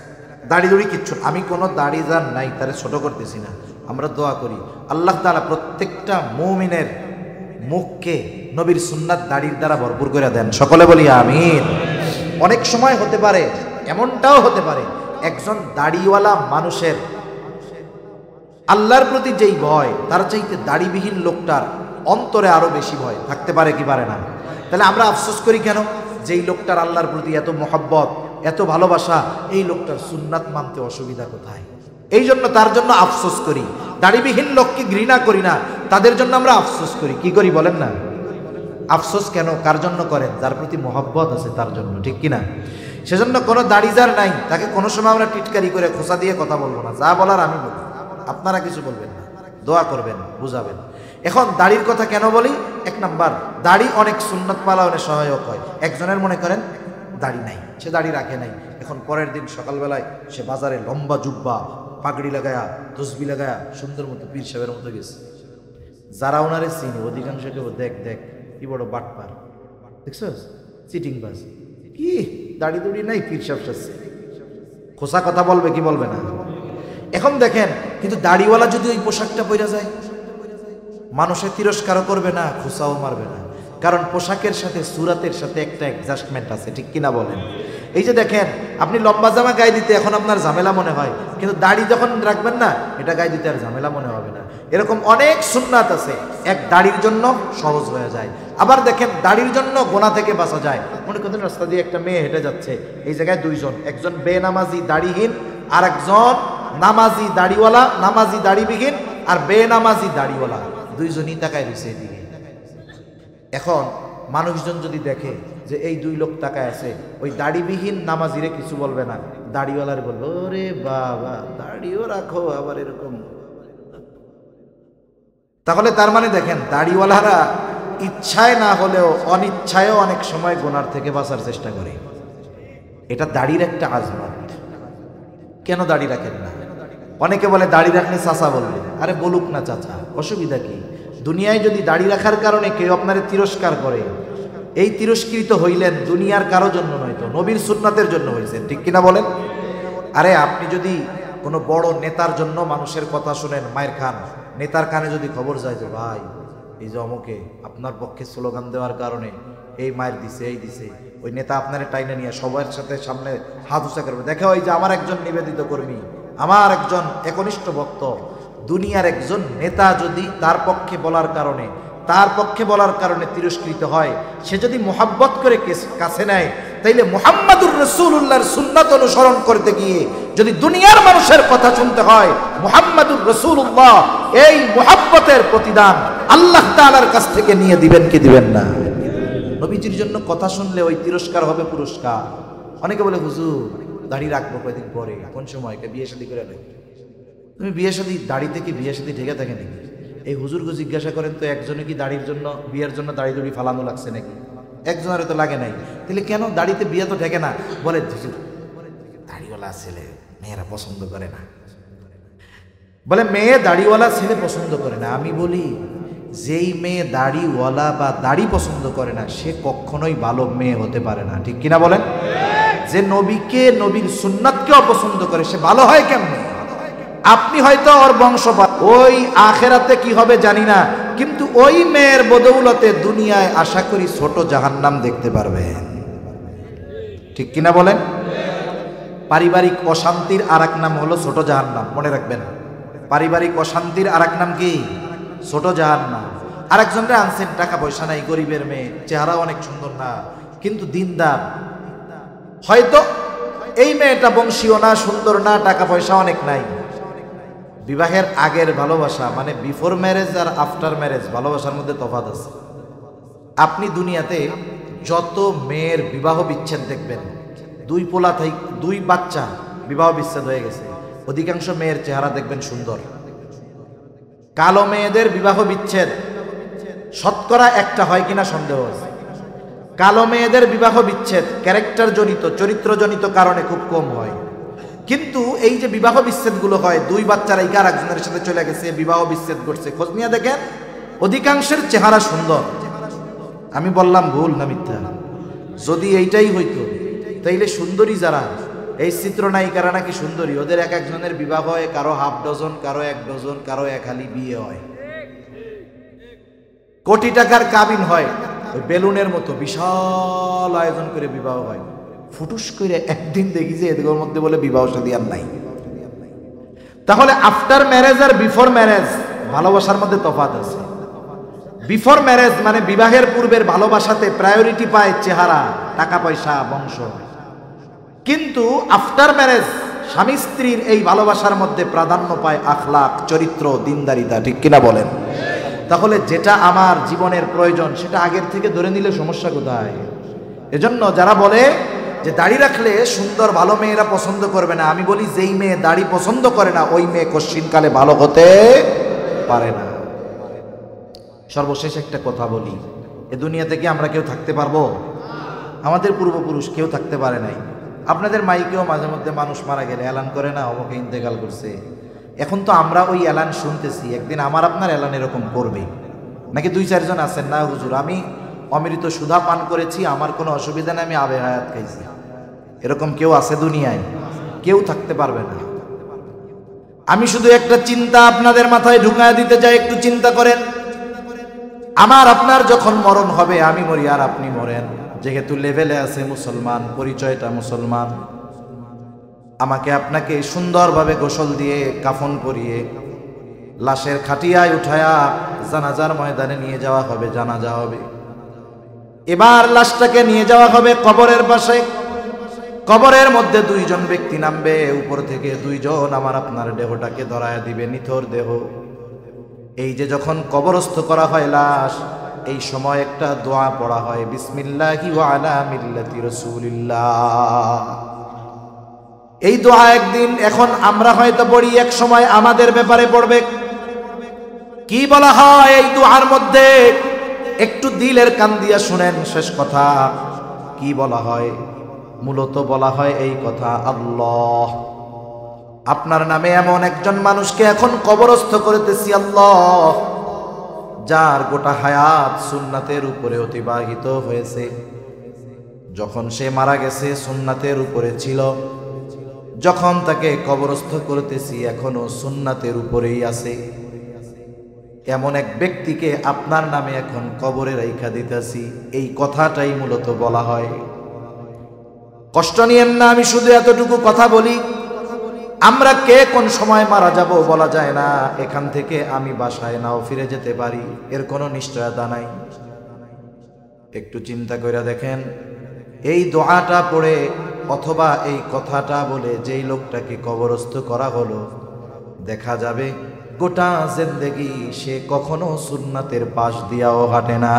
দাড়ি দুড়ি কিচ্ছু, আমি কোনো দাড়ি যার নাই তারে ছোট করতেছি না, আমরা দোয়া করি আল্লাহ তাআলা প্রত্যেকটা মুমিনের মুখকে নবীর সুন্নাত দাড়ির দ্বারা ভরপুর করে দেন, সকলে বলি আমিন। অনেক সময় হতে পারে, এমনটাও হতে পারে, একজন দাড়িওয়ালা মানুষের আল্লাহর প্রতি যেই ভয়, তার চাইতে দাড়িবিহীন লোকটার অন্তরে আরো বেশি ভয় থাকতে পারে কি পারে না? তাহলে আমরা আফসোস করি কেন? যেই লোকটার আল্লাহর প্রতি এত মোহাব্বত, এত ভালোবাসা, এই লোকটার সুন্নাত মানতে অসুবিধা কোথায়? এই জন্য তার জন্য আফসোস করি। দাড়িবিহীন লোককে ঘৃণা করি না, তাদের জন্য আমরা আফসোস করি। কি করি বলেন না? আফসোস কেন? কার জন্য করেন? যার প্রতি মোহাব্বত আছে তার জন্য, ঠিক কিনা? সেজন্য কোনো দাড়ি যার নাই তাকে কোনো সময় আমরা টিটকারি করে খোঁচা দিয়ে কথা বলবো না, যা বলার আমি বলবো, আপনারা কিছু বলবেন না, দোয়া করবেন, বুঝাবেন। এখন দাড়ির কথা কেন বলি? এক নাম্বার, দাড়ি অনেক সুন্নাত পালনে সহায়ক হয়। একজনের মনে করেন দাড়ি নাই, সে দাড়ি রাখে নাই, এখন পরের দিন সকালবেলায় সে বাজারে লম্বা জুব্বা পাগড়ি লাগায়া তসবি লাগায়া সুন্দর মতো পীর সাহেবের মতো গেছে। যারা ওনারে চিনি অধিকাংশ কেউ দেখ দেখ কি বড় বাটপার, দেখছস চিটিং বাজ, কি দাড়ি দুড়ি নাই, পীর সাহেব সাজছে, খোসা কথা বলবে কি বলবে না? এখন দেখেন, কিন্তু দাড়িওয়ালা যদি ওই পোশাকটা পরে যায়, মানুষে তিরস্কারও করবে না, খোসাও মারবে না, কারণ পোশাকের সাথে সুরাতের সাথে একটা অ্যাডজাস্টমেন্ট আছে, ঠিক কিনা বলেন? এই যে দেখেন, আপনি লম্বা জামা গায়ে দিতে এখন আপনার ঝামেলা মনে হয়, কিন্তু দাড়ি যখন রাখবেন না, এটা গায়ে দিতে আর ঝামেলা মনে হবে না। এরকম অনেক সুন্নাত আছে, এক দাড়ির জন্য সহজ হয়ে যায়। আবার দেখেন, দাড়ির জন্য গোনা থেকে বাঁচা যায়। মনে করেন রাস্তা দিয়ে একটা মেয়ে হেঁটে যাচ্ছে, এই জায়গায় দুইজন, একজন বেনামাজি দাড়িহীন, আর একজন নামাজি দাড়িওয়ালা, নামাজি দাড়িবিহীন আর বেনামাজি দাড়িওয়ালা, দুইজনই তাকায় রয়েছে এদিকে। এখন মানুষজন যদি দেখে যে এই দুই লোক তাকায় আছে, ওই দাড়িবিহীন নামাজিরে কিছু বলবে না, দাড়িওয়ালার বলবো, ওরে বাবা দাড়িও রাখো আবার এরকম। তাহলে তার মানে দেখেন, দাড়িওয়ালারা ইচ্ছায় না হলেও অনিচ্ছায়ও অনেক সময় গুনার থেকে বাঁচার চেষ্টা করে। এটা দাড়ির একটা আজমত। কেন দাড়ি রাখেন না? অনেকে বলে দাড়ি রাখলে চাচা বলবে, আরে বলুক না চাচা, অসুবিধা কি? দুনিয়ায় যদি দাড়ি রাখার কারণে কেউ আপনারে তিরস্কার করে, এই তিরস্কৃত হইলেন দুনিয়ার কারো জন্য নয়, তো নবীর সুন্নাতের জন্য হয়েছেন, ঠিক কিনা বলেন? আরে আপনি যদি কোনো বড় নেতার জন্য মানুষের কথা শুনেন, মায়ের খান, নেতার কানে যদি খবর যায় যে ভাই এই যে অমুকে আপনার পক্ষে স্লোগান দেওয়ার কারণে এই মায়ের দিছে, এই দিছে, ওই নেতা আপনার টাইনে নিয়ে সবার সাথে সামনে হাত উঁচা করবে, দেখে ওই যে আমার একজন নিবেদিত কর্মী, আমার একজন একনিষ্ঠ ভক্ত, দুনিয়ার একজন নেতা যদি তার পক্ষে বলার কারণে তিরস্কৃত হয়, সে যদি মুহাব্বত করে কাছে নেয়, তাইলে মুহাম্মাদুর রাসূলুল্লাহর সুন্নাত অনুসরণ করতে গিয়ে যদি দুনিয়ার মানুষের কথা শুনতে হয়, মুহাম্মাদুর রাসূলুল্লাহ এই মুহাব্বতের প্রতিদান আল্লাহ তাআলার কাছ থেকে নিয়ে দিবেন কি দিবেন না? নবীজির জন্য কথা শুনলে ওই তিরস্কার হবে পুরস্কার। অনেকে বলে হুজুর দাড়ি রাখবো কয়েকদিন পরে, কোন সময়? বিয়ে শাদী করে নেই। তুমি বিয়ে শাদী দাড়িতে কি বিয়ে শাদী ঢেকে থাকে নাকি? এই হুজুরকে জিজ্ঞাসা করেন তো, একজনে কি দাড়ির জন্য, বিয়ের জন্য দাড়ি দুড়ি ফালানো লাগছে নাকি? একজনের তো লাগে নাই। তাহলে কেন দাড়িতে বিয়ে তো ঠেকে না? বলে হুজুর দাড়িওয়ালা ছেলে মেয়েরা পছন্দ করে না। বলে মেয়ে দাড়িওয়ালা ছেলে পছন্দ করে না। আমি বলি যেই মেয়ে দাড়িওয়ালা বা দাড়ি পছন্দ করে না সে কখনোই ভালো মেয়ে হতে পারে না, ঠিক কিনা বলেন? যে নবীকে, নবীর সুন্নাতকে অপছন্দ করে সে ভালো হয় কেমনে? আপনি হয়তো ওর বংশপাত, ওই আখেরাতে কি হবে জানি না, কিন্তু ওই মেয়ের বদৌলতে দুনিয়ায় আশা করি ছোট জাহান্নাম দেখতে পারবেন, ঠিক কিনা বলেন? পারিবারিক অশান্তির আর এক নাম হলো ছোট জাহান্নাম, মনে রাখবেন। পারিবারিক অশান্তির আর এক নাম কি? ছোট জাহান্নাম। আরেকজনকে আনছেন, টাকা পয়সা নাই, গরিবের মেয়ে, চেহারা অনেক সুন্দর না কিন্তু দিনদার। হয়তো এই মেয়েটা বংশীয় না, সুন্দর না, টাকা পয়সা অনেক নাই। বিবাহের আগের ভালোবাসা মানে বিফোর ম্যারেজ আর আফটার ম্যারেজ ভালোবাসার মধ্যে তফাৎ আছে। আপনি দুনিয়াতে যত মেয়ের বিবাহ বিচ্ছেদ দেখবেন, দুই পোলা থেকে দুই বাচ্চা বিবাহ বিচ্ছেদ হয়ে গেছে, অধিকাংশ মেয়ের চেহারা দেখবেন সুন্দর। কালো মেয়েদের বিবাহ বিচ্ছেদ শতকরা একটা হয় কিনা সন্দেহ আছে। কালো মেয়েদের বিবাহ বিচ্ছেদ ক্যারেক্টার জনিত, চরিত্রজনিত কারণে খুব কম হয়। কিন্তু এই যে বিবাহ বিচ্ছেদগুলো হয়, দুই বাচ্চারা আর একজনের সাথে চলে গেছে, বিবাহ বিচ্ছেদ করছে, খোঁজ নিয়ে দেখেন অধিকাংশের চেহারা সুন্দর। আমি বললাম ভুল না মিথ্যা? যদি এইটাই হইতো তাইলে সুন্দরী যারা, এই চিত্রনায়িকারা নাকি সুন্দরী, ওদের এক একজনের বিবাহ হয়, কারো হাফ ডজন, কারো 1 ডজন, কারো এক হালি বিয়ে হয়, কোটি টাকার কাবিন হয়, ওই বেলুনের মতো বিশাল আয়োজন করে বিবাহ হয়। ফুটুস করে একদিন দেখি যে এদের মধ্যে বলে বিবাহ শাদী আর নাই। তাহলে আফটার ম্যারেজ আর বিফোর ম্যারেজ ভালোবাসার মধ্যে তফাৎ আছে। বিফোর ম্যারেজ মানে বিবাহের পূর্বের ভালোবাসাতে প্রায়োরিটি পায় চেহারা, টাকা পয়সা, বংশ। কিন্তু আফটার ম্যারেজ স্বামী স্ত্রীর এই ভালোবাসার মধ্যে প্রাধান্য পায় আখলাক, চরিত্র, দিনদারিতা, ঠিক কিনা বলেন? তাহলে যেটা আমার জীবনের প্রয়োজন সেটা আগের থেকে ধরে নিলে সমস্যা কোথায়? এজন্য যারা বলে যে দাড়ি রাখলে সুন্দর ভালো মেয়েরা পছন্দ করবে না, আমি বলি যেই মেয়ে দাড়ি পছন্দ করে না ওই মেয়ে কশ্চিনকালে ভালো হতে পারে না। সর্বশেষ একটা কথা বলি, এ দুনিয়াতে কি আমরা কেউ থাকতে পারবো? আমাদের পূর্বপুরুষ কেউ থাকতে পারে নাই। আপনাদের মাইকেও মাঝে মধ্যে মানুষ মারা গেলে এলান করে না, অমুকে ইন্তেকাল করছে। এখন তো আমরা ওই এলান শুনতেছি, একদিন আমার আপনার এলান এরকম করবে নাকি? 2-4 জন আছেন না হুজুর আমি অমৃত সুধা পান করেছি, আমার কোনো অসুবিধা নেই, আমি আবে হায়াত খাইছি, এরকম কেউ আছে দুনিয়ায়? কেউ থাকতে পারবে না। আমি শুধু একটা চিন্তা আপনাদের মাথায় ঢুকায় দিতে চাই, একটু চিন্তা করেন। আমার আপনার যখন মরণ হবে, আমি মরি আর আপনি মরেন, যেহেতু লেভেলে আছে মুসলমান, পরিচয়টা মুসলমান, আমাকে আপনাকে সুন্দরভাবে গোসল দিয়ে কাফন পরিয়ে লাশের খাটিয়ায় উঠায়া জানাজার ময়দানে নিয়ে যাওয়া হবে, জানাজা হবে। এবার লাশটাকে নিয়ে যাওয়া হবে কবরের পাশে। কবরের মধ্যে 2 জন ব্যক্তি নামবে, উপর থেকে 2 জন আমার আপনার দেহটাকে ধরায় দিবে, নিথর দেহ। এই যে যখন কবরস্থ করা হয় লাশ, এই সময় একটা দোয়া পড়া হয়, বিসমিল্লাহি ওয়া আলা মিল্লাতি রাসূলিল্লাহ। এই দোয়া একদিন এখন আমরা হয়তো পড়ি, এক সময় আমাদের ব্যাপারে পড়বে। কি বলা হয় এই দোয়ার মধ্যে? একটু দিলের কান দিয়া শুনেন শেষ কথা। কি বলা হয়? মূলত বলা হয় এই কথা, আল্লাহ আপনার নামে এমন একজন মানুষকে এখন কবরস্থ করতেছি, আল্লাহ যার গোটা হায়াত সুন্নাতের উপরে অতিবাহিত হয়েছে, যখন সে মারা গেছে সুন্নাতের উপরে ছিল, যখন তাকে কবরস্থ করতেছি এখনো সুন্নাতের উপরেই আছে, এমন এক ব্যক্তিকে আপনার নামে এখন কবরে রাইখা দিতেছি, এই কথাটাই মূলত বলা হয়। কষ্ট নিয়েন না, আমি শুধু এতটুকু কথা বলি, আমরা কে কোন সময় মারা যাব বলা যায় না। এখান থেকে আমি বাসায় নাও ফিরে যেতে পারি, এর কোনো নিশ্চয়তা নাই। একটু চিন্তা করে দেখেন, এই দোয়াটা পড়ে অথবা এই কথাটা বলে যেই লোকটাকে কবরস্থ করা হলো, দেখা যাবে গোটা জিন্দেগি সে কখনো সুন্নাতের পাশ দিয়াও হাঁটে না।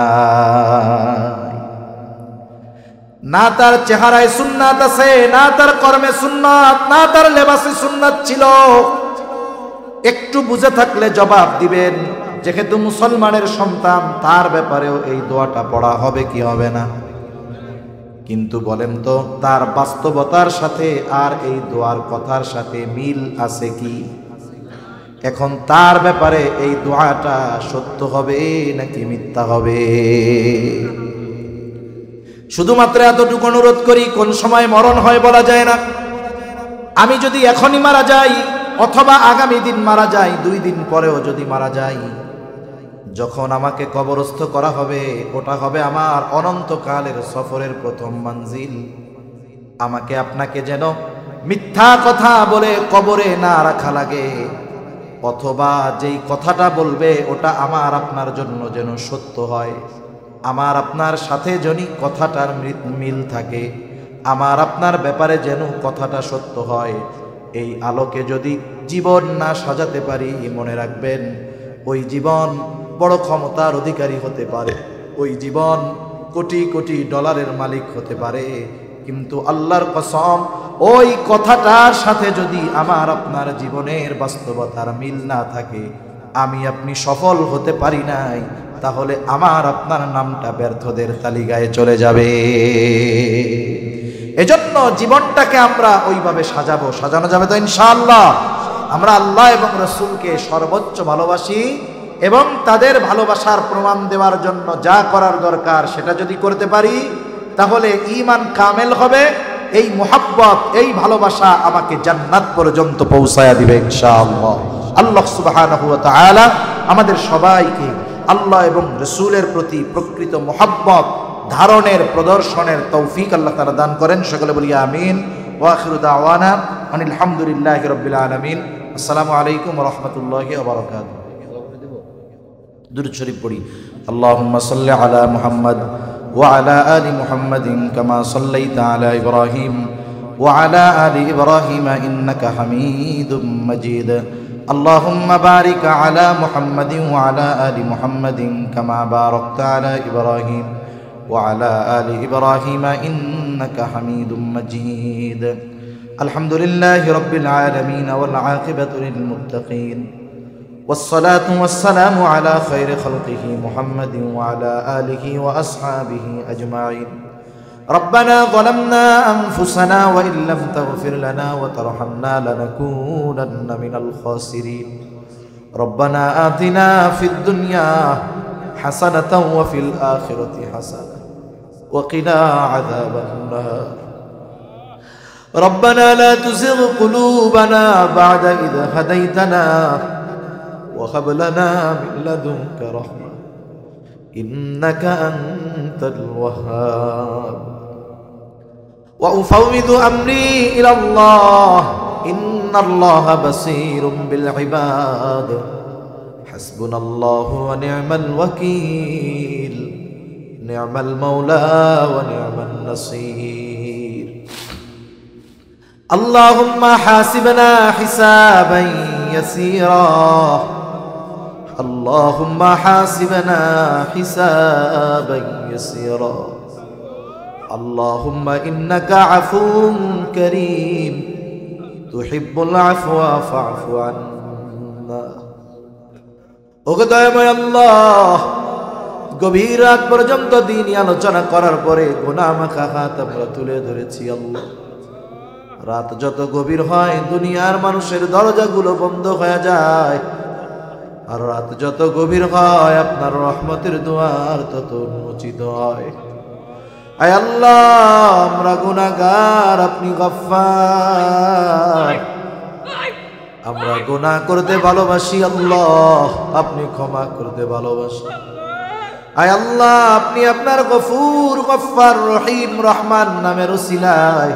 না তার চেহারায় সুন্নাত আছে, না তার কর্মে সুন্নাত, না তার লেবাসে সুন্নাত ছিল। একটু বুঝে থাকলে জবাব দিবেন, যেহেতু মুসলমানের সন্তান, তার ব্যাপারেও এই দোয়াটা পড়া হবে কি হবে না? কিন্তু বলেন তো, তার বাস্তবতার সাথে আর এই দোয়ার কথার সাথে মিল আছে কি? এখন তার ব্যাপারে এই দোয়াটা সত্য হবে নাকি মিথ্যা হবে? শুধুমাত্র এতটুকু অনুরোধ করি, কোন সময় মরণ হয় বলা যায় না। আমি যদি এখনই মারা যাই অথবা আগামী দিন মারা যাই, 2 দিন পরেও যদি মারা যাই, যখন আমাকে কবরস্থ করা হবে, ওটা হবে আমার অনন্তকালের সফরের প্রথম মঞ্জিল। আমাকে আপনাকে যেন মিথ্যা কথা বলে কবরে না রাখা লাগে, অথবা যেই কথাটা বলবে ওটা আমার আপনার জন্য যেন সত্য হয়, আমার আপনার সাথে যদি কথাটার মিল থাকে, আমার আপনার ব্যাপারে যেন কথাটা সত্য হয়। এই আলোকে যদি জীবন না সাজাতে পারি, মনে রাখবেন ওই জীবন বড় ক্ষমতার অধিকারী হতে পারে, ওই জীবন কোটি কোটি ডলারের মালিক হতে পারে, কিন্তু আল্লাহর কসম ওই কথাটার সাথে যদি আমার আপনার জীবনের বাস্তবতার মিল না থাকে, আমি আপনি সফল হতে পারি নাই, তাহলে আমার আপনার নামটা ব্যর্থদের তালিকায় চলে যাবে। এজন্য জীবনটাকে আমরা ওইভাবে সাজাবো। সাজানো যাবে তো ইনশাআল্লাহ? আমরা আল্লাহ এবং রাসূলকে সর্বোচ্চ ভালোবাসি এবং তাদের ভালোবাসার প্রমাণ দেওয়ার জন্য যা করার দরকার সেটা যদি করতে পারি, তাহলে ঈমান কামেল হবে। এই মুহাব্বত, এই ভালোবাসা আমাকে জান্নাত পর্যন্ত পৌঁছায়া দিবে ইনশাআল্লাহ। আল্লাহ সুবহানাহু ওয়া তাআলা আমাদের সবাইকে আল্লাহ এবং রাসূলের প্রতি প্রকৃত মুহাব্বত ধারণের, প্রদর্শনের তৌফিক আল্লাহ তাআলা দান করেন। সকলে বলি আমিন। ওয়া আখিরু দাওয়ানা আনিল হামদুলিল্লাহি রাব্বিল আলামিন। আসসালামু আলাইকুম ওয়া রাহমাতুল্লাহি ওয়া বারাকাতুহু। দুরূদ শরীফ পড়ি। আল্লাহুম্মা সাল্লি আলা মুহাম্মাদ ওয়া আলা আলি মুহাম্মাদিন কামা সাল্লাইতা আলা ইব্রাহিম ওয়া আলা আলি ইব্রাহিম ইন্নাকা হামিদুম মাজিদ। আল্লাহুম্মা বারিক আলা মুহাম্মাদিন ওয়া আলা আলি মুহাম্মাদিন কামা বারাকতা আলা ইব্রাহিম ওয়া আলা আলি ইব্রাহিম ইন্নাকা হামিদুম মাজিদ। আলহামদুলিল্লাহি রাব্বিল আলামিন ওয়াল আকিবাতু লিল মুত্তাকিন। والصلاة والسلام على خير خلقه محمد وعلى آله وأصحابه أجمعين. ربنا ظلمنا أنفسنا وإن لم تغفر لنا وترحمنا لنكونن من الخاسرين. ربنا آتنا في الدنيا حسنة وفي الآخرة حسنة وقنا عذاب النار. ربنا لا تزغ قلوبنا بعد إذ هديتنا وهب لنا من لدنك رحمة إنك أنت الوهاب. وأفوض أمري إلى الله إن الله بصير بالعباد. حسبنا الله ونعم الوكيل نعم المولى ونعم النصير. اللهم حاسبنا حسابا يسيرا. اللهم حاسبنا حسابا يسيرا. اللهم إنك عفو كريم تحب العفو فاعف عنا. ওগো আল্লাহ, গভীর রাত পর্যন্ত দিনই আলোচনা করার পরে গুনাহ মাখা হাত আমরা তুলে ধরেছি আল্লাহ। রাত যত গভীর হয় দুনিয়ার মানুষের দরজাগুলো বন্ধ হয়ে যায়, আর রাত যত গভীর হয় আপনার রহমতের দুয়ার তত উন্মোচিত হয়। আয় আল্লাহ, আমরা গুনাহগার, আপনি গফফার। আমরা গুনাহ করতে ভালোবাসি আল্লাহ, আপনি ক্ষমা করতে ভালোবাসেন। আয় আল্লাহ, আপনি আপনার গফুর, গফফার, রহিম, রহমান নামের উসিলায়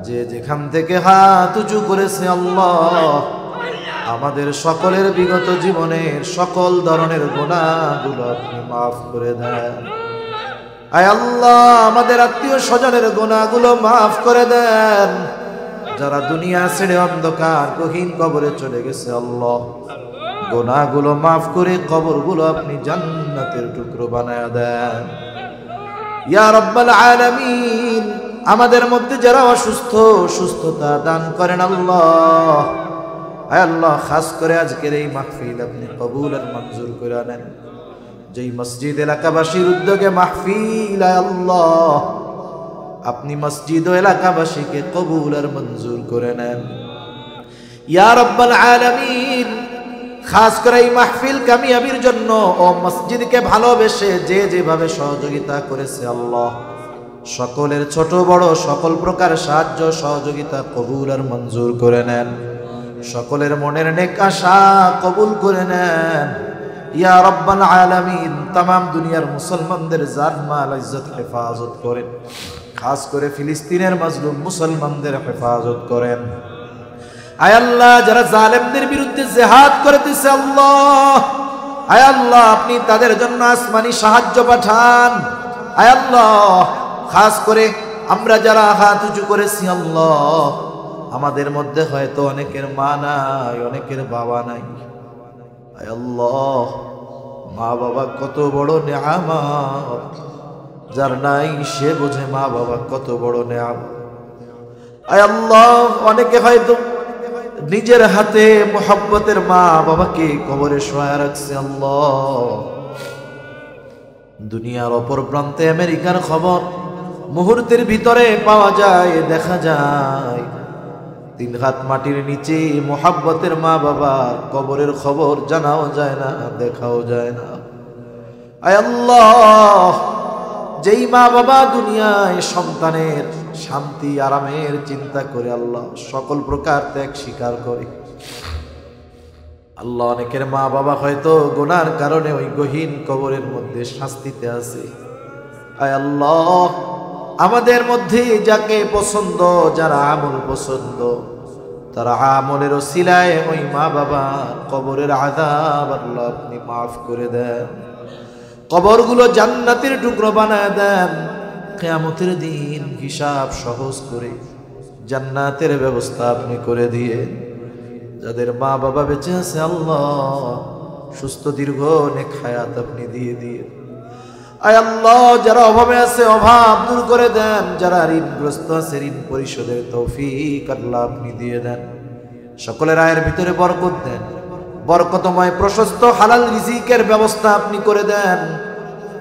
যে যেখান থেকে হাত উঁচু করেছে আল্লাহ, আমাদের সকলের বিগত জীবনের সকল ধরনের গুনাহগুলো আপনি মাফ করে দেন। আয় আল্লাহ, আমাদের আত্মীয় স্বজনের গুনাহগুলো মাফ করে দেন। যারা দুনিয়া ছেড়ে অন্ধকার গহীন কবরে চলে গেছে আল্লাহ, গুনাহগুলো মাফ করে কবরগুলো আপনি জান্নাতের টুকরো বানায়া দেন ইয়া রাব্বাল আলামিন। আমাদের মধ্যে যারা অসুস্থ, সুস্থতা দান করেন আল্লাহ। আয় আল্লাহ, খাস করে আজকের এই মাহফিল আপনি কবুল আর মঞ্জুর করে নেন। যেই মসজিদ এলাকাবাসীর উদ্যোগে মাহফিল, আয় আল্লাহ আপনি মসজিদ ও এলাকাবাসীকে কবুল আর মঞ্জুর করে নেন ইয়া রাব্বাল আলামিন। খাস করে এই মাহফিল কামিয়াবির জন্য ও মসজিদকে ভালোবেসে যে যেভাবে সহযোগিতা করেছে আল্লাহ, সকলের ছোট বড় সকল প্রকার সাহায্য সহযোগিতা কবুল আর মঞ্জুর করে নেন। সকলের মনের নেক আশা কবুল করে নেন ইয়া রাব্বাল আলামিন। তামাম দুনিয়ার মুসলমানদের জান মাল ইজ্জত হেফাজত করেন। খাস করে ফিলিস্তিনের মাজলুম মুসলমানদের হেফাজত করেন। আয় আল্লাহ, যারা জালেমদের বিরুদ্ধে জিহাদ করতেছে আল্লাহ, আয় আল্লাহ আপনি তাদের জন্য আসমানি সাহায্য পাঠান। আয় আল্লাহ, খাস করে আমরা যারা হাত উঁচু করেছি আল্লাহ, আমাদের মধ্যে হয়তো অনেকের মা নাই, অনেকের বাবা নাই। আয় আল্লাহ, মা বাবা কত বড় নেয়ামত, যার নাই সে বোঝে মা বাবা কত বড় নেয়ামত। আয় আল্লাহ, অনেকে হয়তো নিজের হাতে মোহব্বতের মা বাবাকে কবরে শোয়া রাখছে আল্লাহ। দুনিয়ার অপর প্রান্তে আমেরিকার খবর মুহূর্তের ভিতরে পাওয়া যায়, দেখা যায়। 3 হাত মাটির নিচে মোহব্বতের মা বাবার কবরের খবর জানাও যায় না, দেখাও যায় না। আয় আল্লাহ, যেই মা বাবা দুনিয়ায় সন্তানের শান্তি আরামের চিন্তা করে আল্লাহ সকল প্রকার ত্যাগ স্বীকার করে আল্লাহ, অনেকের মা বাবা হয়তো গুনার কারণে ওই গহীন কবরের মধ্যে শাস্তিতে আছে। আয় আল্লাহ, আমাদের মধ্যে যাকে পছন্দ, যারা আমল পছন্দ, তারা আমলের ওসিলায় ওই মা বাবা কবরের আযাব আল্লাহ আপনি মাফ করে দেন। কবরগুলো জান্নাতের টুকরো বানায় দেন। কিয়ামতের দিন হিসাব সহজ করে জান্নাতের ব্যবস্থা আপনি করে দিয়ে, যাদের মা বাবা বেঁচে আছে আল্লাহ সুস্থ দীর্ঘ নেক হায়াত আপনি দিয়ে দিয়ে। আয় আল্লাহ, যারা অভাবে আছে অভাব দূর করে দেন, যারা ঋণগ্রস্ত আছে ঋণ পরিশোধের তৌফিক আল্লাহ আপনি দিয়ে দেন। সকলের আয়ের ভিতরে বরকত দেন, বরকতময় প্রশস্ত হালাল রিজিকের ব্যবস্থা আপনি করে দেন।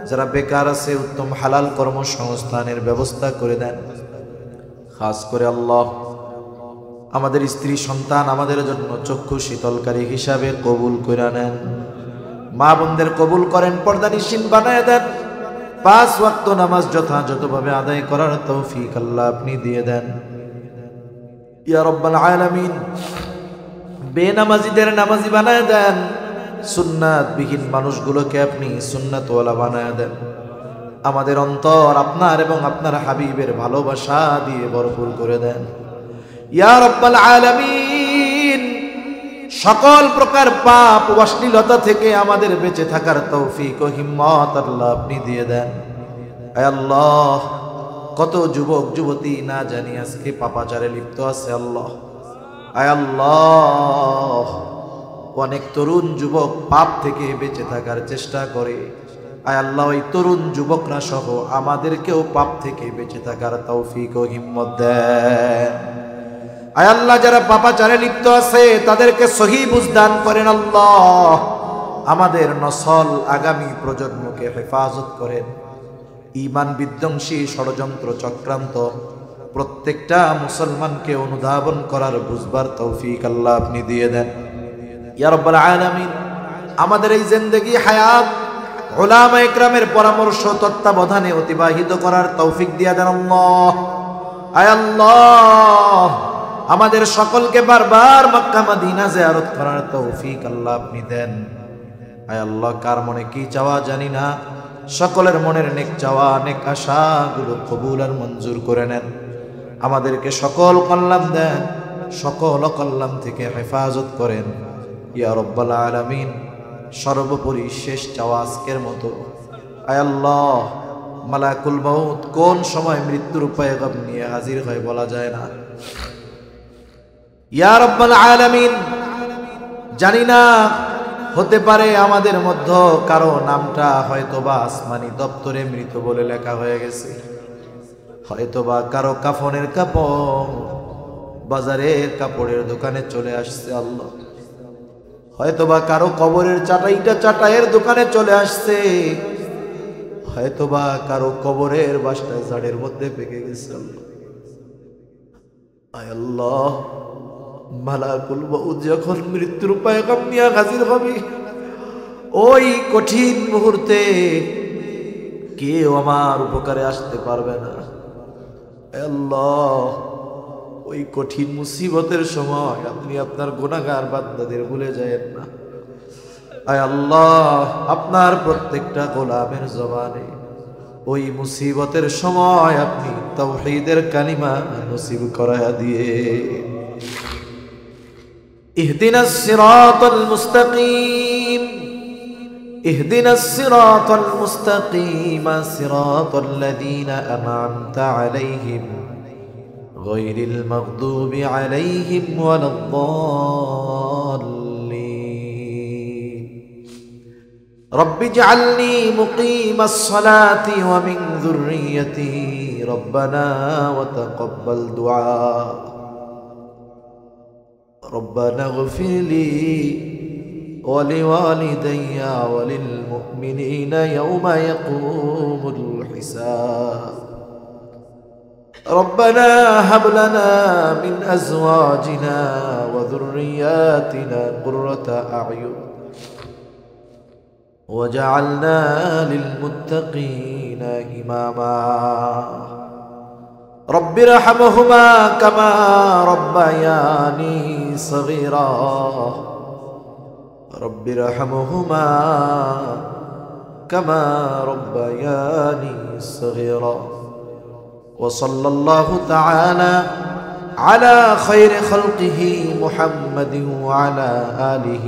যারা বেকার আছে উত্তম হালাল কর্মসংস্থানের ব্যবস্থা করে দেন। খাস করে আল্লাহ আমাদের স্ত্রী সন্তান আমাদের জন্য চক্ষু শীতলকারী হিসাবে কবুল করে নেন। মা বোনদের কবুল করেন, পর্দানিশীন বানায় দেন। 5 ওয়াক্ত নামাজ যথাযথভাবে আদায় করার তৌফিক আল্লাহ আপনি দিয়ে দেন ইয়া রাব্বাল আলামিন। বেনামাজিদের নামাজি বানায় দেন, সুন্নাত বিহীন মানুষগুলোকে আপনি সুন্নাতওয়ালা বানায় দেন। আমাদের অন্তর আপনার এবং আপনার হাবিবের ভালোবাসা দিয়ে ভরপুর করে দেন ইয়া রাব্বাল আলামিন। সকল প্রকার পাপ ও অশ্লীলতা থেকে আমাদের বেঁচে থাকার তৌফিক ও হিম্মত আল্লাহ আপনি দিয়ে দেন। আয় আল্লাহ, কত যুবক যুবতী না জানি আজকে পাপাচারে লিপ্ত আছে আল্লাহ। আয় আল্লাহ, অনেক তরুণ যুবক পাপ থেকে বেঁচে থাকার চেষ্টা করে। আয় আল্লাহ, ওই তরুণ যুবকরা সহ আমাদেরকেও পাপ থেকে বেঁচে থাকার তৌফিক ও হিম্মত দেন। আয় আল্লাহ, যারা পাপাচারে লিপ্ত আছে তাদেরকে সহি বুঝদান করেন আল্লাহ। আমাদের নসল আগামী প্রজন্মকে হেফাজত করেন। ঈমান বিধ্বংসী ষড়যন্ত্র চক্রান্ত প্রত্যেকটা মুসলমানকে অনুধাবন করার বুঝবার তৌফিক আল্লাহ আপনি দিয়ে দেন ইয়া রাব্বাল আলামিন। আমাদের এই জিন্দেগি হায়াত উলামা ইকরামের পরামর্শ তত্ত্বাবধানে অতিবাহিত করার তৌফিক দিয়ে দেন আল্লাহ। আয় আল্লাহ, আমাদের সকলকে বারবার মক্কা মদিনা জিয়ারত করার তৌফিক আল্লাহ আপনি দেন। আয় আল্লাহ, কার মনে কি চাওয়া জানি না, সকলের মনের নেক চাওয়া নেক আশাগুলো কবুল আর মঞ্জুর করে নেন। আমাদেরকে সকল কল্যাণ দেন, সকল অকল্যাণ থেকে হেফাজত করেন ইয়া রাব্বাল আলামিন। সর্বোপরি শেষ চাওয়া আজকের মতো, আয় আল্লাহ, মালাকুল মউত কোন সময় মৃত্যুর পয়গাম নিয়ে হাজির হয় বলা যায় না ইয়া রাব্বাল আলামিন। জানি না, হতে পারে আমাদের মধ্যে কারো নামটা হয়তোবা আসমানি দপ্তরে মৃত বলে লেখা হয়ে গেছে, হয়তোবা কারো কাফনের কাপড় বাজারের কাপড়ের দোকানে চলে আসছে আল্লাহ, হয়তোবা কারো কবরের চাটাইয়ের দোকানে চলে আসছে, হয়তোবা কারো কবরের বাসটা ঝাড়ের মধ্যে পেকে গেছে। আয় আল্লাহ, মালাকুল মউত যখন মৃত্যুর পয়গাম নিয়ে হাজির হবে, ওই কঠিন মুহূর্তে কেউ আমার উপকারে আসতে পারবে না। আয় আল্লাহ, ওই কঠিন মুসিবতের সময় আপনি আপনার গুনাহগার বান্দাদের ভুলে যায়েন না। আয় আল্লাহ, আপনার প্রত্যেকটা গোলামের জবানে ওই মুসিবতের সময় আপনি তাওহীদের কালিমা নসিব করায়া দিয়ে। ইহদিনাস সিরাতাল মুস্তাকিম, ইহদিনাস সিরাতাল মুস্তাকিম, সিরাতাল লাযীনা আন'আমতা আলাইহিম গায়রিল মাগদুবি আলাইহিম ওয়ালাদ-দাল্লিন। رب اجعلني مقيم الصلاة ومن ذريتي ربنا وتقبل دعاء ربنا اغفر لي ولوالدي وللمؤمنين يوم يقوم الحساب ربنا هب لنا من أزواجنا وذرياتنا قرة أعين وجعلنا للمتقين إماما رب ارحمهما كما ربياني صغيرا رب ارحمهما كما ربياني صغيرا وصلى الله تعالى على خير خلقه محمد وعلى آله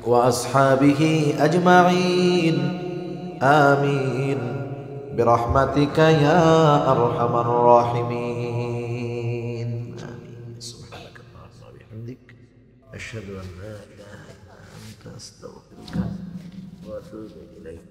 وأصحابه أجمعين آمين برحمتك يا أرحم الراحمين آمين. سبحانك اللهم وبحمدك أشهد أن لا إله إلا أنت أستغفرك وأتوب إليك.